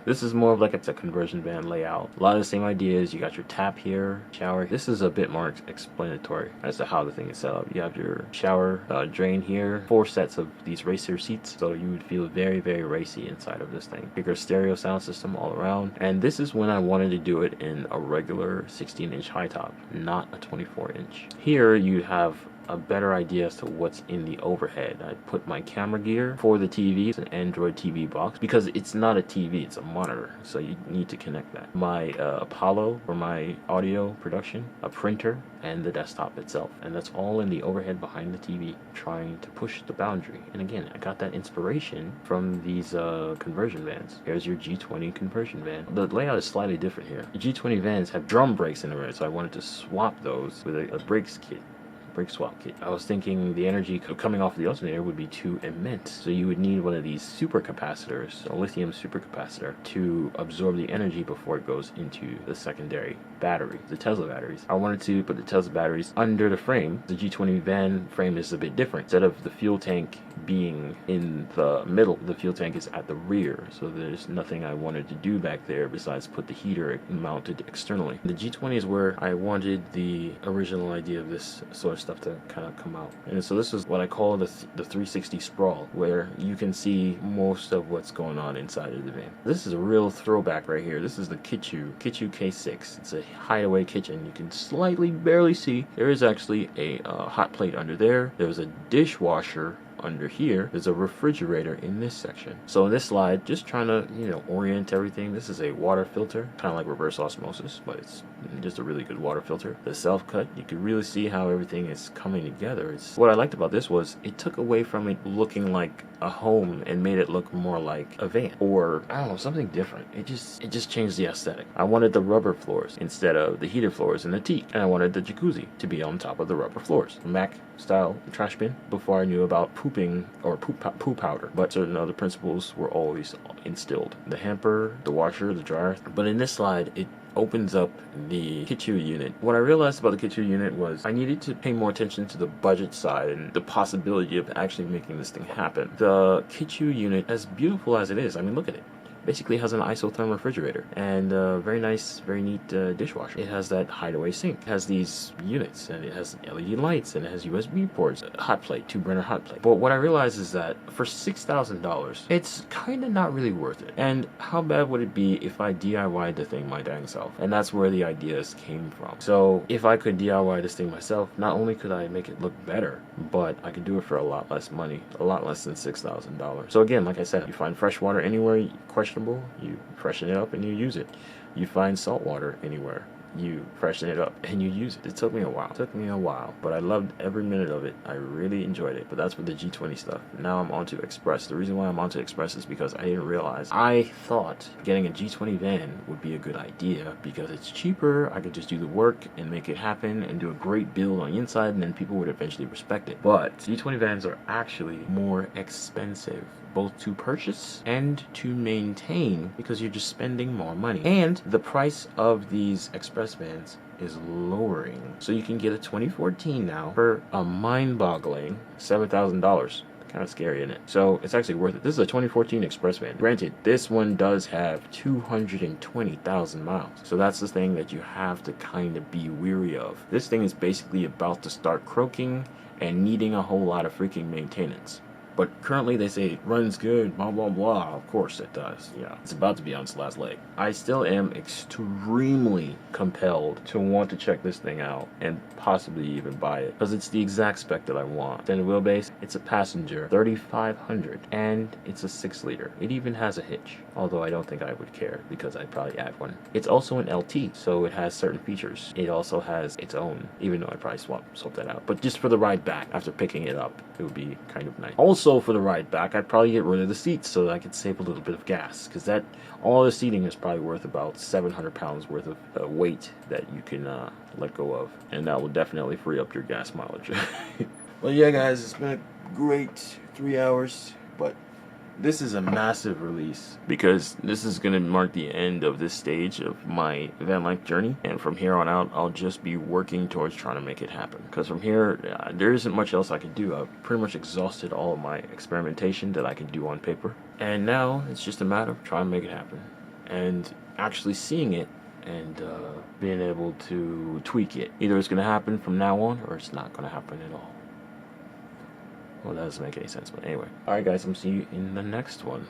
this is more of like a conversion van layout. A lot of the same ideas. You got your tap here, shower. This is a bit more explanatory as to how the thing is set up. You have your shower drain here, 4 sets of these racer seats, so you would feel very, very racy inside of this thing. Bigger stereo sound system all around, and this is when I wanted to do it in a regular 16-inch high top, not a 24-inch. Here you have a better idea as to what's in the overhead. I put my camera gear for the TV. It's an Android TV box because it's not a TV, it's a monitor, so you need to connect that. My Apollo for my audio production, a printer, and the desktop itself, and that's all in the overhead behind the TV, trying to push the boundary. And again, I got that inspiration from these conversion vans. Here's your G20 conversion van. The layout is slightly different here. The G20 vans have drum brakes in the rear, so I wanted to swap those with a brakes kit. Brake swap kit. I was thinking the energy coming off the alternator would be too immense, so you would need one of these supercapacitors, a lithium supercapacitor, to absorb the energy before it goes into the secondary battery, the Tesla batteries. I wanted to put the Tesla batteries under the frame. The G20 van frame is a bit different. Instead of the fuel tank being in the middle, the fuel tank is at the rear, so there's nothing I wanted to do back there besides put the heater mounted externally. The G20 is where I wanted the original idea of this sort of stuff to kind of come out. And so this is what I call the 360 sprawl, where you can see most of what's going on inside of the van. This is a real throwback right here. This is the Kitchu K6. It's a hideaway kitchen. You can slightly barely see there is actually a hot plate under there. There's a dishwasher under here. There's a refrigerator in this section. So in this slide, just trying to orient everything. This is a water filter, kind of like reverse osmosis, but it's just a really good water filter. The self-cut, you can really see how everything is coming together. What I liked about this was it took away from it looking like a home and made it look more like a van, or I don't know, something different. It just changed the aesthetic. I wanted the rubber floors instead of the heated floors in the teak, and I wanted the jacuzzi to be on top of the rubber floors. Mac style trash bin before I knew about pooping or poo powder, but certain other principles were always instilled. The hamper, the washer, the dryer. But in this slide, it opens up the kitchen unit. What I realized about the kitchen unit was I needed to pay more attention to the budget side and the possibility of actually making this thing happen. The kitchen unit, as beautiful as it is, I mean, look at it. Basically has an isotherm refrigerator and a very nice, very neat dishwasher. It has that hideaway sink. It has these units and it has LED lights and it has USB ports, hot plate, 2-burner hot plate. But what I realized is that for $6,000, it's kind of not really worth it. And how bad would it be if I DIY'd the thing my dang self? And that's where the ideas came from. So if I could DIY this thing myself, not only could I make it look better, but I could do it for a lot less money, a lot less than $6,000. So again, like I said, you find fresh water anywhere, questionable, you freshen it up and you use it. You find salt water anywhere, you freshen it up and you use it. It took me a while, but I loved every minute of it. I really enjoyed it. But that's for the G20 stuff. Now I'm on to Express. The reason why I'm on to Express is because I didn't realize. I thought getting a G20 van would be a good idea because it's cheaper. I could just do the work and make it happen and do a great build on the inside, and then people would eventually respect it. But G20 vans are actually more expensive, both to purchase and to maintain, because you're just spending more money. And the price of these Express vans is lowering. So you can get a 2014 now for a mind-boggling $7,000. Kind of scary, isn't it? So it's actually worth it. This is a 2014 Express van. Granted, this one does have 220,000 miles. So that's the thing that you have to kind of be weary of. This thing is basically about to start croaking and needing a whole lot of freaking maintenance. But currently they say it runs good, blah, blah, blah. Of course it does. Yeah, it's about to be on its last leg. I still am extremely compelled to want to check this thing out and possibly even buy it, because it's the exact spec that I want. Extended wheelbase, it's a passenger, 3,500, and it's a 6-liter. It even has a hitch, although I don't think I would care because I'd probably add one. It's also an LT, so it has certain features. It also has its own, even though I'd probably swap that out. But just for the ride back after picking it up, it would be kind of nice. Also for the ride back, I'd probably get rid of the seats so that I could save a little bit of gas, because that all the seating is probably worth about 700 pounds worth of weight that you can let go of, and that will definitely free up your gas mileage. Well, yeah, guys, it's been a great 3 hours, but this is a massive release because this is going to mark the end of this stage of my van life journey, and from here on out I'll just be working towards trying to make it happen, because from here there isn't much else I can do. I've pretty much exhausted all of my experimentation that I can do on paper, and now it's just a matter of trying to make it happen and actually seeing it and being able to tweak it. Either it's going to happen from now on or it's not going to happen at all. Well, that doesn't make any sense, but anyway. Alright guys, I'm see you in the next one.